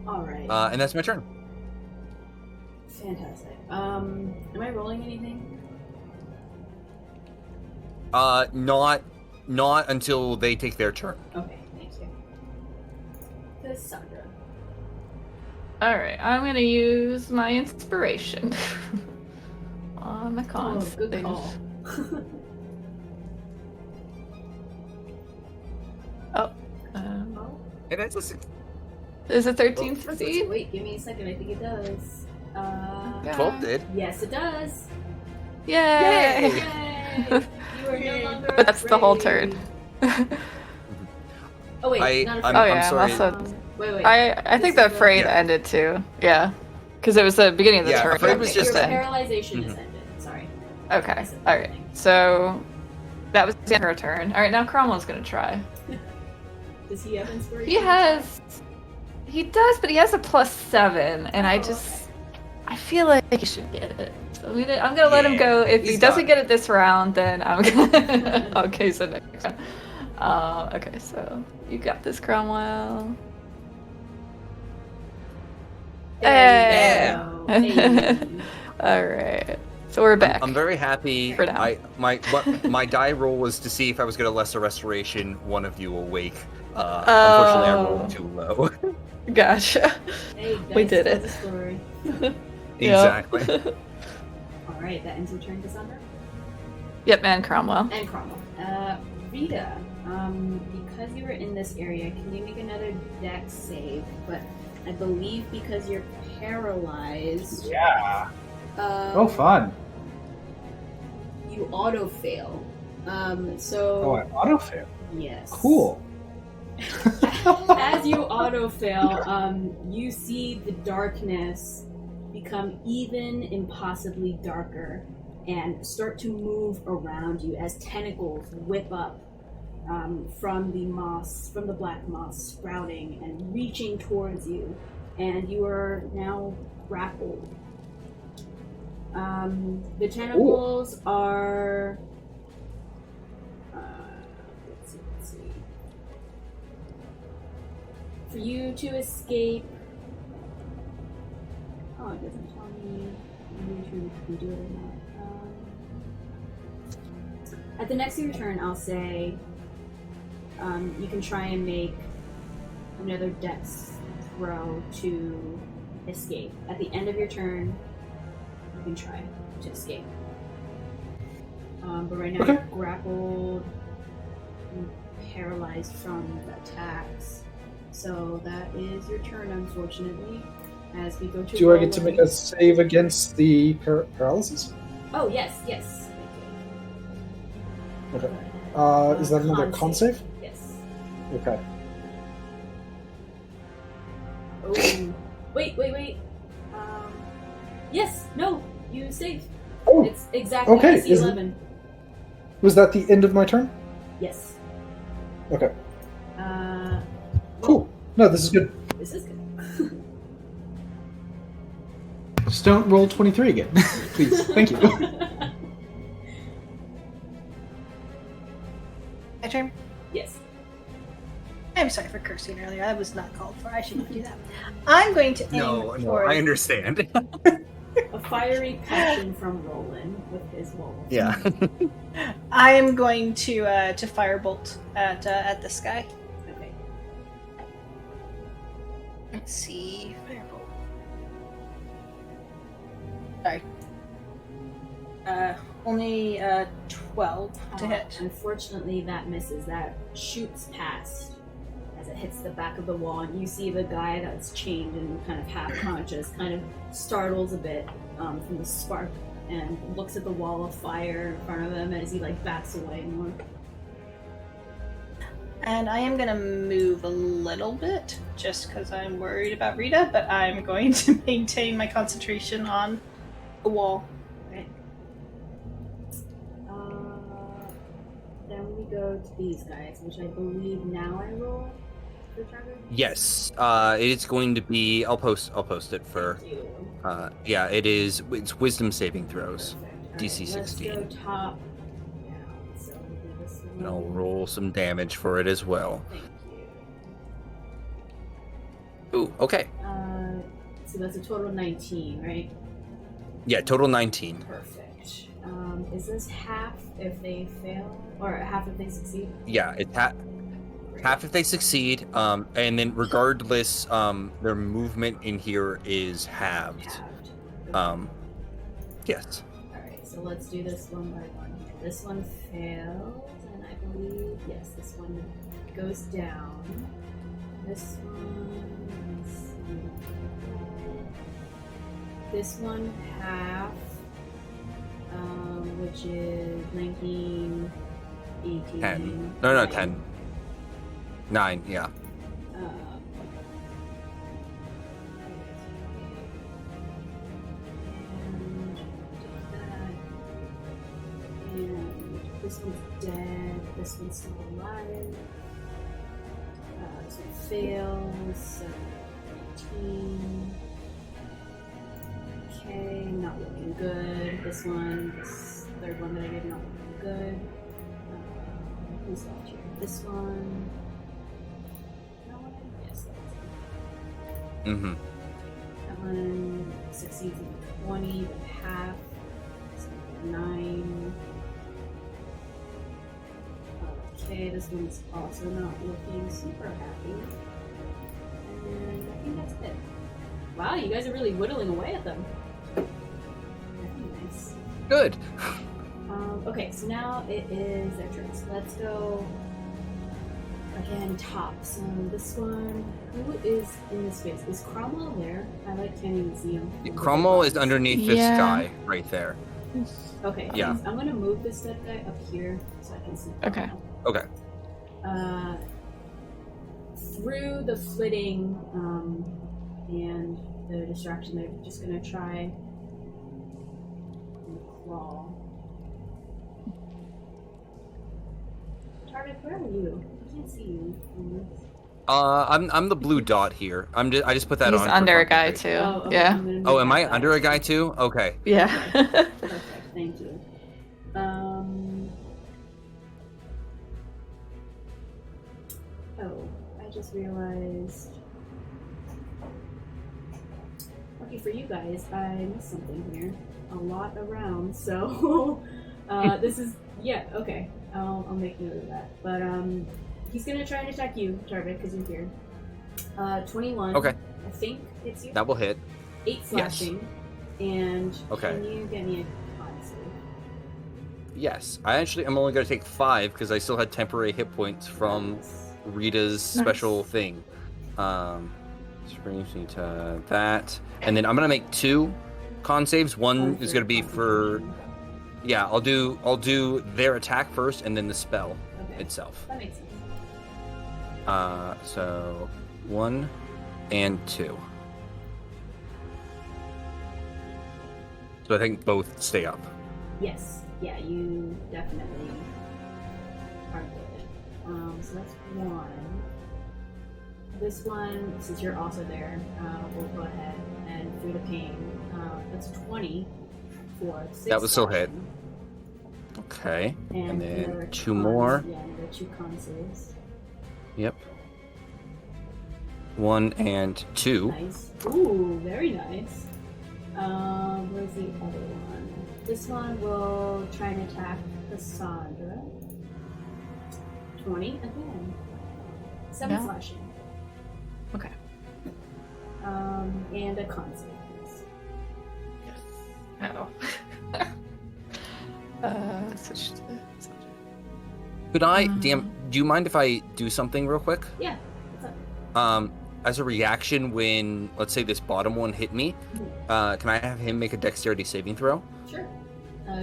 All right. And that's my turn. Fantastic. Am I rolling anything? Not until they take their turn. Okay, thank you. Cassandra. Alright, I'm gonna use my inspiration. On the Oh, cons. good call. And it's a 6. Is it 13 Let's succeed? wait, give me a second. I think it does. 12 did. Yes, it does. Yay! Yay! You are no longer But that's the whole afraid. turn. Oh wait, not afraid. I'm sorry. also- Wait. I think the afraid ended too. Yeah. Because it was the beginning of the Yeah, turn. afraid I was think, just so. Your paralyzation is ended. Sorry. Okay. Alright. So that was the end of her turn. Alright, now Cromwell's gonna try. Does he have inspiration? He does, but he has a +7, and Oh, I feel like he should get it. So I'm gonna let him go. If he he's doesn't got get it this round, then I'm gonna. Okay, so next round. Okay, so you got this, Cromwell. There you go. Hey. All right, so we're back. I'm very happy. For now. My die roll was to see if I was going to lesser restoration one of you awake. Unfortunately, I rolled too low. Gotcha. Hey, We dice did tell it. the story. Exactly. All right, that ends your turn, Cassandra. Yep, and Cromwell. And Cromwell. Rita, because you were in this area, can you make another dex save? But I believe because you're paralyzed. Yeah. Um, Oh, fun. You auto fail. Oh, So I auto fail. yes. Cool. As you auto fail, you see the darkness become even impossibly darker and start to move around you as tentacles whip up from the moss, from the black moss, sprouting and reaching towards you, and you are now grappled. The tentacles are. Let's see. For you to escape. Oh, it doesn't tell me. I'm not sure if you can do it or not. At the next of your turn, I'll say you can try and make another dex throw to escape. At the end of your turn, you can try to escape. But right now Okay. you're grappled. paralyzed from the attacks. So that is your turn, unfortunately. As we go to Do I get to Roland. make a save against the paralysis? Oh, yes. Thank you. Okay. Is that another con save? Yes. Okay. Oh, wait. Yes, no, you save. Oh, It's exactly okay, DC 11. was that the end of my turn? Yes. Okay. Uh, Cool. No, this is good. this is good. Just don't roll 23 again, please. Thank you. My turn. Yes. I'm sorry for cursing earlier. That was not called for. I should not do that. I'm going to aim No, for. I understand. A fiery passion from Roland with his wolf. Yeah. I am going to firebolt at this guy. Okay. Let's see, firebolt. Sorry. Only 12 to hit. Unfortunately, that misses. That shoots past as it hits the back of the wall, and you see the guy that's chained and kind of half conscious kind of startles a bit from the spark and looks at the wall of fire in front of him as he like backs away more. And I am going to move a little bit just because I'm worried about Rieta, but I'm going to maintain my concentration on the wall. Right. Then we go to these guys, which I believe now I roll for Trevor. Yes. It's going to be. I'll post it for. Thank you. Yeah. It's wisdom saving throws. Perfect. DC Alright, 16. Let's go top down. So we'll do this one. And I'll roll some damage for it as well. Thank you. Ooh. Okay. So that's a total of 19, right? Yeah. Total 19. Perfect. Is this half if they fail, or half if they succeed? Yeah. It's half if they succeed. And then regardless, their movement in here is halved. Halved. Yes. Alright, so let's do this one by one here. This one fails, and I believe, yes, this one goes down. This one, let's see. This one half, which is 19, 18. 10. No, 9. 10. 9. Yeah. And this one's dead. This one's still alive. This one fails. 18. Okay, not looking good. This third one that I did, not looking good. Who's left here? This one. That one? Yes, that's it. Mm-hmm. That one succeeds in 20, then half. So 9. Okay, this one's also not looking super happy. And I think that's it. Wow, you guys are really whittling away at them. Nice. Good. Okay, so now it is their turn. So let's go again top. So this one, who is in this space? Is Cromwell there? I can't even see him. Cromwell is underneath this Yeah. guy right there. Okay, Yeah. I'm gonna move this dead guy up here so I can see. Okay. Okay. Through the flitting and the distraction, they're just gonna try and crawl. Target, where are you? I can't see you. I'm the blue dot here. I just put that He's on. for under a guy concentration. too. Oh, okay, Yeah. I'm gonna Oh, move am that I guy. under a guy too? Okay. Yeah. Perfect, thank you. Oh, I just realized. Lucky for you guys, I missed something here. A lot around, so this is okay. I'll make note of that. But he's gonna try and attack you, Tarvik, because you're here. 21. Okay. I think it's you. That will hit. 8 slashing. And Okay. can you get me a con save? Yes. I actually am only going to take 5 because I still had temporary hit points from Rita's special thing. Which brings me to that. And then I'm going to make 2 con saves. One is going to be for... Yeah, I'll do their attack first and then the spell itself. That makes sense. So 1 and 2. So I think both stay up. Yes. Yeah, you definitely are good. So that's 1. This one, since you're also there, we'll go ahead and through the pain. That's 20 for 6. That was still hit. slashing. Okay. And there are then 2 more. Yeah, there are 2 con saves. Yep. 1 and 2. Nice. Ooh, very nice. Where's the other one? This one will try and attack Cassandra. 20 again. 7 Yeah. slashing. Okay. And a con save, please. Oh. Switch to... Could I, do you mind if I do something real quick? Yeah. What's up? As a reaction when, let's say, this bottom one hit me, can I have him make a dexterity saving throw? Sure.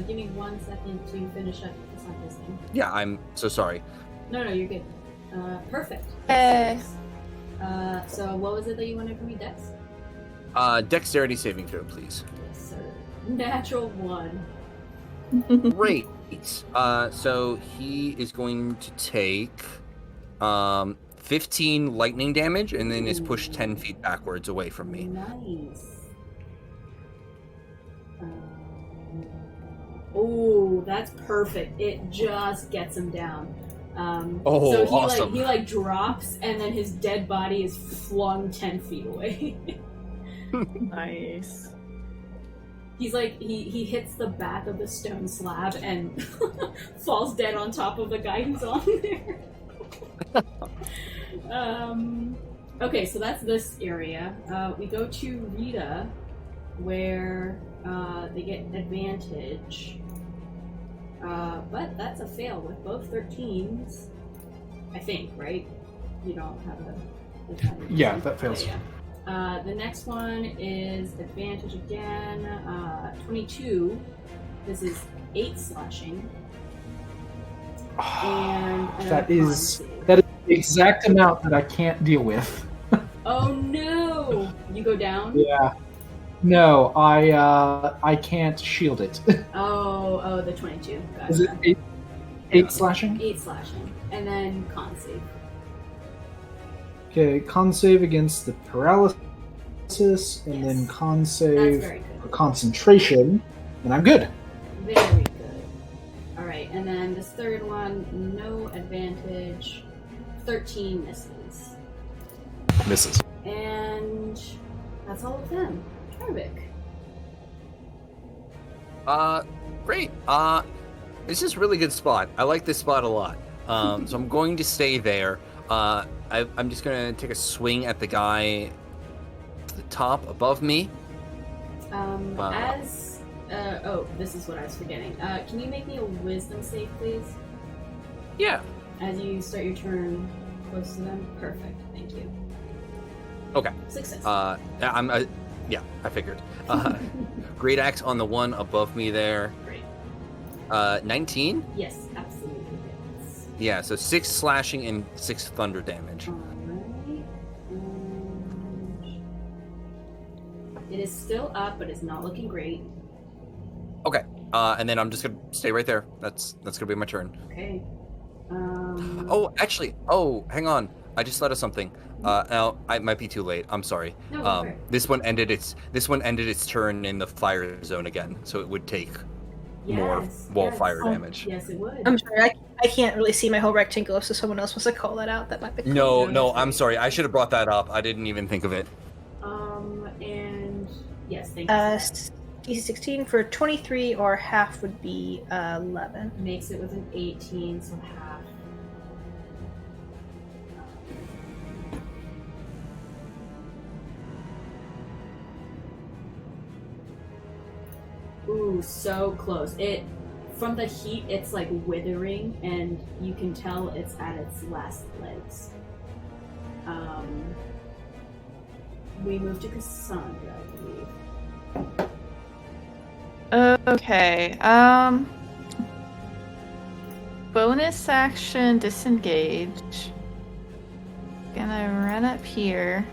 Give me 1 second to finish up Cassandra's thing. Yeah, I'm so sorry. No, you're good. Perfect. So what was it that you wanted from me, Dex? Dexterity saving throw, please. Yes, sir. Natural 1. Great. So he is going to take 15 lightning damage and then is pushed 10 feet backwards away from me. Nice. Oh, that's perfect. It just gets him down. So he awesome. like drops, and then his dead body is flung 10 feet away. Nice. He's like he hits the back of the stone slab and falls dead on top of the guy who's on there. Okay, so that's this area. We go to Rieta, where they get advantage. But that's a fail with both 13s. I think, right? You don't have a... Yeah, that fails. Yeah. The next one is advantage again. 22. This is 8 slashing. And That is the exact amount that I can't deal with. Oh no! You go down? Yeah. No, I can't shield it. Oh, the 22. Gotcha. Is it 8 slashing? 8 slashing. And then con save. Okay, con save against the paralysis, and Yes. then con That's save very for good. concentration, and I'm good. Very good. Alright, and then this third one, no advantage. 13 misses. Misses. And that's all of them. Harvick. Great. This is a really good spot. I like this spot a lot. So I'm going to stay there. I'm just going to take a swing at the guy at the top above me. This is what I was forgetting. Can you make me a wisdom save, please? Yeah. As you start your turn close to them? Perfect, thank you. Okay. Success. Yeah, I figured. Great axe on the one above me there. Great. 19? Yes, absolutely. Yes. Yeah, so 6 slashing and 6 thunder damage. Alright. And it is still up, but it's not looking great. Okay. And then I'm just gonna stay right there. That's gonna be my turn. Okay. Oh, actually. Oh, hang on. I just thought of something. Now I might be too late. I'm sorry. No, go for it. This one ended its turn in the fire zone again, so it would take more wall fire damage. Yes, it would. I'm sorry, I can't really see my whole rectangle, so someone else wants to call that out. That might be cool. No, I'm sorry. I should have brought that up. I didn't even think of it. And yes, thank you. DC 16 for 23, or half would be 11. Makes it with an 18, so half. Ooh, so close. It from the heat, it's like withering, and you can tell it's at its last legs. We move to Cassandra, I believe. Okay. Bonus action disengage. Gonna run up here.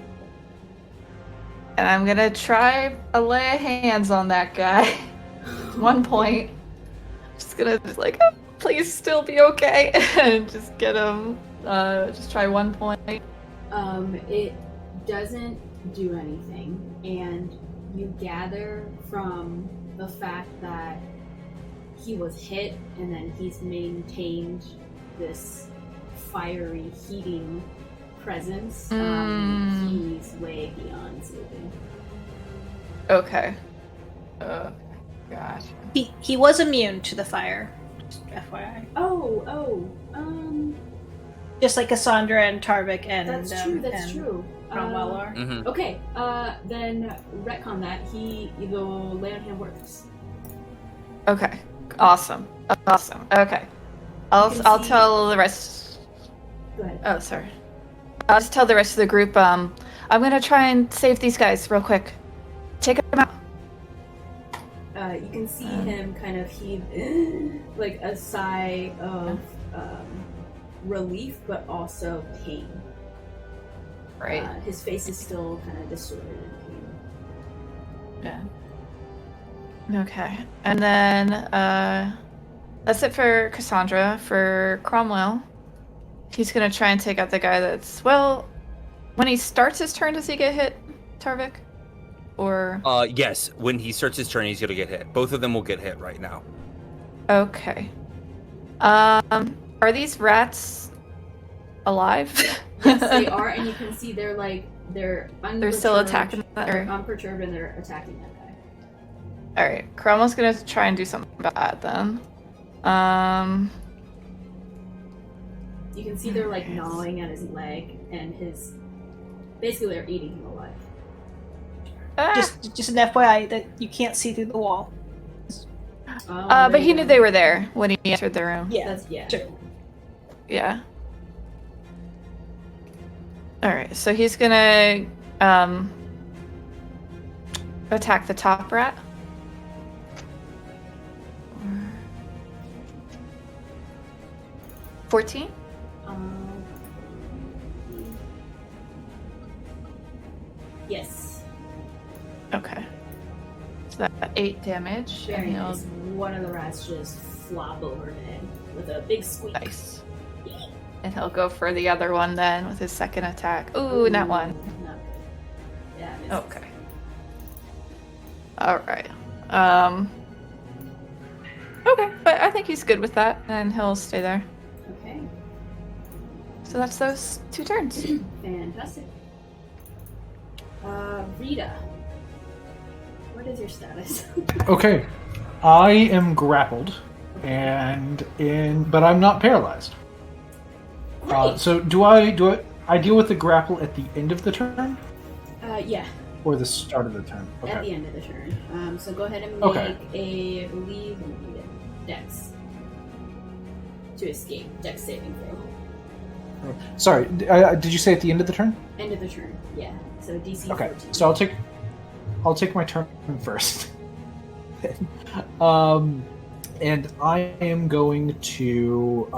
And I'm gonna try a lay of hands on that guy. 1 point. Just gonna like, oh, please still be okay, and just get him. Just try 1 point. It doesn't do anything, and you gather from the fact that he was hit, and then he's maintained this fiery, heating presence. He's way beyond sleeping. Okay. Gosh. He was immune to the fire, just FYI. Just like Cassandra and Tarvik and That's true. Cromwell are. Mm-hmm. Okay, then retcon that. The lay on hand works. Okay. Awesome. Okay. I'll tell the rest. Go ahead. Oh, sorry. I'll just tell the rest of the group. I'm gonna try and save these guys real quick. Take them out. You can see him kind of heave like a sigh of relief, but also pain. Right. His face is still kind of distorted in pain. Yeah. Okay. And then that's it for Cassandra. For Cromwell, he's gonna try and take out the guy that's when he starts his turn, does he get hit, Tarvik? Or Yes, when he starts his turn, he's gonna get hit. Both of them will get hit right now. Okay. Are these rats alive? Yes, they are, and you can see they're still attacking that. They're unperturbed, and they're attacking that guy. All right, Cromwell's gonna try and do something about that then. You can see they're like gnawing at his leg, and basically they're eating him alive. Just an FYI that you can't see through the wall. But he knew they were there when he entered the room. Yeah, Sure. Yeah. All right, so he's gonna attack the top rat. 14? Yes. Okay. So that's 8 damage. Very and nice. One of the rats just flop overhead with a big squeak. Nice. And he'll go for the other one then with his second attack. Ooh, not one. Not good. Yeah. It Okay. All right. Okay, but I think he's good with that, and he'll stay there. Okay. So that's those 2 turns. Fantastic. Rieta. What is your status? Okay, I am grappled, but I'm not paralyzed. So do I deal with the grapple at the end of the turn? Yeah. Or the start of the turn? Okay. At the end of the turn. So go ahead and make a relieve dex to escape. Dex saving throw. Sorry, did you say at the end of the turn? End of the turn. Yeah. So DC. Okay, 14. so I'll take my turn first. And I am going to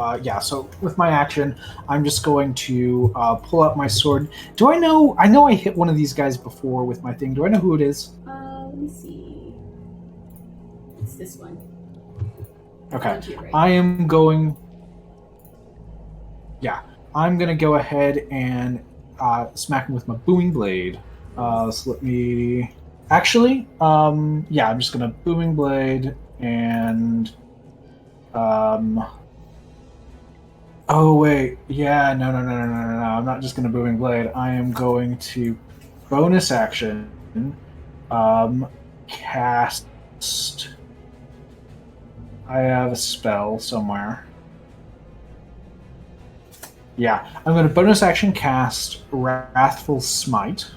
so with my action, I'm just going to pull out my sword. I know I hit one of these guys before with my thing. Do I know who it is? Let me see. It's this one. Okay. Right. I'm going to go ahead and smack him with my booming blade. So let me actually I'm just gonna booming blade. And oh wait, yeah, no, I'm not just gonna booming blade. I am going to bonus action cast. I have a spell somewhere. Yeah, I'm going to bonus action cast Wrathful Smite.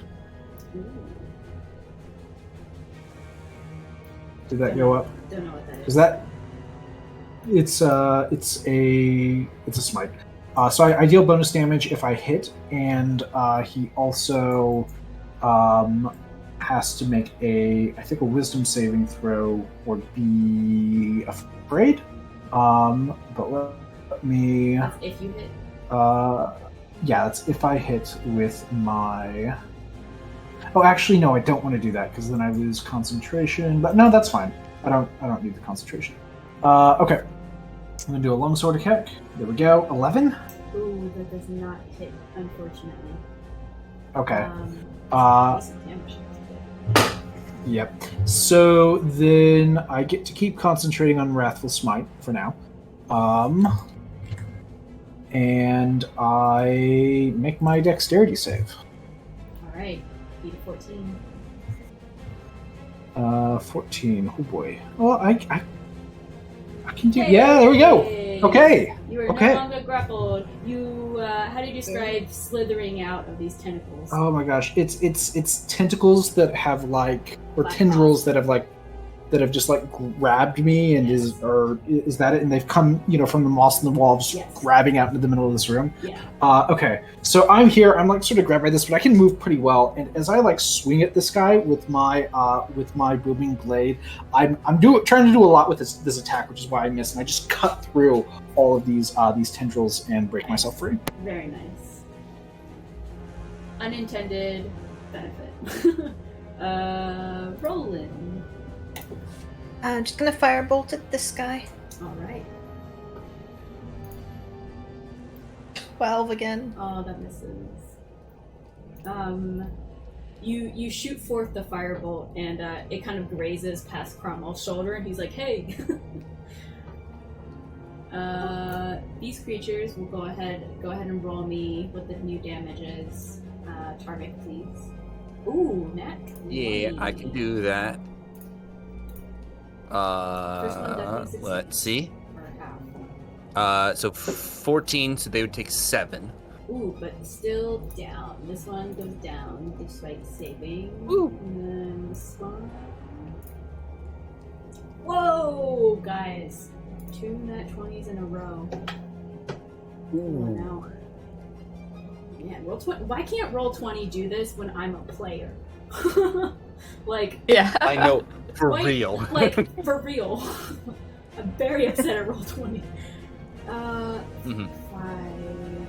Did that go up? Don't know what that is. Is that it's a smite. So I deal bonus damage if I hit, and he also has to make I think a wisdom saving throw or be afraid. But let me. That's if you hit. Yeah, that's if I hit with my. Oh, actually, no, I don't want to do that because then I lose concentration. But no, that's fine. I don't need the concentration. Okay. I'm gonna do a longsword attack. There we go. 11. Ooh, that does not hit, unfortunately. Okay. Decent damage. Yep. So then I get to keep concentrating on Wrathful Smite for now. And I make my dexterity save. Alright, beat a 14. 14. Oh boy. Well, I can do. Yeah, there we go. Okay. You are Okay. no longer grappled. You, how do you describe slithering out of these tentacles? Oh my gosh, it's tentacles that have like, or Black tendrils moss. that have just like grabbed me, and Yes. is that it? And they've come, from the moss and the wall, just Yes. grabbing out into the middle of this room. Yeah. Okay, so I'm here. I'm like sort of grabbed by this, but I can move pretty well. And as I like swing at this guy with my booming blade, I'm trying to do a lot with this attack, which is why I miss. And I just cut through all of these tendrils and break myself free. Very nice. Unintended benefit. Roland. I'm just gonna firebolt at this guy. Alright. 12 again. Oh, that misses. You shoot forth the firebolt, and it kind of grazes past Cromwell's shoulder, and he's like, "Hey." These creatures will go ahead and roll me what the new damage is. Target, please. Ooh, nat 20. Yeah, I can do that. First one definitely succeeds. Let's see. Or half. So 14, so they would take 7. Ooh, but still down. This one goes down despite saving. Ooh. And then this one. Whoa, guys! 2 nat 20s in a row. Ooh. Now. Man, roll 20. Why can't roll 20 do this when I'm a player? Like, Yeah. I know, for Wait, real. like, for real. I'm very upset at roll 20. Mhm. 5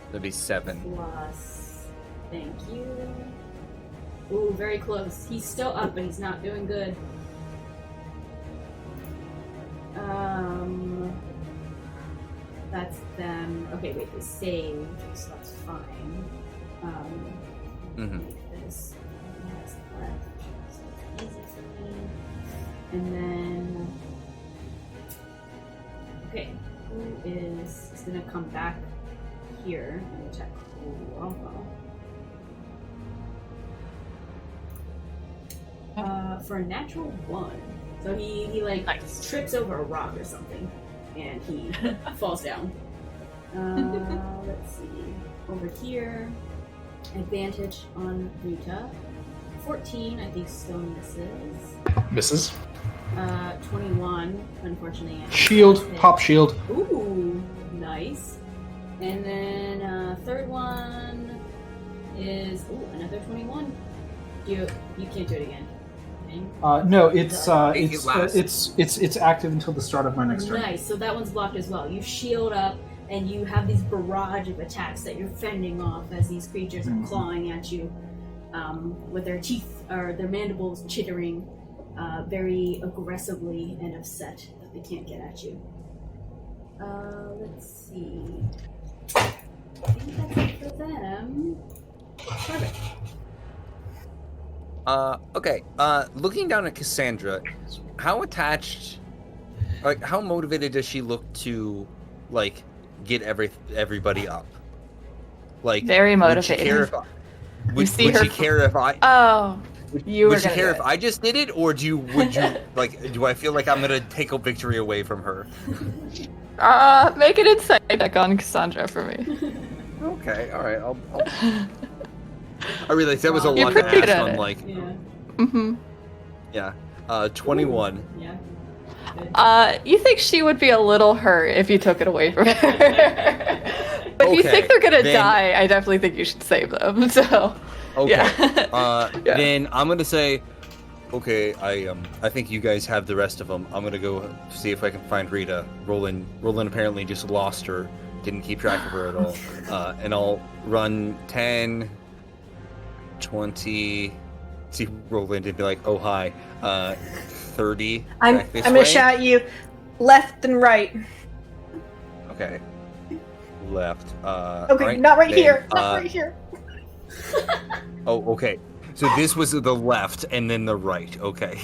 That'd be 7. plus. Thank you. Ooh, very close. He's still up, but he's not doing good. That's them. Okay, wait, they saved, so that's fine. Mhm. Make this last left, so it's easy for me. And then, okay, who is gonna come back here and attack Cromwell? For a natural 1. So he like Nice. trips over a rock or something, and he falls down. Let's see. Over here, advantage on Rieta. 14, I think, still misses. Misses. 21, unfortunately. I Shield. hit. Pop shield. Ooh, nice. And then third one is another 21. You can't do it again. Okay. No, it's Make it last. it's active until the start of my next turn. Nice. So that one's blocked as well. You shield up, and you have these barrage of attacks that you're fending off as these creatures are clawing at you, with their teeth or their mandibles chittering, very aggressively and upset that they can't get at you. Let's see. I think that's it for them. Perfect. Okay. Looking down at Cassandra, how attached, like, how motivated does she look to, like, get everybody up? Like, Very would she care motivated. if You see would her she care if I? Oh, you were Would she gonna care do if it. I just did it, or would you like? Do I feel like I'm gonna take a victory away from her? Make an insight check on Cassandra for me. Okay, all right. I'll... I realized that was a You're lot to pretty good ask at on, it. like, Yeah. Mm-hmm. yeah. 21. Yeah. You think she would be a little hurt if you took it away from her. But if you think they're gonna die, I definitely think you should save them. So, Okay. yeah. Then I'm gonna say, okay, I think you guys have the rest of them. I'm gonna go see if I can find Rita. Roland apparently just lost her. Didn't keep track of her at all. And I'll run 10, 20. See Roland and be like, oh hi. 30. I'm back this gonna way. shout at you, left and right. Okay. Left. Okay, right, not right then, here. Not right here. Oh, okay. So this was the left and then the right. Okay.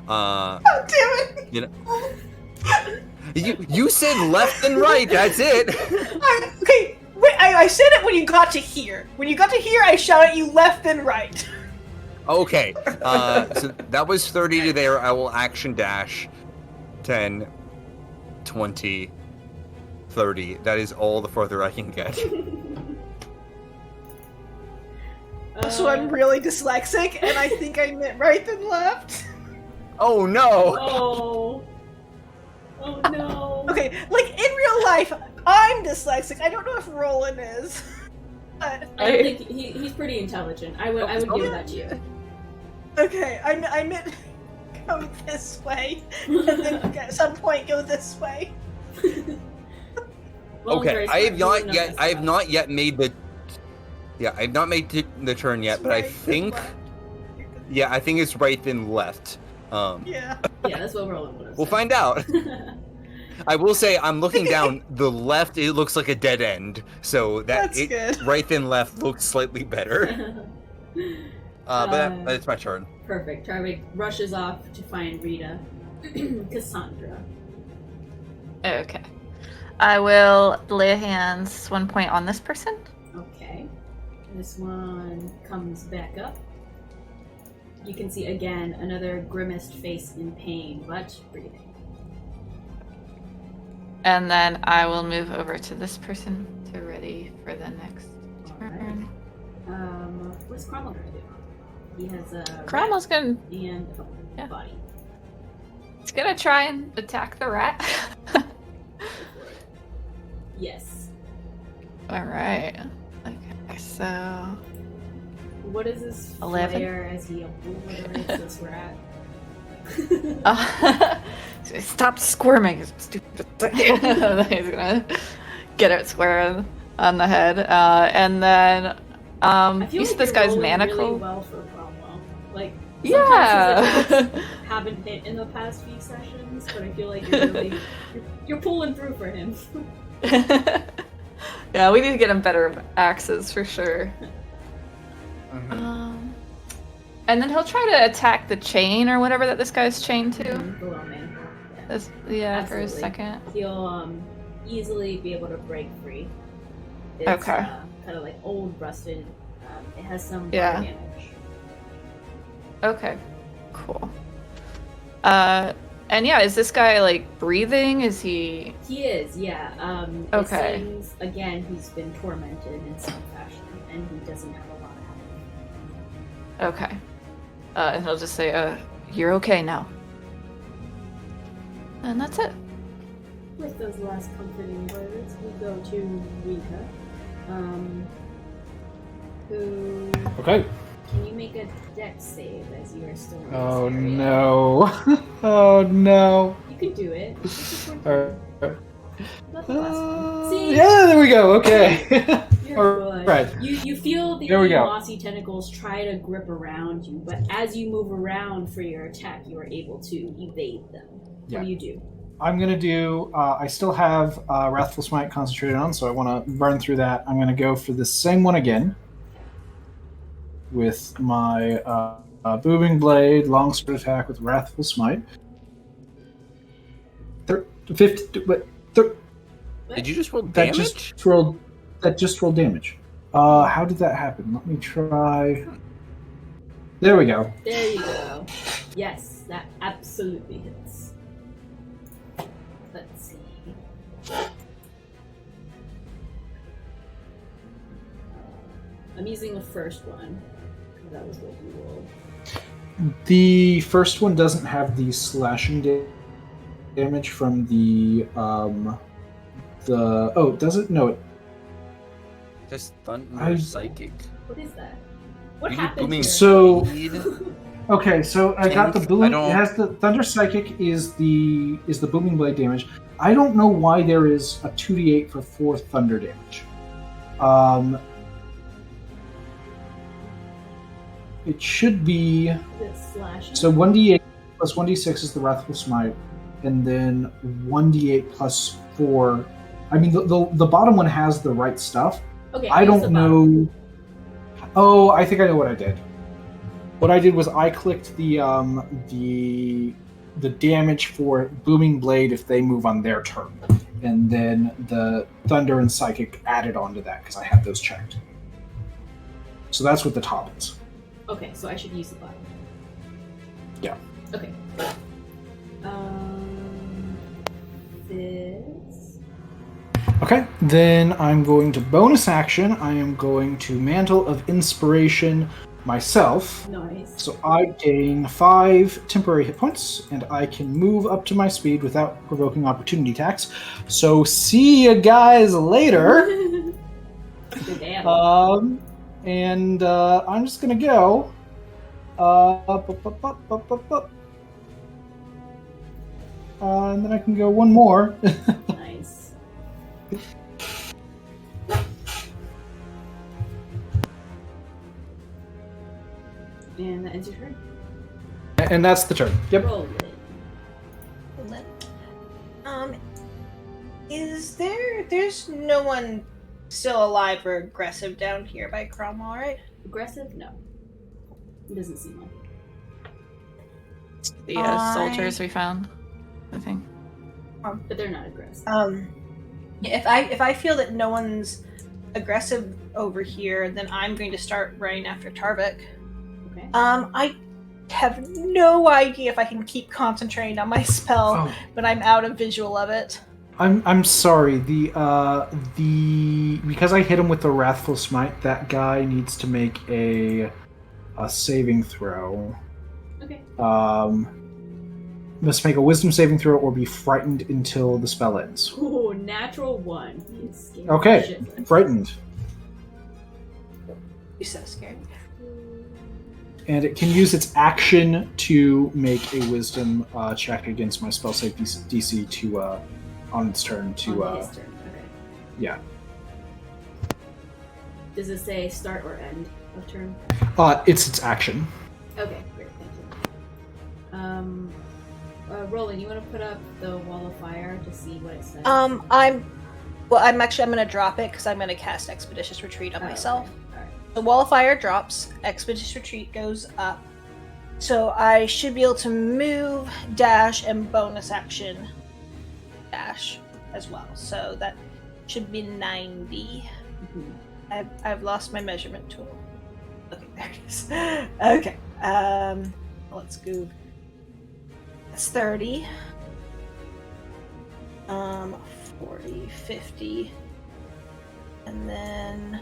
Oh, damn it! You know, you said left and right. That's it. Okay, wait. I said it when you got to here. When you got to here, I shout at you left and right. Okay. So that was 30 to there. I will action dash 10, 20, 30. That is all the farther I can get. So I'm really dyslexic, and I think I meant right and left. Oh no! Oh. Oh no. Okay, like in real life, I'm dyslexic. I don't know if Roland is. But I don't think he's pretty intelligent. I would give that to you. okay, I meant go this way, and then at some point go this way. Okay, I have not yet made the. Yeah, I've not made the turn yet, but I think. Yeah, I think it's right then left. Yeah. Yeah, that's what Roland would have We'll said. find out. I will say I'm looking down the left. It looks like a dead end, so That's good. right then left looks slightly better. But it's my turn. Perfect. Tarvik rushes off to find Rita. Cassandra. Okay. I will lay hands 1 point on this person. Okay. This one comes back up. You can see again another grimaced face in pain, but breathing. And then I will move over to this person to ready for the next turn. What's Cromwell gonna do? He has a Cromwell's gonna rat and a Yeah. body. He's gonna try and attack the rat. Yes. Alright. Okay, so What is this 11? flare as he obliterates this rat? Stop squirming, you stupid thing. He's gonna get it square on the head. And then I feel use like this you're guy's rolling manacle. really well for Cromwell. Like, Yeah. sometimes his attacks haven't hit in the past few sessions, but I feel like you're really you're pulling through for him. Yeah, we need to get him better axes for sure. Mm-hmm. And then he'll try to attack the chain or whatever that this guy's chained to. Below manacle. Yeah. For a Absolutely. second. He'll easily be able to break free. It's, Okay. Kind of like old rusted. It has some Yeah. fire damage. Okay, cool. And yeah, is this guy like breathing? Is he? He is, yeah. Okay. It seems, again, he's been tormented in some fashion, and he doesn't have a lot of health. Okay. And he'll just say, you're okay now. And that's it. With those last comforting words, we go to Rita. Who... Okay. Can you make a dex save as you are still in this Oh area? no. Oh no. You can do it. It's just a Alright. Not the last one. See? Yeah, there we go. Okay. You're All good. right. You feel the There we go. mossy tentacles try to grip around you, but as you move around for your attack, you are able to evade them. Yeah. What do you do? I'm gonna do. I still have Wrathful Smite concentrated on, so I want to burn through that. I'm gonna go for the same one again with my booming blade, longsword attack with Wrathful Smite. 50. Wait, Did you just roll that damage? just rolled. That just rolled damage. How did that happen? Let me try. There we go. There you go. Yes, that absolutely hits. Let's see. I'm using the first one. That was what you rolled. The first one doesn't have the slashing damage from the does it? No, Just thunder psychic. What is that? What You do happened booming here? So- blade. Okay, so I got the I boom. It don't- has the thunder psychic is the booming blade damage. I don't know why there is a 2d8 for 4 thunder damage. It should be This slashing? so 1d8 plus 1d6 is the wrathful smite, and then 1d8 plus 4. I mean, the bottom one has the right stuff. Okay, I use don't the bottom. know. Oh, I think I know what I did. What I did was I clicked the damage for booming blade if they move on their turn, and then the thunder and psychic added onto that because I had those checked. So that's what the top is. Okay, so I should use the bottom. Yeah. Okay. This. Okay, then I'm going to bonus action. I am going to Mantle of Inspiration myself. Nice. So I gain 5 temporary hit points, and I can move up to my speed without provoking opportunity attacks. So see you guys later. Damn. And I'm just gonna go. And then I can go one more. Nice. And that ends your turn. And that's the turn. Yep. Roll it. There's no one still alive or aggressive down here by Cromwell, right? Aggressive? No. It doesn't seem like it. The soldiers we found, I think. But they're not aggressive. If I feel that no one's aggressive over here, then I'm going to start running after Tarvik. Okay. I have no idea if I can keep concentrating on my spell when I'm out of visual of it. I'm sorry. The because I hit him with the Wrathful Smite, that guy needs to make a saving throw. Okay. Must make a Wisdom saving throw or be frightened until the spell ends. Ooh, natural 1. He is scared. Okay, Shit. frightened. You're so scared. And it can use its action to make a Wisdom check against my spell save DC to on its turn to On his turn. Okay. yeah. Does it say start or end of turn? It's its action. Okay, great, thank you. Roland, you want to put up the wall of fire to see what it says? I'm gonna drop it because I'm gonna cast Expeditious Retreat on myself. Okay. All right. The Wall of Fire drops, Expeditious Retreat goes up. So I should be able to move, dash, and bonus action dash as well. So that should be 90. Mhm. I've lost my measurement tool. Okay, there it is. Okay. Let's go. That's 30. 40, 50. And then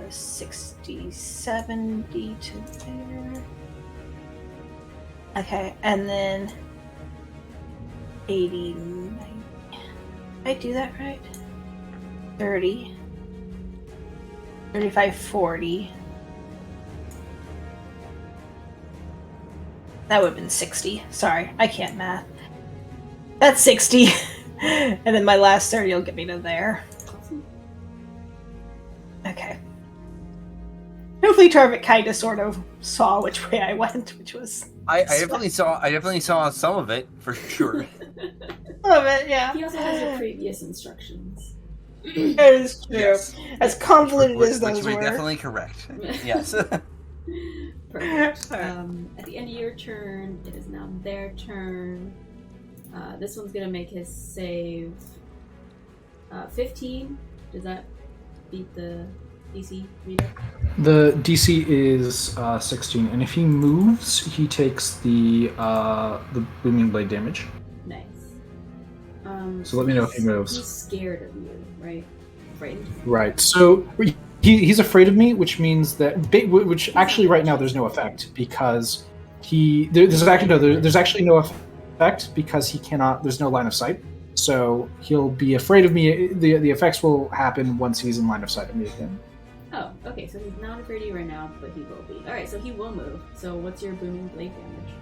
60, 70 to there. Okay, and then 80, 90. Did I do that right? 30. 35, 40. That would have been 60. Sorry, I can't math. That's 60. And then my last 30 will get me to there. Awesome. Okay. Hopefully Tarvik kind of sort of saw which way I went, which was I definitely saw some of it for sure. a little bit, yeah. He also has your previous instructions. It is true. Yes. As convoluted which as those was were. definitely correct. Yes. Perfect. Alright. At the end of your turn, it is now their turn. This one's gonna make his save 15. Does that beat the DC reader? The DC is 16, and if he moves, he takes the booming blade damage. Nice. So let me know if he moves. He's scared of you, right? Frightened? Right. So he's afraid of me, which means that which actually right now there's no effect because there's actually no effect. effect because he cannot. There's no line of sight, so he'll be afraid of me. The effects will happen once he's in line of sight of me again. Oh, okay, so he's not afraid of you right now, but he will be. Alright, so he will move. So what's your booming blade damage?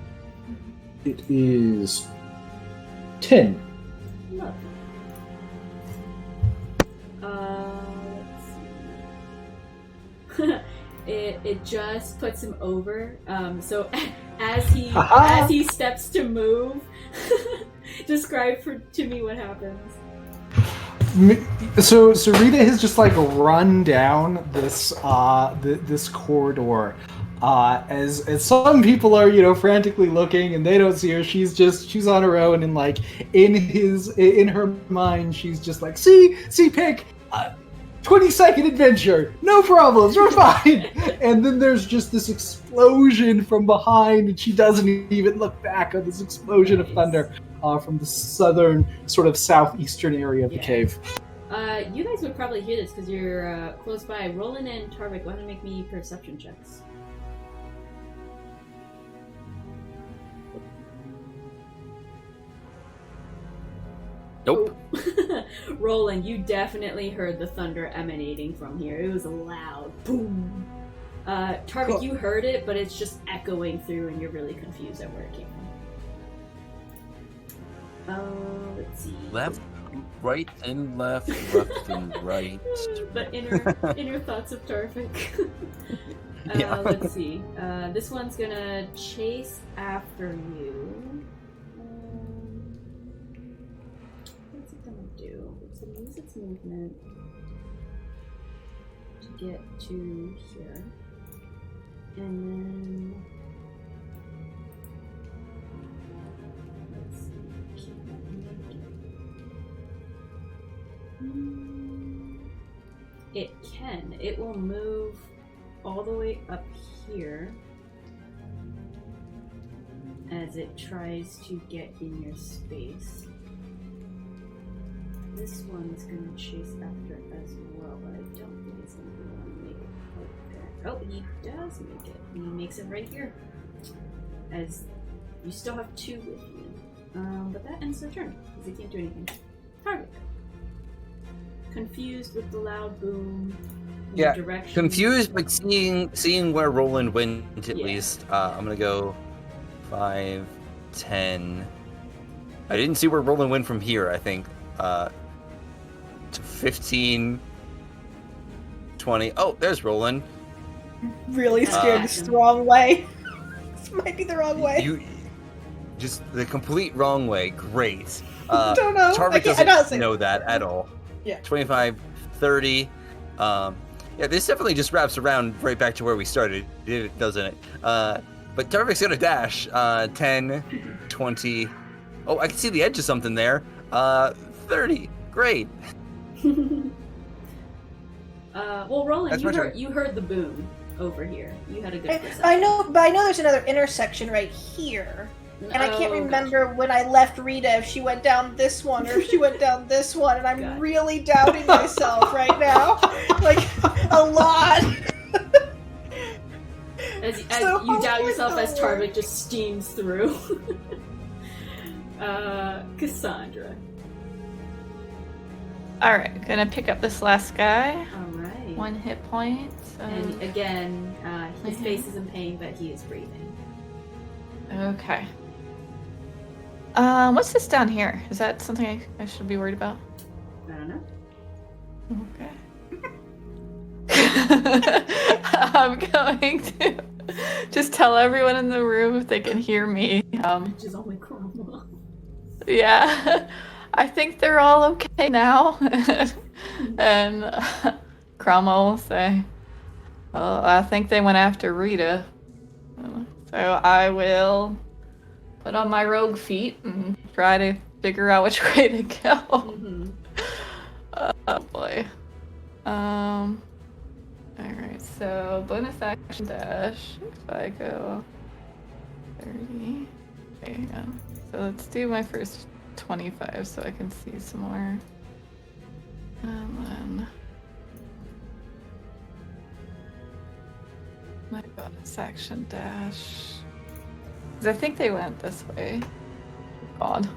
It is 10. Lovely. Let's see. it just puts him over. So as he steps to move, describe to me what happens. So Rieta has just like run down this this corridor. As some people are, frantically looking and they don't see her, she's on her own, and like in her mind, she's just like, see, pick 20-second adventure, no problems, we're fine. And then there's just this explosion from behind, and she doesn't even look back on this explosion of thunder from the southern, sort of southeastern area of the cave. You guys would probably hear this because you're close by. Roland and Tarvik, why don't you make me perception checks? Nope. Roland, you definitely heard the thunder emanating from here. It was a loud boom. Tarvik, Cool. you heard it, but it's just echoing through, and you're really confused at where it came from. Let's see. Left, right, and left, left and right. The inner thoughts of Tarvik. Yeah. Let's see. This one's gonna chase after you. What's it gonna do? It's gonna use its movement to get to here. And then... let's see. Can it make it? It can. It will move all the way up here as it tries to get in your space. This one's gonna chase after it as well, but I don't think it's gonna be able to make it quite there. Oh, he does make it. He makes it right here. As you still have 2 with you. But that ends their turn, because they can't do anything. Tarvik. Confused with the loud boom. Yeah, Direction. confused, but seeing where Roland went at Yeah. least. I'm gonna go 5, 10. I didn't see where Roland went from here. I think to 15, 20. Oh, there's Roland. Really scared this is the wrong way. This might be the wrong way. You just the complete wrong way. Great. Don't know. Tarvik I don't doesn't say- know that at all. Yeah. 25, 30. Yeah, this definitely just wraps around right back to where we started, doesn't it? But Tarvik's gonna dash. 10, 20. Oh, I can see the edge of something there. 30. Great. Well, Roland, That's my turn. you heard the boom over here. You had a good perception. I know there's another intersection right here. And I can't Oh, remember when I left Rieta if she went down this one or if she went down this one, and I'm Got it. really doubting myself right now. Like, a lot. As So you doubt hopefully yourself it'll as work. Tarvik just steams through. Cassandra. Alright, gonna pick up this last guy. Alright. 1 hit point. And again, his Mhm. face is in pain, but he is breathing. Okay. What's this down here? Is that something I should be worried about? I don't know. Okay. I'm going to just tell everyone in the room if they can hear me. Which is only Cromwell. Yeah, I think they're all okay now. And Cromwell will say, well, I think they went after Rieta. So I will put on my rogue feet and try to figure out which way to go. Mm-hmm. Oh boy. Alright, so bonus action dash. If I go 30. There you go. So let's do my first 25 so I can see some more. And then my bonus action dash. Because I think they went this way. gone.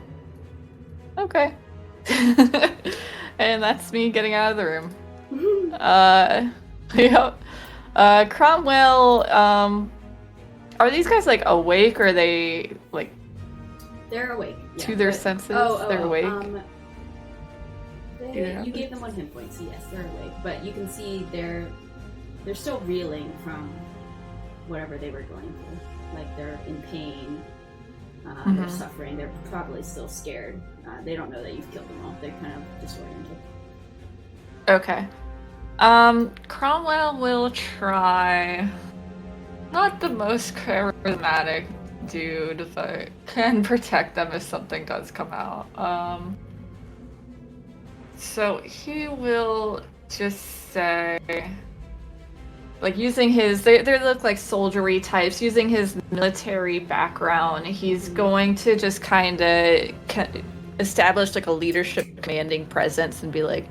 Okay. And that's me getting out of the room. Yep. Cromwell, are these guys like awake or are they like They're awake. to their senses? They're awake. You gave them 1 hit point, so yes, they're awake. But you can see they're still reeling from whatever they were going through. Like they're in pain, they're suffering. They're probably still scared. They don't know that you've killed them all. They're kind of disoriented. Okay. Cromwell will try. Not the most charismatic dude, but can protect them if something does come out. So he will just say, like, using his, they look like soldiery types, using his military background, he's going to just kind of establish like a leadership commanding presence and be like,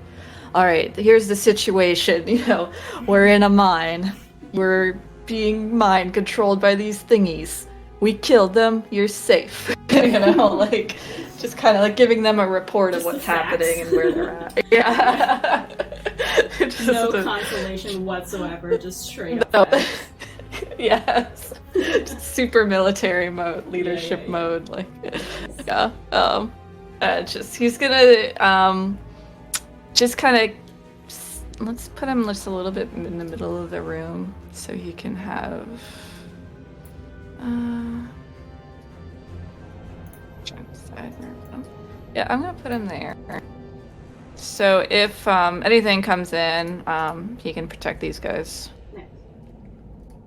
all right, here's the situation, you know, we're in a mine, we're being mind controlled by these thingies, we killed them, you're safe. You know, like, just kind of like giving them a report of what's happening and where they're at. Yeah. No consolation whatsoever, just straight up facts. Yes. Just super military mode, leadership mode, like, yeah. He's gonna, just kind of, let's put him just a little bit in the middle of the room so he can have, yeah, I'm gonna put him there. So if anything comes in, he can protect these guys. Nice.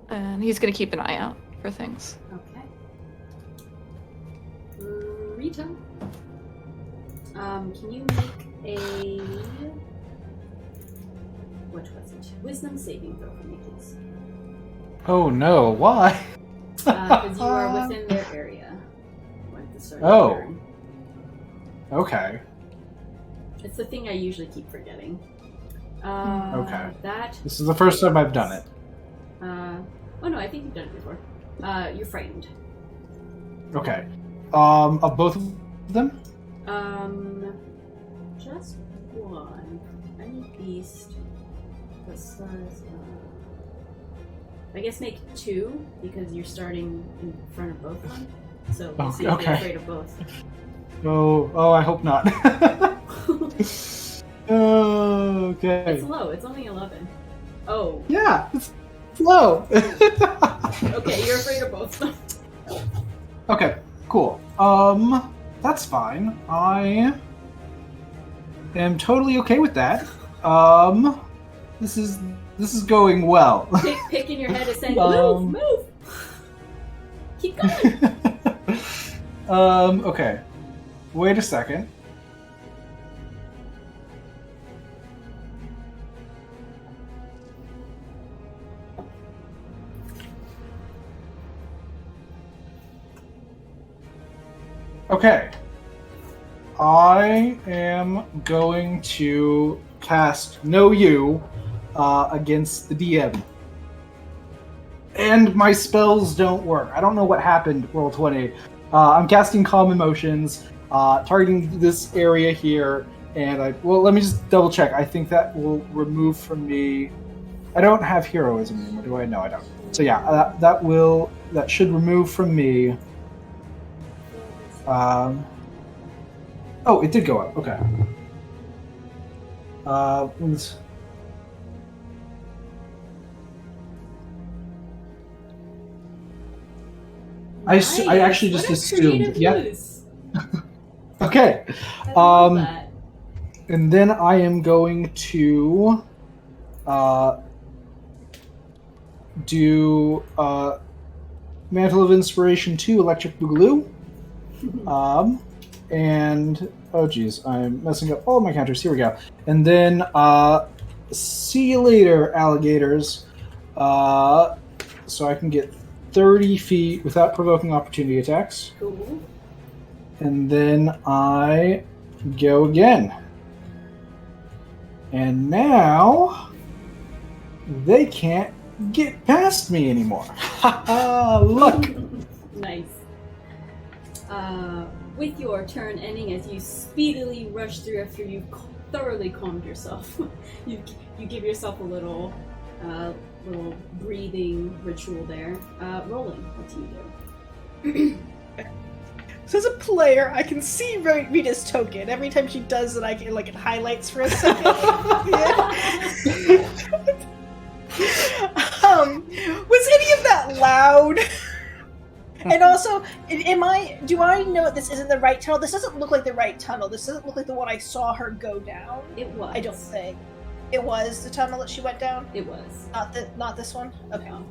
And he's gonna keep an eye out for things. Okay. Rieta, can you make a wisdom saving throw for me, please? Oh no, why? Because you are within their area. At the start of the turn. Okay. It's the thing I usually keep forgetting. Okay. That. This is the first time I've done it. Oh no, I think you've done it before. You're frightened. Okay. Of both of them? Just one. Any beast. The stars. I guess make 2 because you're starting in front of both of them. So we'll see if you're afraid of both. Oh, I hope not. Okay. It's low. It's only 11. Oh. Yeah, it's low. Okay, you're afraid of both of them. Okay, cool. That's fine. I am totally okay with that. This is going well. Pick in your head is saying, move! Keep going! Okay. Wait a second. Okay. I am going to cast Know You against the DM. And my spells don't work. I don't know what happened, roll 20. I'm casting Calm Emotions, targeting this area here, and let me just double check. I think that will remove from me. I don't have heroism anymore, do I? No, I don't. So yeah, that should remove from me. Oh, it did go up. Okay. I actually just assumed. Yeah. Okay. And then I am going to do Mantle of Inspiration 2 Electric Boogaloo. And oh geez, I'm messing up all my counters. Here we go. And then see you later, alligators. So I can get 30 feet without provoking opportunity attacks. Cool. And then I go again. And now they can't get past me anymore. Ha ha! Look. Nice. with your turn ending as you speedily rush through after you've thoroughly calmed yourself, you give yourself a little breathing ritual there. Roland, what do you do? So as a player, I can see Rita's token. Every time she does it, I get it highlights for a second. Was any of that loud? And also, do I know that this isn't the right tunnel? This doesn't look like the right tunnel. This doesn't look like the one I saw her go down. It was. I don't think. It was the tunnel that she went down? It was. Not this one? Okay. No.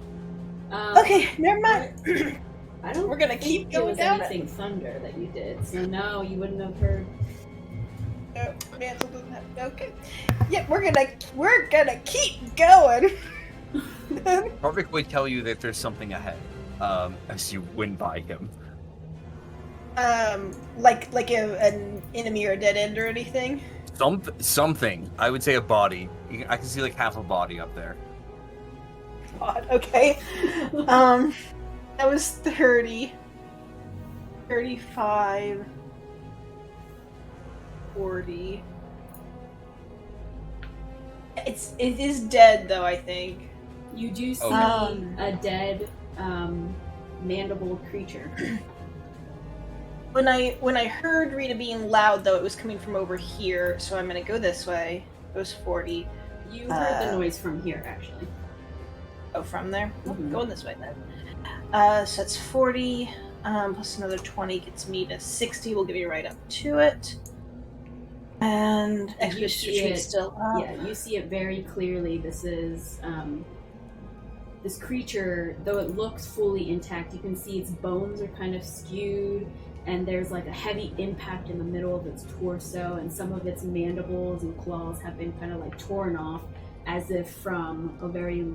Okay, never mind. I don't. We're gonna keep going down it. It was anything thunder that you did, so no, you wouldn't have heard. Okay. Yeah, we're gonna keep going. Harvick would tell you that there's something ahead, as you went by him. Like an enemy or a dead end or anything. Something. I would say a body. I can see half a body up there. God. Okay. That was 30, 35, 40. It is dead though, I think. You do see a dead mandibled creature. When I heard Rita being loud though, it was coming from over here, so I'm gonna go this way. It was 40. You heard the noise from here, actually. Oh, from there? Mm-hmm. Going this way then. So that's 40, plus another 20 gets me to 60. We'll give you right up to it. And Expedition Retreat still up. Yeah, you see it very clearly. This is, this creature, though it looks fully intact, you can see its bones are kind of skewed, and there's a heavy impact in the middle of its torso, and some of its mandibles and claws have been kind of torn off, as if from a very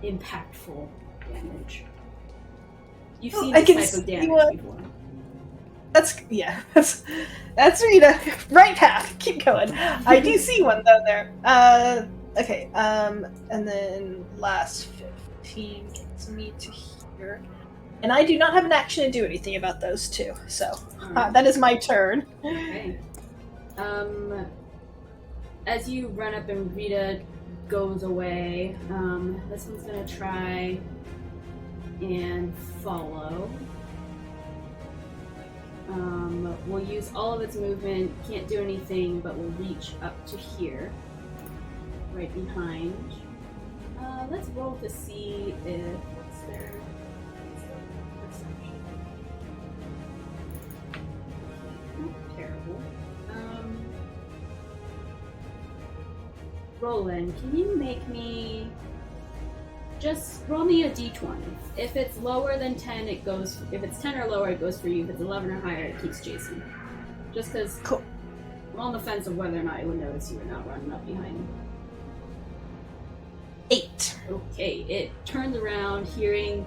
impactful damage. You've seen this type of damage before. That's Rita. Right path. Keep going. I do see one though there. Okay. And then last 15 gets me to here, and I do not have an action to do anything about those two. So that is my turn. Okay. As you run up and Rita goes away, this one's gonna try and follow. We'll use all of its movement, can't do anything, but we'll reach up to here, right behind. Let's roll to see if what's their perception. Not terrible. Roland, can you make me just roll me a d20. If it's lower than 10, it goes. If it's 10 or lower, it goes for you. If it's 11 or higher, it keeps chasing. Just because cool. I'm on the fence of whether or not it would notice you or not running up behind me. 8. Okay, it turns around, hearing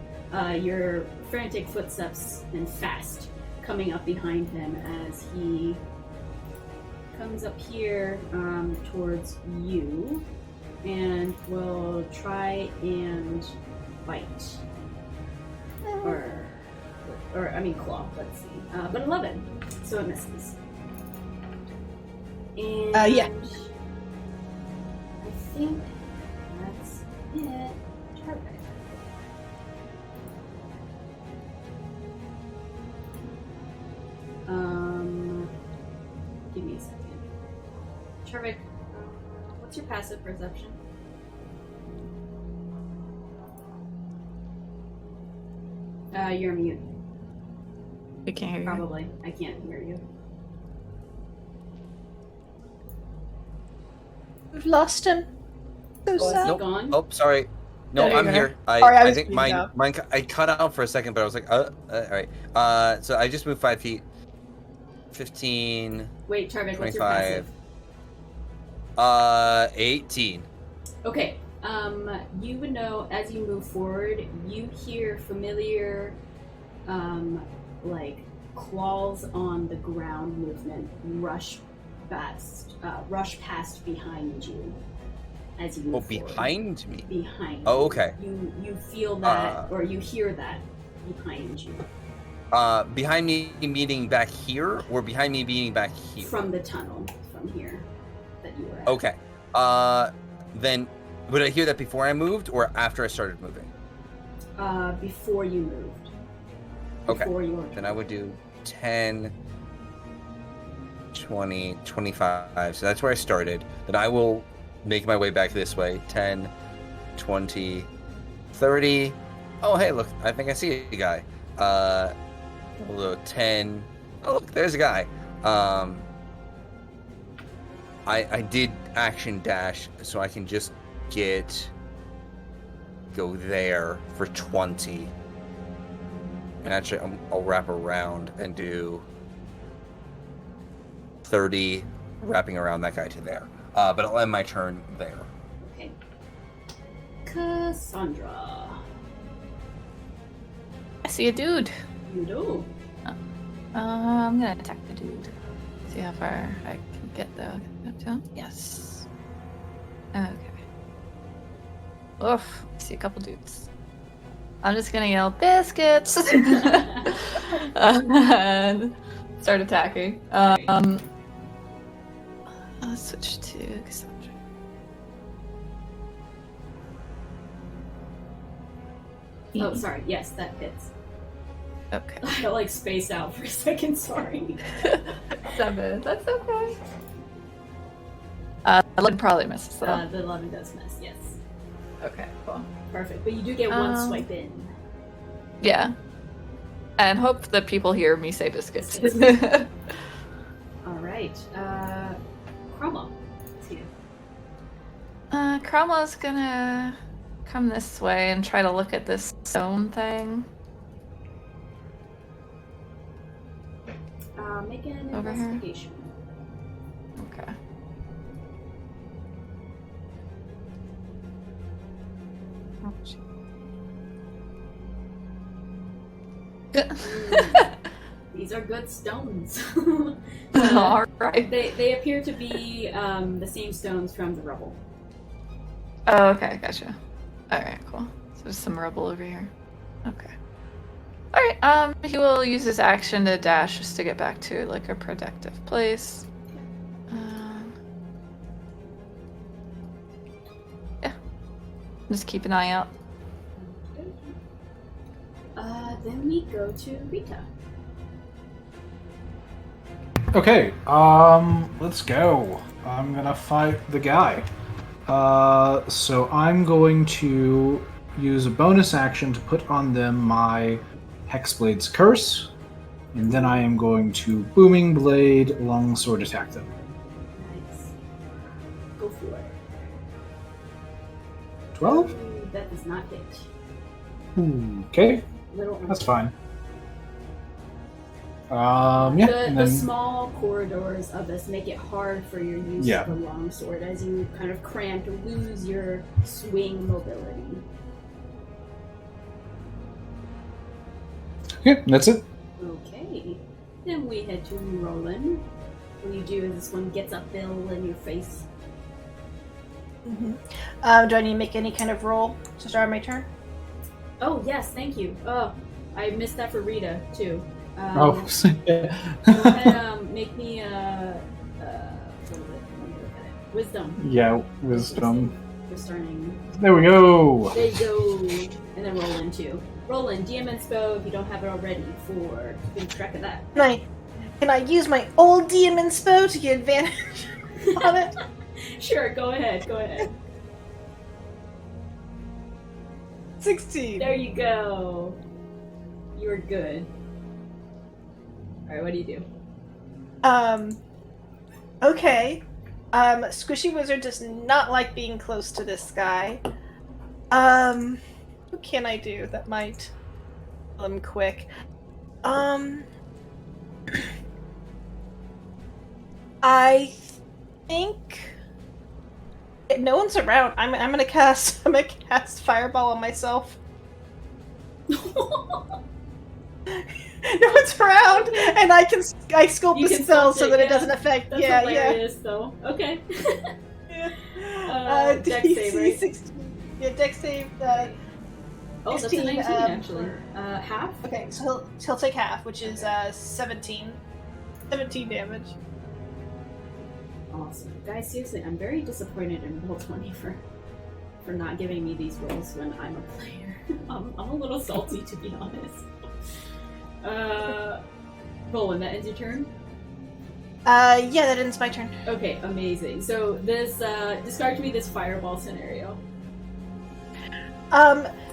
your frantic footsteps and fast coming up behind him as he comes up here towards you. And we'll try and bite. Or I mean claw, let's see. But 11, so it misses. And yeah. I think that's it. Perfect. Give me a second. Charvik, what's your passive perception? You're mute. I can't hear you. Probably. I can't hear you. We've lost him. So sad. Nope. Gone? Oh, sorry. No, No, I'm you're here. Sorry, I I was think moving mine. I cut out for a second, but I was like, all right. So I just moved 5 feet. 15. Wait, Charvik, what's your 25. passive? 18. Okay. You would know as you move forward, you hear familiar, like claws on the ground movement rush past behind you as you move forward. Behind me. Behind. Oh, okay. You feel that, or you hear that behind you. behind me meeting back here, or behind me being back here? From the tunnel, from here, that you were at. Okay. Then would I hear that before I moved or after I started moving? Before you moved. Okay. Before your Then I would do 10, 20, 25. So that's where I started. Then I will make my way back this way. 10, 20, 30. Oh, hey, look. I think I see a guy. A little 10. Oh, look, there's a guy. I did action dash, so I can just go there for 20. And actually, I'll wrap around and do 30, wrapping around that guy to there. But I'll end my turn there. Okay. Cassandra. I see a dude. You do. I'm gonna attack the dude. See how far I can get though. Up to him? Yes. Okay. Oof. I see a couple dudes. I'm just gonna yell biscuits and start attacking. Let's switch to Cassandra. Oh, sorry. Yes, that hits. Okay. I like spaced out for a second. Sorry. 7. That's okay. 11 probably misses though. The 11 does miss. Yes. Okay, cool. Perfect. But you do get one swipe in. Yeah. And hope that people hear me say biscuits. All right. Chroma. It's you. Chroma's gonna come this way and try to look at this stone thing. Make an Over here? investigation. Okay. Oh, shit. These are good stones. All right. They appear to be the same stones from the rubble. Oh, okay, gotcha. All right, cool. So there's some rubble over here. Okay. All right. He will use his action to dash just to get back to like a protective place. Yeah. Just keep an eye out. Then we go to Rieta. Okay, let's go. I'm gonna fight the guy. So I'm going to use a bonus action to put on them my Hexblade's Curse, and then I am going to Booming Blade Longsword attack them. Nice. Go for it. 12? Ooh, that does not hit. Okay, Little. that's fine. Yeah, and The then small corridors of this make it hard for your use Yeah. of the longsword as you kind of cramp to lose your swing mobility. yeah, that's it. Okay. Then we head to Roland. What you do is this one gets up Bill in your face. Mm-hmm. Do I need to make any kind of roll to start my turn? Oh, yes, thank you. Oh, I missed that for Rita, too. Oh, yeah. Go ahead, make me what is it? Let me look at it. Wisdom. Yeah, wisdom. We're starting. There we go. There you go. And then Roland, too. Roland, DM Inspo if you don't have it already for keeping track of that. Can I use my old DM Inspo to get advantage on it? Sure, go ahead. 16. There you go. You're good. Alright, what do you do? Okay. Squishy Wizard does not like being close to this guy. What can I do that might kill him quick? I think no one's around. I'm gonna cast Fireball on myself. No one's around, and I sculpt You the can spell sculpt so it, that it yeah. doesn't affect. That's yeah. hilarious, though. Okay. Yeah. Dex save, right? 16. Yeah, Dex save. Oh, that's a 16, 19 actually. Half? Okay, so he'll take half, which is 17. 17 damage. Awesome. Guys, seriously, I'm very disappointed in Roll20 for not giving me these rolls when I'm a player. I'm a little salty, to be honest. Roland, that ends your turn? Yeah, that ends my turn. Okay, amazing. So this, describe to me this fireball scenario.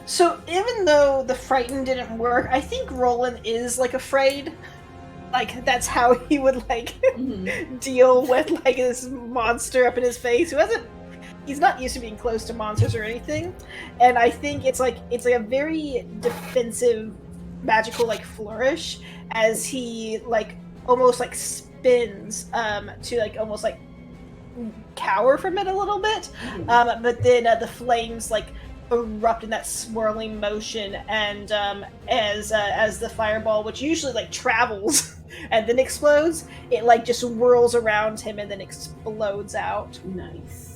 So even though the frighten didn't work, I think Roland is, like, afraid. Like, that's how he would, like, deal with, like, this monster up in his face he's not used to being close to monsters or anything. And I think it's like a very defensive magical, like, flourish as he, like, almost, like, spins, to, like, almost, like, cower from it a little bit. But then the flames, like, erupt in that swirling motion, and as the fireball, which usually, like, travels and then explodes, it, like, just whirls around him and then explodes out. Nice.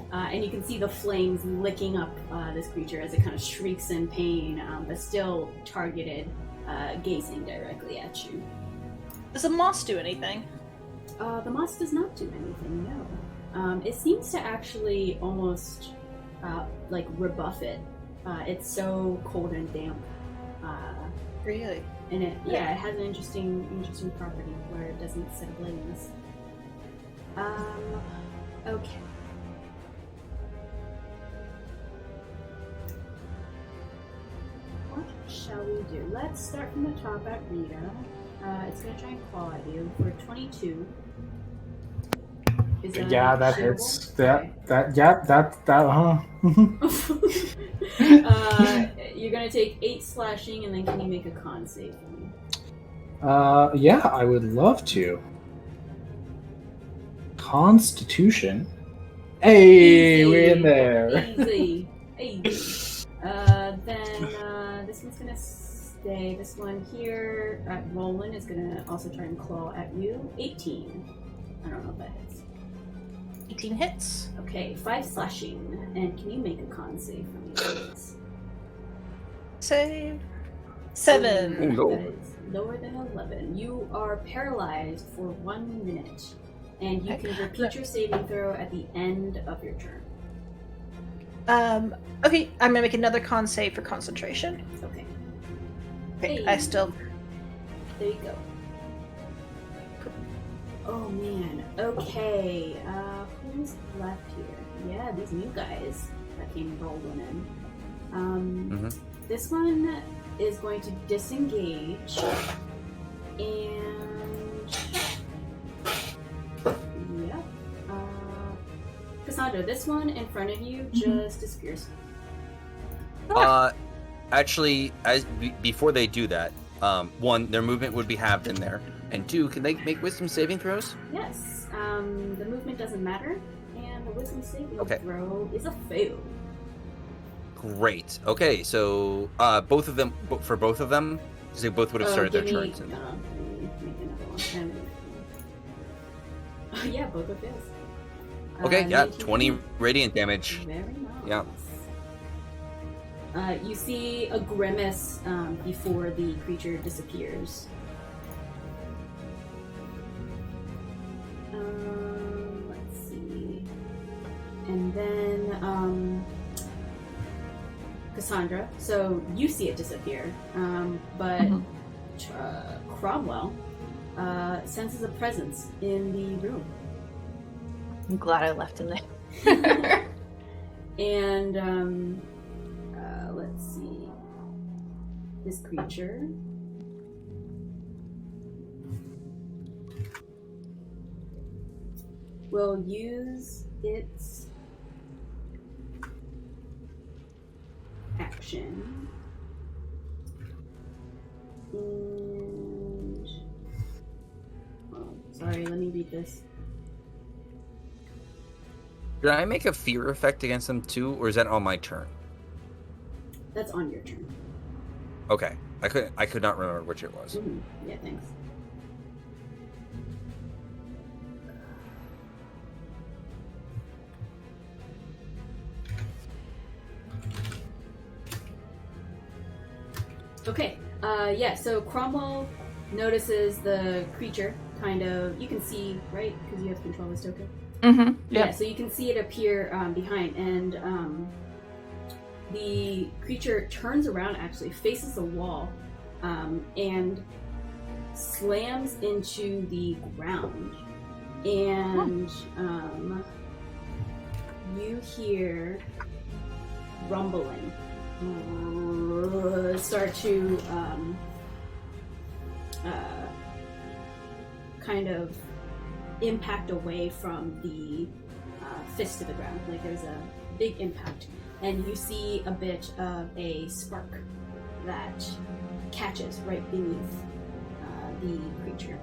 And you can see the flames licking up this creature as it kind of shrieks in pain, but still targeted, gazing directly at you. Does the moss do anything? The moss does not do anything, no. It seems to actually almost like rebuff it. It's so cold and damp. Really? And it has an interesting property where it doesn't set ablaze. Okay. What shall we do? Let's start from the top at Rieta. It's gonna try and claw at you for 22. Is that That shareable? hits. Okay. You're gonna take 8 slashing, and then can you make a con save for me? Yeah, I would love to. Constitution. Hey, we're in there. Easy. Then this one's gonna stay. This one here at Roland is gonna also try and claw at you. 18. I don't know if that hits. 18 hits. Okay, 5 slashing. And can you make a con save for me, please? Save. 7. no. That is lower than 11. You are paralyzed for 1 minute, and you can repeat your saving throw at the end of your turn. Okay, I'm gonna make another con save for concentration. Okay, Okay, Hey. I still. there you go. Oh man. Okay. Who's left here? Yeah, these new guys that came rolling in. This one is going to disengage, and yep. Cassandra, this one in front of you just disappears. Actually, before they do that, one, their movement would be halved in there, and two, can they make wisdom saving throws? Yes. The movement doesn't matter, and the wisdom saving Okay. throw is a fail. Great. Okay, so both of them, for both of them, because they both would have started their Give me- turns. Let me make another one. Yeah, both of his. Okay, yeah, 19. 20 radiant damage. Very nice. Yeah. You see a grimace before the creature disappears. Let's see. And then Cassandra. So you see it disappear, but Cromwell senses a presence in the room. I'm glad I left him there. And let's see. This creature will use its action. And sorry, let me read this. Did I make a fear effect against them too, or is that on my turn? That's on your turn. Okay, I could not remember which it was. Yeah, thanks. Okay. Yeah. So Cromwell notices the creature. Kind of. You can see, right? Because you have control of this token. Mm-hmm. Yeah. So you can see it appear behind, and the creature turns around. Actually, faces the wall, and slams into the ground. And you hear rumbling start to kind of impact away from the fist to the ground. Like there's a big impact, and you see a bit of a spark that catches right beneath the creature.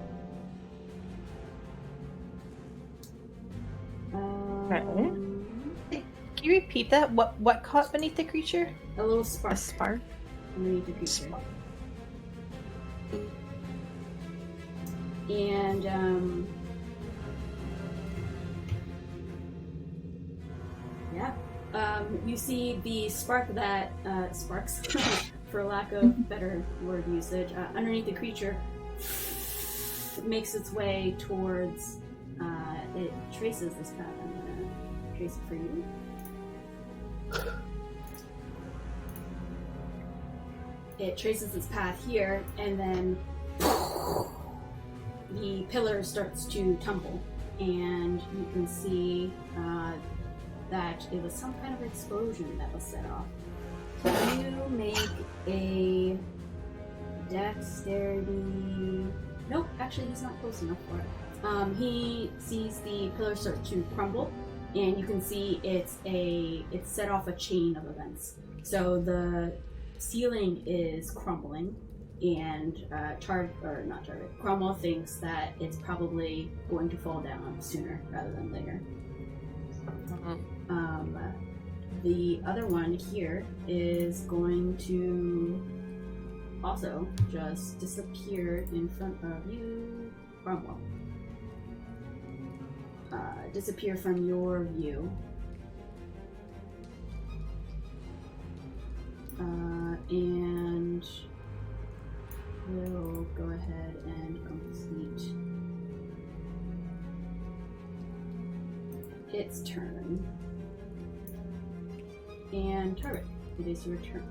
Can you repeat that? What caught beneath the creature? A little spark A spark. underneath the creature. And you see the spark that sparks, for lack of better word usage, underneath the creature makes its way towards. It traces this path. I'm gonna trace it for you. It traces its path here, and then the pillar starts to tumble, and you can see that it was some kind of explosion that was set off. So you make a dexterity. Nope, actually, he's not close enough for it. He sees the pillar start to crumble, and you can see it's set off a chain of events. So the ceiling is crumbling, and Cromwell thinks that it's probably going to fall down sooner rather than later. The other one here is going to also just disappear in front of you, Cromwell. Disappear from your view. And we'll go ahead and complete its turn. And Tarvik, it is your turn.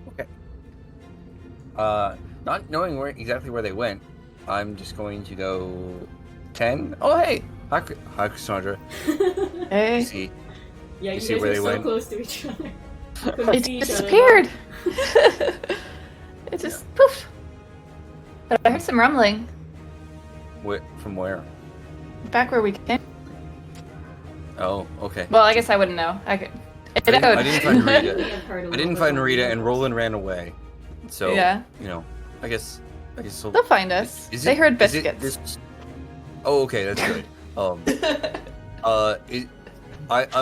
Okay. Not knowing exactly where they went, I'm just going to go 10. Oh, hey! Hi, Cassandra. Hey. See, Yeah, you see guys where are they so went? close to each other. It disappeared. It just poof. But I heard some rumbling From where? back where we came. Oh, okay. Well, I guess I wouldn't know. I didn't find Rieta. I I didn't find Rieta, and Roland ran away. So, Yeah. I guess so. They'll find us. They heard biscuits. Oh, okay, that's good.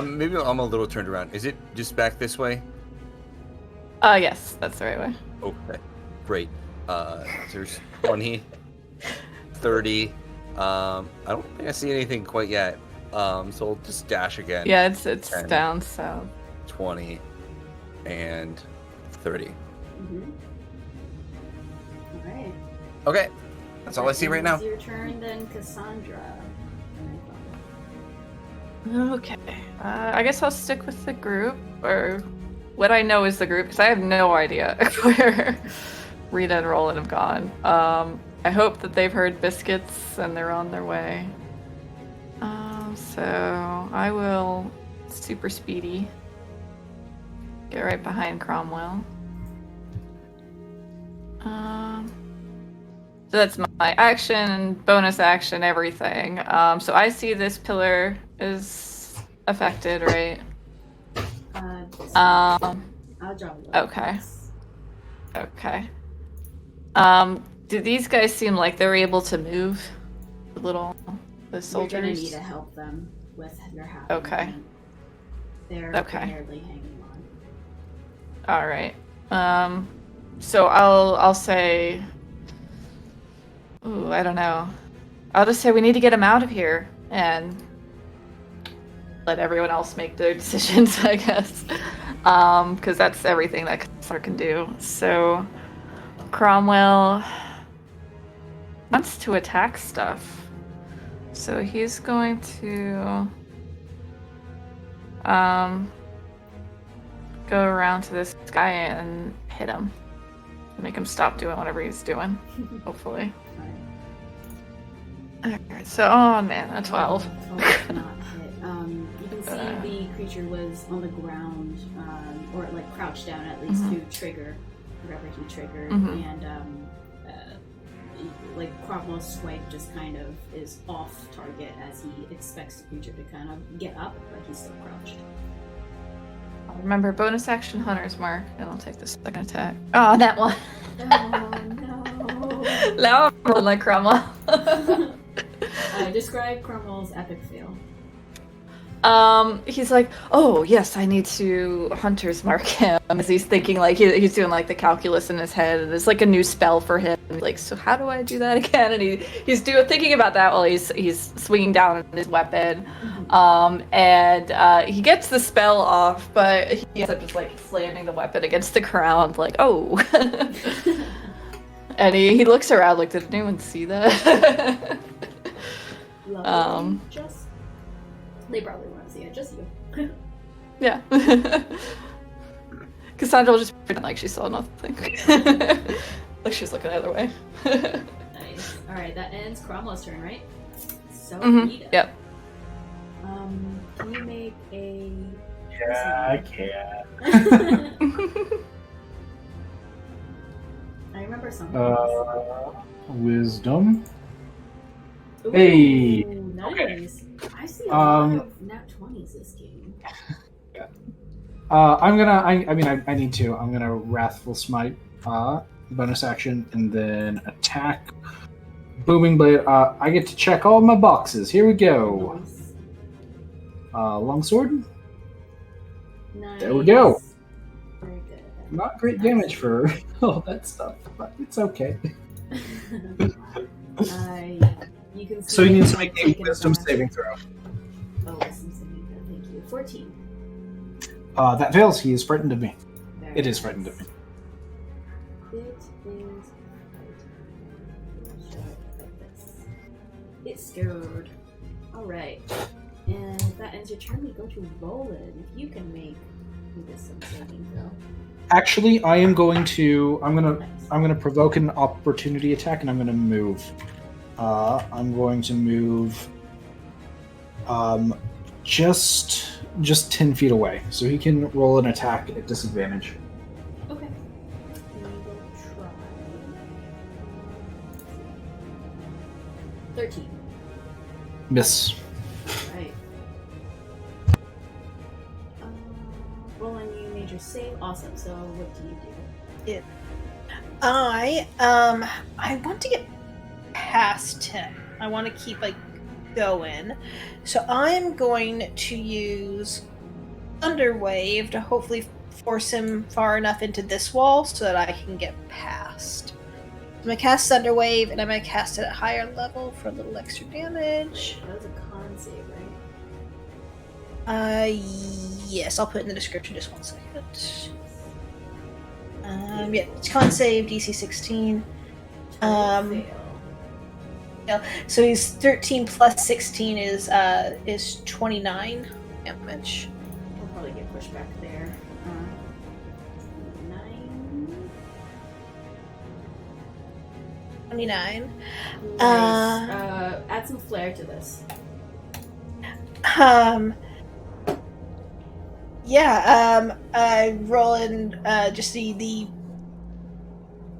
Maybe I'm a little turned around. Is it just back this way? Yes, that's the right way. Okay, great. There's 20, 30. I don't think I see anything quite yet. So I'll just dash again. Yeah, it's 10, down south. 20, and 30. Mm-hmm. Alright. Okay, that's all I see right now. It's your turn then, Cassandra. Okay. I guess I'll stick with the group, or what I know is the group, because I have no idea where Rieta and Roland have gone. I hope that they've heard biscuits and they're on their way. So I will super speedy get right behind Cromwell. So that's my action, bonus action, everything. So I see this pillar is affected, right? I'll drop it. Okay. Okay. Do these guys seem like they're able to move? The soldiers? You're gonna need to help them with your hat. Okay. They're Okay. barely hanging on. All right. So I'll say. Ooh, I don't know. I'll just say we need to get him out of here and let everyone else make their decisions, I guess. because that's everything that Cassandra can do. So Cromwell wants to attack stuff. So he's going to go around to this guy and hit him. Make him stop doing whatever he's doing, hopefully. Alright, so, oh man, a 12. Not hit. You can see the creature was on the ground, or like crouched down at least to trigger whatever he triggered, and like Cromwell's swipe just kind of is off target as he expects the creature to kind of get up, but he's still crouched. Remember, bonus action Hunter's Mark, and I'll take the second attack. Oh, that one. Oh no. Now I'm rolling like Cromwell. Describe Cromwell's epic fail. He's like, oh yes, I need to Hunter's Mark him, as he's thinking like he's doing like the calculus in his head, and it's like a new spell for him. Like, so how do I do that again? And he's thinking about that while he's swinging down his weapon, and he gets the spell off, but he ends up just like slamming the weapon against the ground, like, oh. And he looks around like, did anyone see that? Just they probably want to see it, just you. Yeah. Cassandra will just pretend like she saw nothing. Like she's looking the other way. Nice. Alright, that ends Cromwell's turn, right? So Rieta. Yep. Can you make a Yeah, I can. I remember something. Wisdom. Ooh, Hey. Nice. Okay. I see a lot of nat 20s this game. I need to. I'm gonna Wrathful Smite, bonus action, and then attack. Booming Blade. I get to check all my boxes. Here we go. Nice. Longsword. Nice. There we go. Very good. Not great damage for all that stuff, but it's okay. You can see So you need to it make a taken Wisdom back. saving throw. Oh, wisdom saving throw. Thank you. 14. That fails. He is frightened of me. Very It is nice. frightened of me. It is frightened. Shut up like this. It's scared. Alright. And that ends your turn. We go to Roland. If you can make a wisdom saving throw. Actually, I'm gonna Nice. provoke an opportunity attack, and I'm gonna move. I'm going to move just 10 feet away, so he can roll an attack at disadvantage. Okay. We will try. 13. Miss. Right. Roland, you made your save. Awesome. So what do you do? I want to get past him. I want to keep like going. So I'm going to use Thunderwave to hopefully force him far enough into this wall so that I can get past. I'm gonna cast Thunderwave, and I'm gonna cast it at a higher level for a little extra damage. That was a con save, right? Yes, I'll put it in the description. Just 1 second. Yeah, it's con save DC 16. Fail. So he's 13 plus 16 is 29 damage. We'll probably get pushed back there. 9. 29. Nice. Add some flair to this. Roll in just the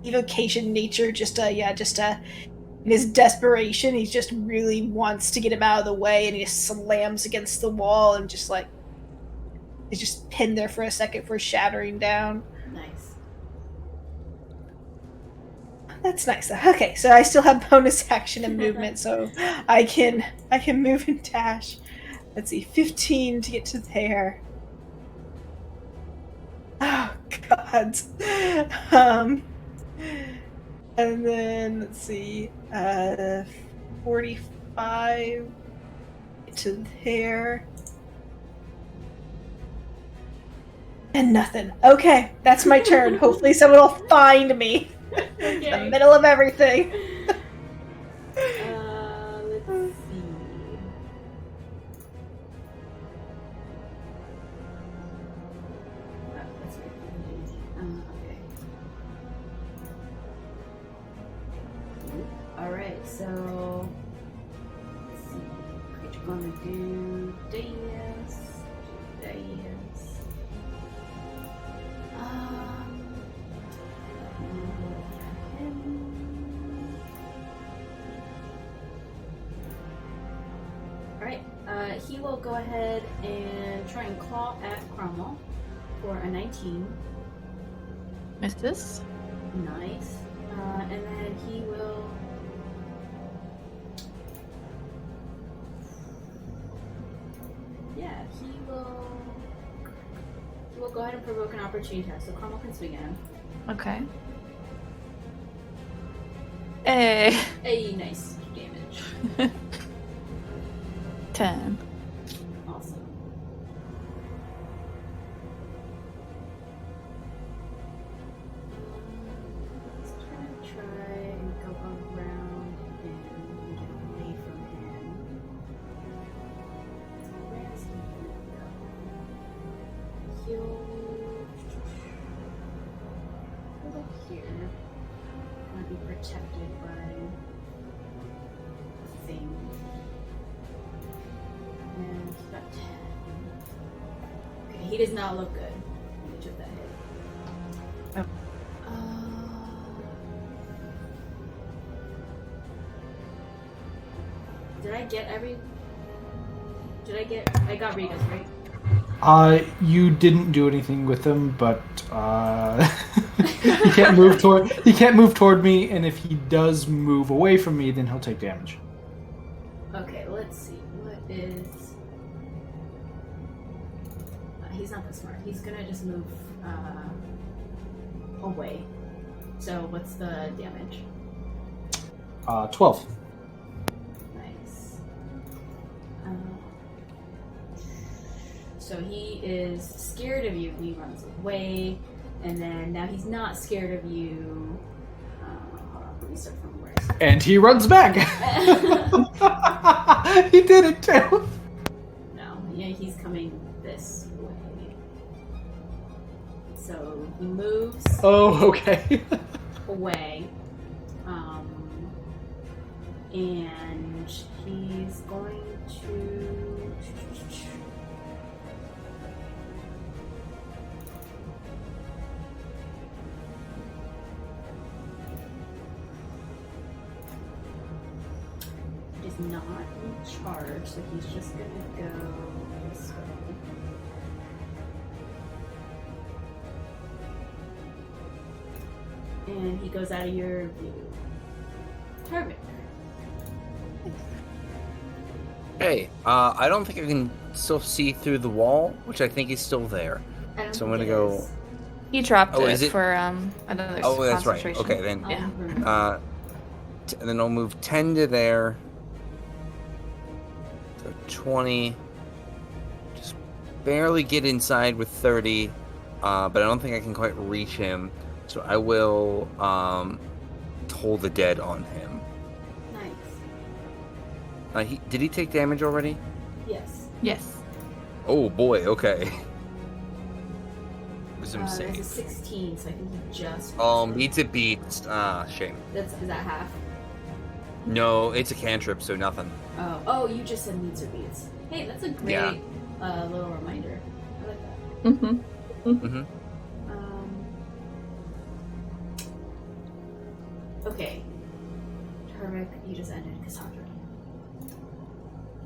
evocation nature, in his desperation, he just really wants to get him out of the way, and he just slams against the wall and just like is just pinned there for a second for shattering down. Nice. That's nice. Okay, so I still have bonus action and movement, so I can move and dash. Let's see, 15 to get to there. Oh God. And then let's see, 45 to there. And nothing. Okay, that's my turn. Hopefully someone will find me. In the middle of everything. Let's see. Okay. Alright, so let's see. Creature gonna do dance. Alright, he will go ahead and try and claw at Cromwell for a 19. Misses. Nice. And then he will... Yeah, he will go ahead and provoke an opportunity attack, so Cromwell can swing at him. Okay. Hey. Hey, nice damage. 10. Awesome. Let's try and go around and get away from him. Where's he gonna go? He'll go here. Gonna be protected by a thing. And he's got 10. Okay, he does not look good. He took that hit. Oh. Did I get I got Rega's, right? You didn't do anything with him, but he can't move toward me, and if he does move away from me, then he'll take damage. Okay, let's see. What is... he's not that smart. He's gonna just move away. So what's the damage? 12. Nice. So he is scared of you. He runs away, and then now he's not scared of you. Hold on, let me start from where I started. And he runs back. He did it too. No, yeah, he's coming this way. So he moves Oh, okay. away. And he's going to... He's not in charge, so he's just gonna go this way. And he goes out of your view. Tarvik. Hey, I don't think I can still see through the wall, which I think is still there. I don't So I'm think gonna it go. is. He dropped Oh, it is it? for another Oh, that's right. concentration. Okay, then. Yeah. And then I'll move 10 to there. So 20. Just barely get inside with 30, but I don't think I can quite reach him. So I will Toll the Dead on him. Nice. Did he take damage already? Yes. Yes. Oh boy, okay. Wisdom There's a save. 16, so I think he just... Beats it beats. Shame. Is that half? No, it's a cantrip, so nothing. Oh, you just said meets or beats. Hey, that's a great Yeah. little reminder. I like that. Mm-hmm. Mm-hmm. Okay. Tarvik, you just ended Cassandra.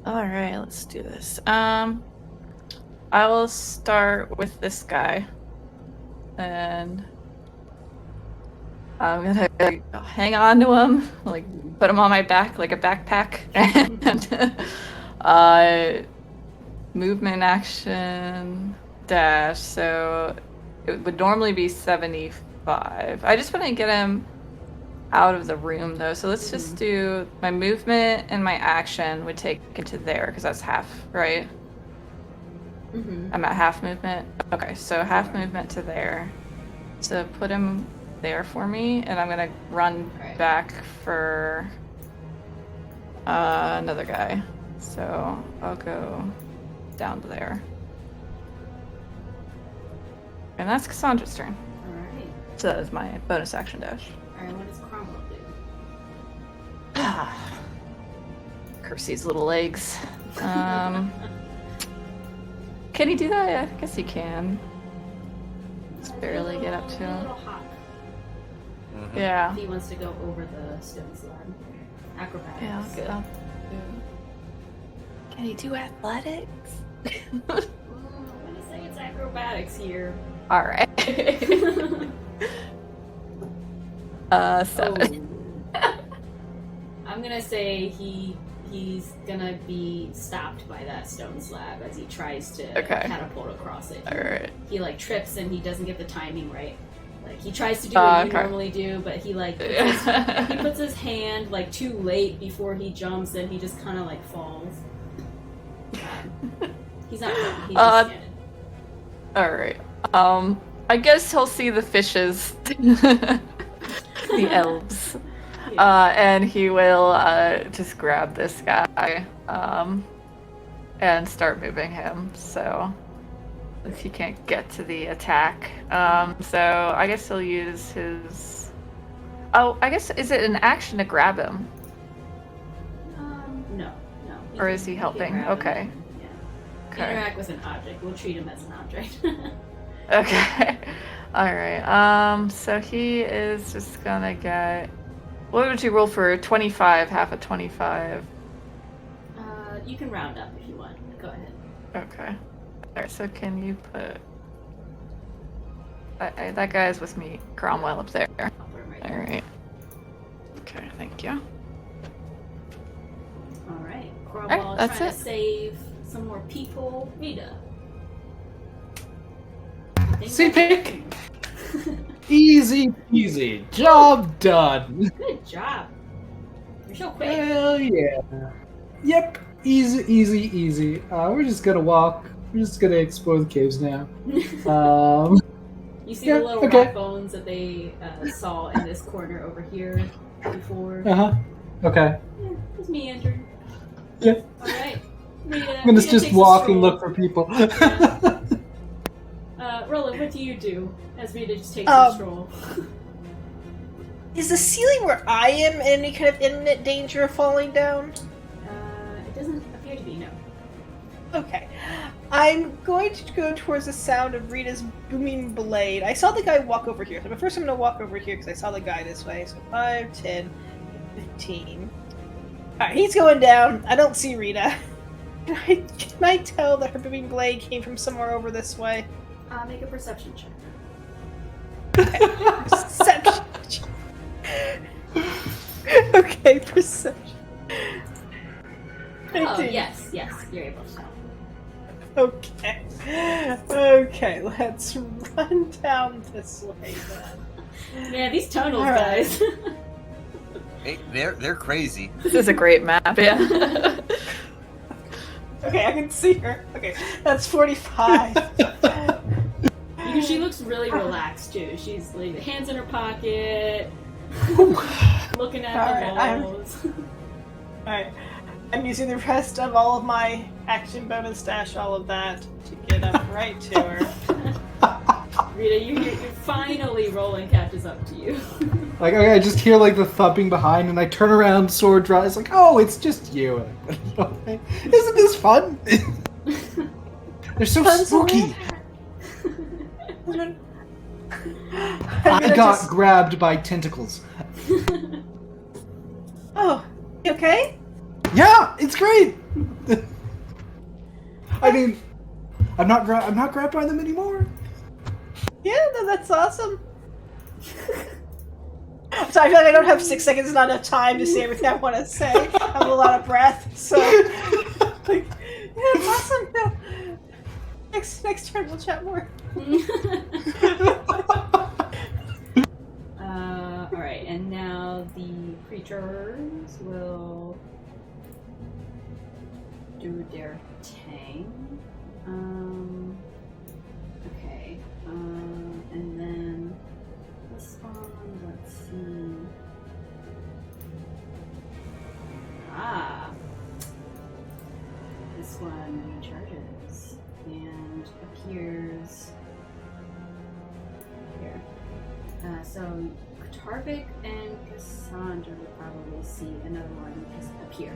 All right, let's do this. I will start with this guy, and I'm gonna hang on to him, like put him on my back like a backpack, and movement action dash. So it would normally be 75. I just want to get him out of the room though, so let's just do my movement and my action would take it to there because that's half, right? I'm at half movement. Okay, so half movement to there. So put him there for me, and I'm gonna run back for another guy. So I'll go down to there. And that's Cassandra's turn. Alright. So that is my bonus action dash. Alright, what does Cromwell do? Curse these little legs. Can he do that? Yeah, I guess he can. Just barely get up to A him. little hop. Yeah. If he wants to go over the stone slab. Acrobatics. Yeah, good. Can he do athletics? I'm gonna say it's acrobatics here. Alright. 7. Oh. I'm gonna say he's gonna be stopped by that stone slab as he tries to catapult across it. Alright. He like trips and he doesn't get the timing right. Like he tries to do what you normally do, but he like he puts his hand like too late before he jumps and he just kind of like falls. He's not hurt. He's just standing. Alright. I guess he'll see the fishes. The elves. And he will just grab this guy and start moving him. So if he can't get to the attack. So I guess he'll use his... Oh, I guess, is it an action to grab him? No. Or is he helping? Okay. Okay. Interact with an object. We'll treat him as an object. Okay. Alright. So he is just gonna get... What would you roll for 25, half of 25? You can round up if you want. Go ahead. Okay. Alright, so can you put... that guy's with me, Cromwell, up there. I'll put him right there. Alright. Okay, thank you. Alright. Cromwell that's trying it. to save some more people. Rieta. See, pick. Easy peasy. Job done. Good job. You're so quick. Hell yeah. Yep. Easy. We're just gonna walk. We're just gonna explore the caves now. You see the little rock bones that they saw in this corner over here before. Okay. Yeah, just meandering. Yeah. Alright. I'm gonna just walk and look for people. Yeah. Roland, what do you do as Rita just takes a stroll? Is the ceiling where I am in any kind of imminent danger of falling down? It doesn't appear to be, no. Okay. I'm going to go towards the sound of Rita's booming blade. I saw the guy walk over here, so first I'm going to walk over here because I saw the guy this way. So 5, 10, 15. Alright, he's going down. I don't see Rita. Can I tell that her booming blade came from somewhere over this way? Make a perception check. Okay, perception. Okay, perception. Oh, yes, you're able to tell. Okay. Okay, let's run down this way then. Yeah, these tunnels, guys. They're crazy. This is a great map, yeah. Okay, I can see her. Okay, that's 45. Because she looks really relaxed too. She's like hands in her pocket, looking at the walls. Alright. I'm using the rest of all of my action bonus dash, all of that, to get up right to her. Rita, you're finally rolling catches up to you. Like I just hear like the thumping behind, and I turn around, sword draw. It's like, oh, it's just you. Isn't this fun? They're so spooky. I got grabbed by tentacles. Oh, you okay? Yeah, it's great. I mean, I'm not grabbed by them anymore. Yeah, no, that's awesome. So I feel like I don't have 6 seconds, not enough time to say everything I want to say. I have a lot of breath, so like, yeah, it's awesome. No. Next turn we'll chat more. Alright, and now the creatures will do their tang. Okay. And then this one, let's see. This one recharges and appears here. So Tarvik and Cassandra would probably see another one just appear.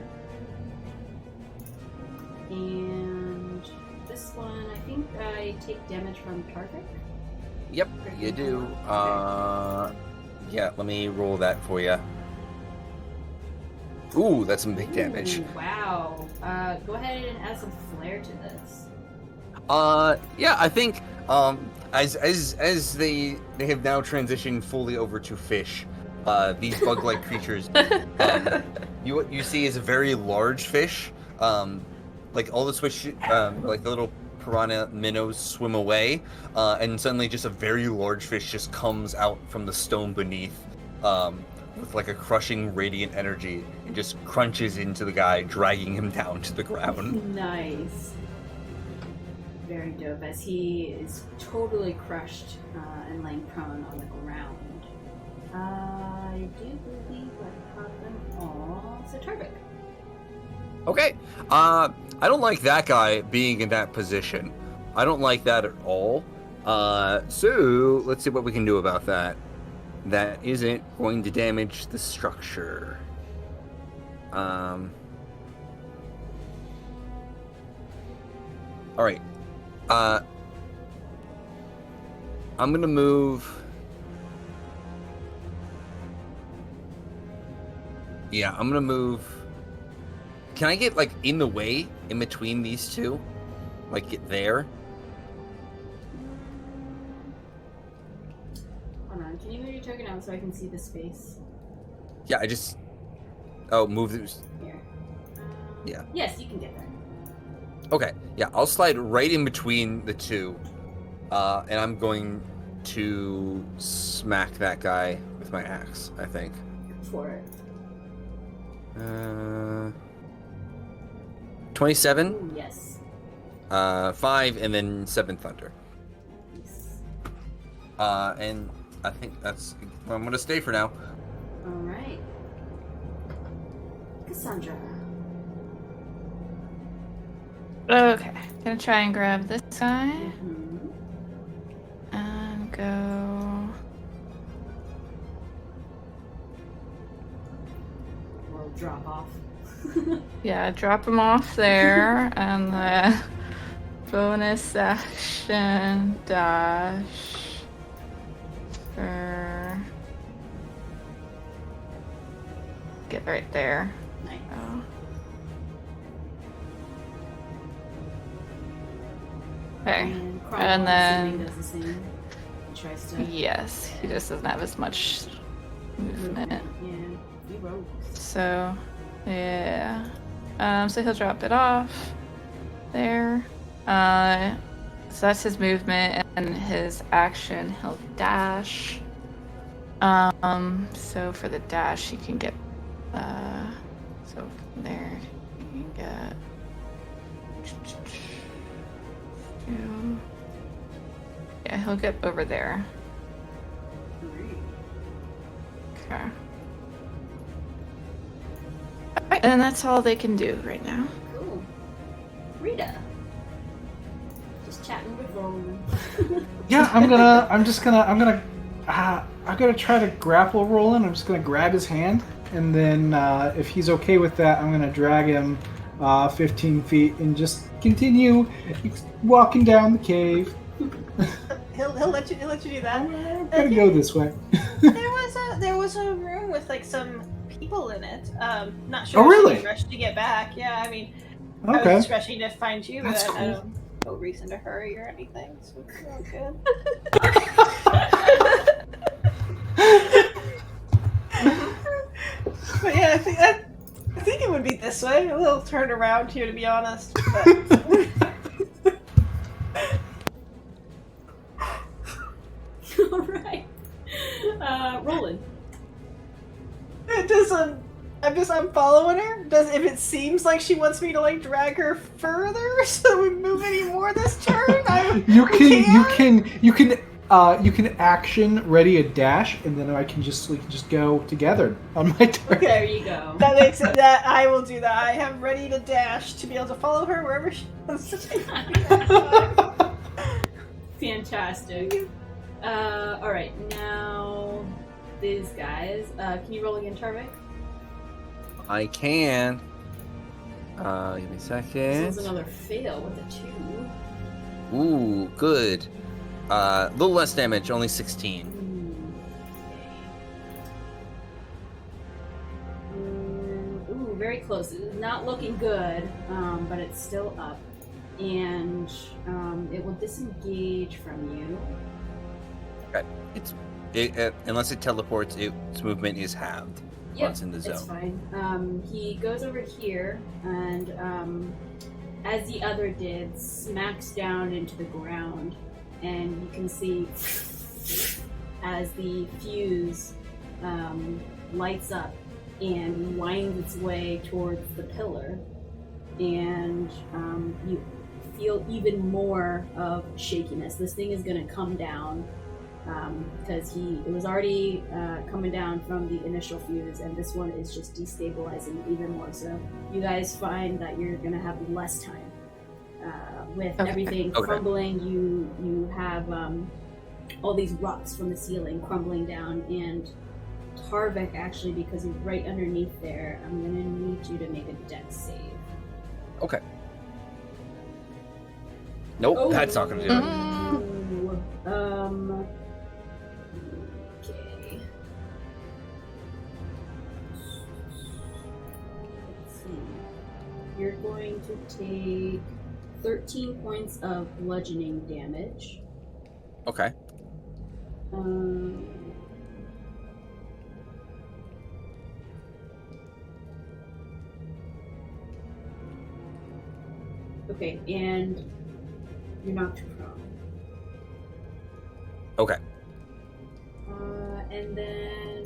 And this one, I think I take damage from Tarvik. Yep, you do. Yeah, let me roll that for you. Ooh, that's some big damage. Ooh, wow. Go ahead and add some flair to this. Yeah, I think as they have now transitioned fully over to fish, these bug-like creatures, what you see is a very large fish. Like all the fish, like the little piranha minnows swim away, and suddenly just a very large fish just comes out from the stone beneath, with like a crushing radiant energy, and just crunches into the guy, dragging him down to the ground. Nice. Very dope, as he is totally crushed and laying prone on the ground. I do believe I caught them all. So Tarvik. Okay. I don't like that guy being in that position. I don't like that at all. So let's see what we can do about that. That isn't going to damage the structure. All right. I'm gonna move. Yeah, I'm gonna move. Can I get like in the way in between these two? Like get there? Hold on, can you move your token out so I can see the space? Yeah, I just. Oh, move these. Here. Yeah. Yes, you can get there. Okay, yeah, I'll slide right in between the two, and I'm going to smack that guy with my axe, I think. For it. 27, Ooh, yes. 5, and then 7 thunder. Nice. And I think that's where I'm going to stay for now. Alright. Cassandra. Okay, gonna try and grab this guy Mm-hmm. and go. We'll drop off. Yeah, drop him off there, and then bonus action dash for get right there. Nice. Oh. Okay, And, Cromwell, and I'm then assuming does the same. He tries to. yes, he just doesn't have as much movement. Yeah, he rolls. So, yeah. So he'll drop it off there. So that's his movement, and his action, he'll dash. So for the dash, he can get, so from there, he can get, yeah, he'll get over there. Okay. Alright, and that's all they can do right now. Cool. Rita. Just chatting with Roland. Yeah, I'm gonna try to grapple Roland. I'm just gonna grab his hand, and then if he's okay with that, I'm gonna drag him 15 feet and just continue walking down the cave. He'll let you do that. I'm gonna go this way. There was a room with like some people in it. Not sure. Oh, really? If she rushed to get back. Yeah, I mean, I Okay. was just rushing to find you, That's but cool. no reason to hurry or anything. So it's all good. But yeah, I think it would be this way. A little turned around here, to be honest. But... Alright. Roland. Does I'm following her. If it seems like she wants me to like drag her further so we move any more this turn, you can action ready a dash, and then we can just go together on my turn. There you go. That makes it that I will do that. I have ready to dash to be able to follow her wherever she wants to take me. Fantastic. Alright, now these guys. Can you roll again, Tarvik? I can. Give me a This second. is another fail with a 2. Ooh, good. A little less damage, only 16. Ooh, very close. It is not looking good, but it's still up. And it will disengage from you. Okay. Unless it teleports, its movement is halved once in the zone. It's fine. He goes over here and, as the other did, smacks down into the ground. And you can see as the fuse lights up and winds its way towards the pillar, and you feel even more of shakiness. This thing is going to come down because it was already coming down from the initial fuse, and this one is just destabilizing even more. So you guys find that you're going to have less time. With everything crumbling, you have all these rocks from the ceiling crumbling down, and Tarvik, actually, because he's right underneath there, I'm going to need you to make a dex save. Okay. Nope, that's not going to do it. Okay. Let's see. You're going to take 13 points of bludgeoning damage. Okay. Okay, and you're knocked prone. Okay. And then,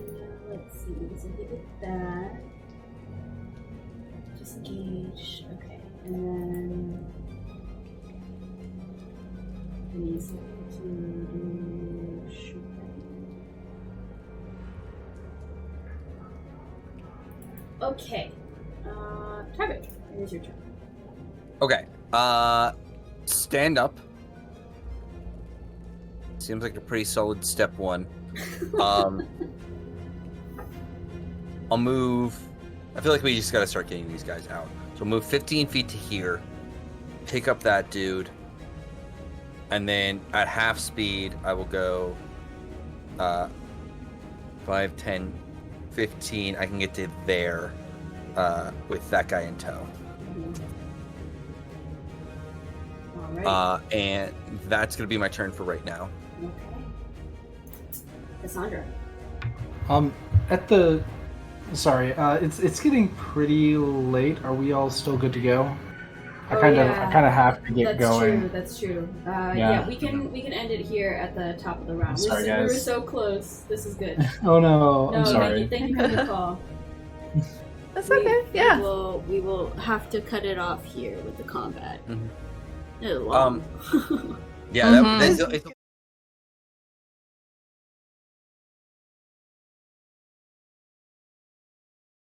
let's see, so he did that. Disengage, okay, and then he's going to shoot them. Okay, Tarvik, it is your turn. Okay. Stand up. Seems like a pretty solid step one. I'll move. I feel like we just gotta start getting these guys out. So I'll move 15 feet to here. Pick up that dude. And then at half speed, I will go 5, 10, 15. I can get to there with that guy in tow. Alright. And that's going to be my turn for right now. Okay. Cassandra. It's getting pretty late. Are we all still good to go? I Oh, kind yeah. of have to get going. That's true. Yeah. Yeah, we can end it here at the top of the round. Sorry, We guys. were so close. This is good. Oh no, I'm No, sorry. thank you for the call. That's okay. Yeah. We will have to cut it off here with the combat. Mhm. Long. Yeah, Mhm. it's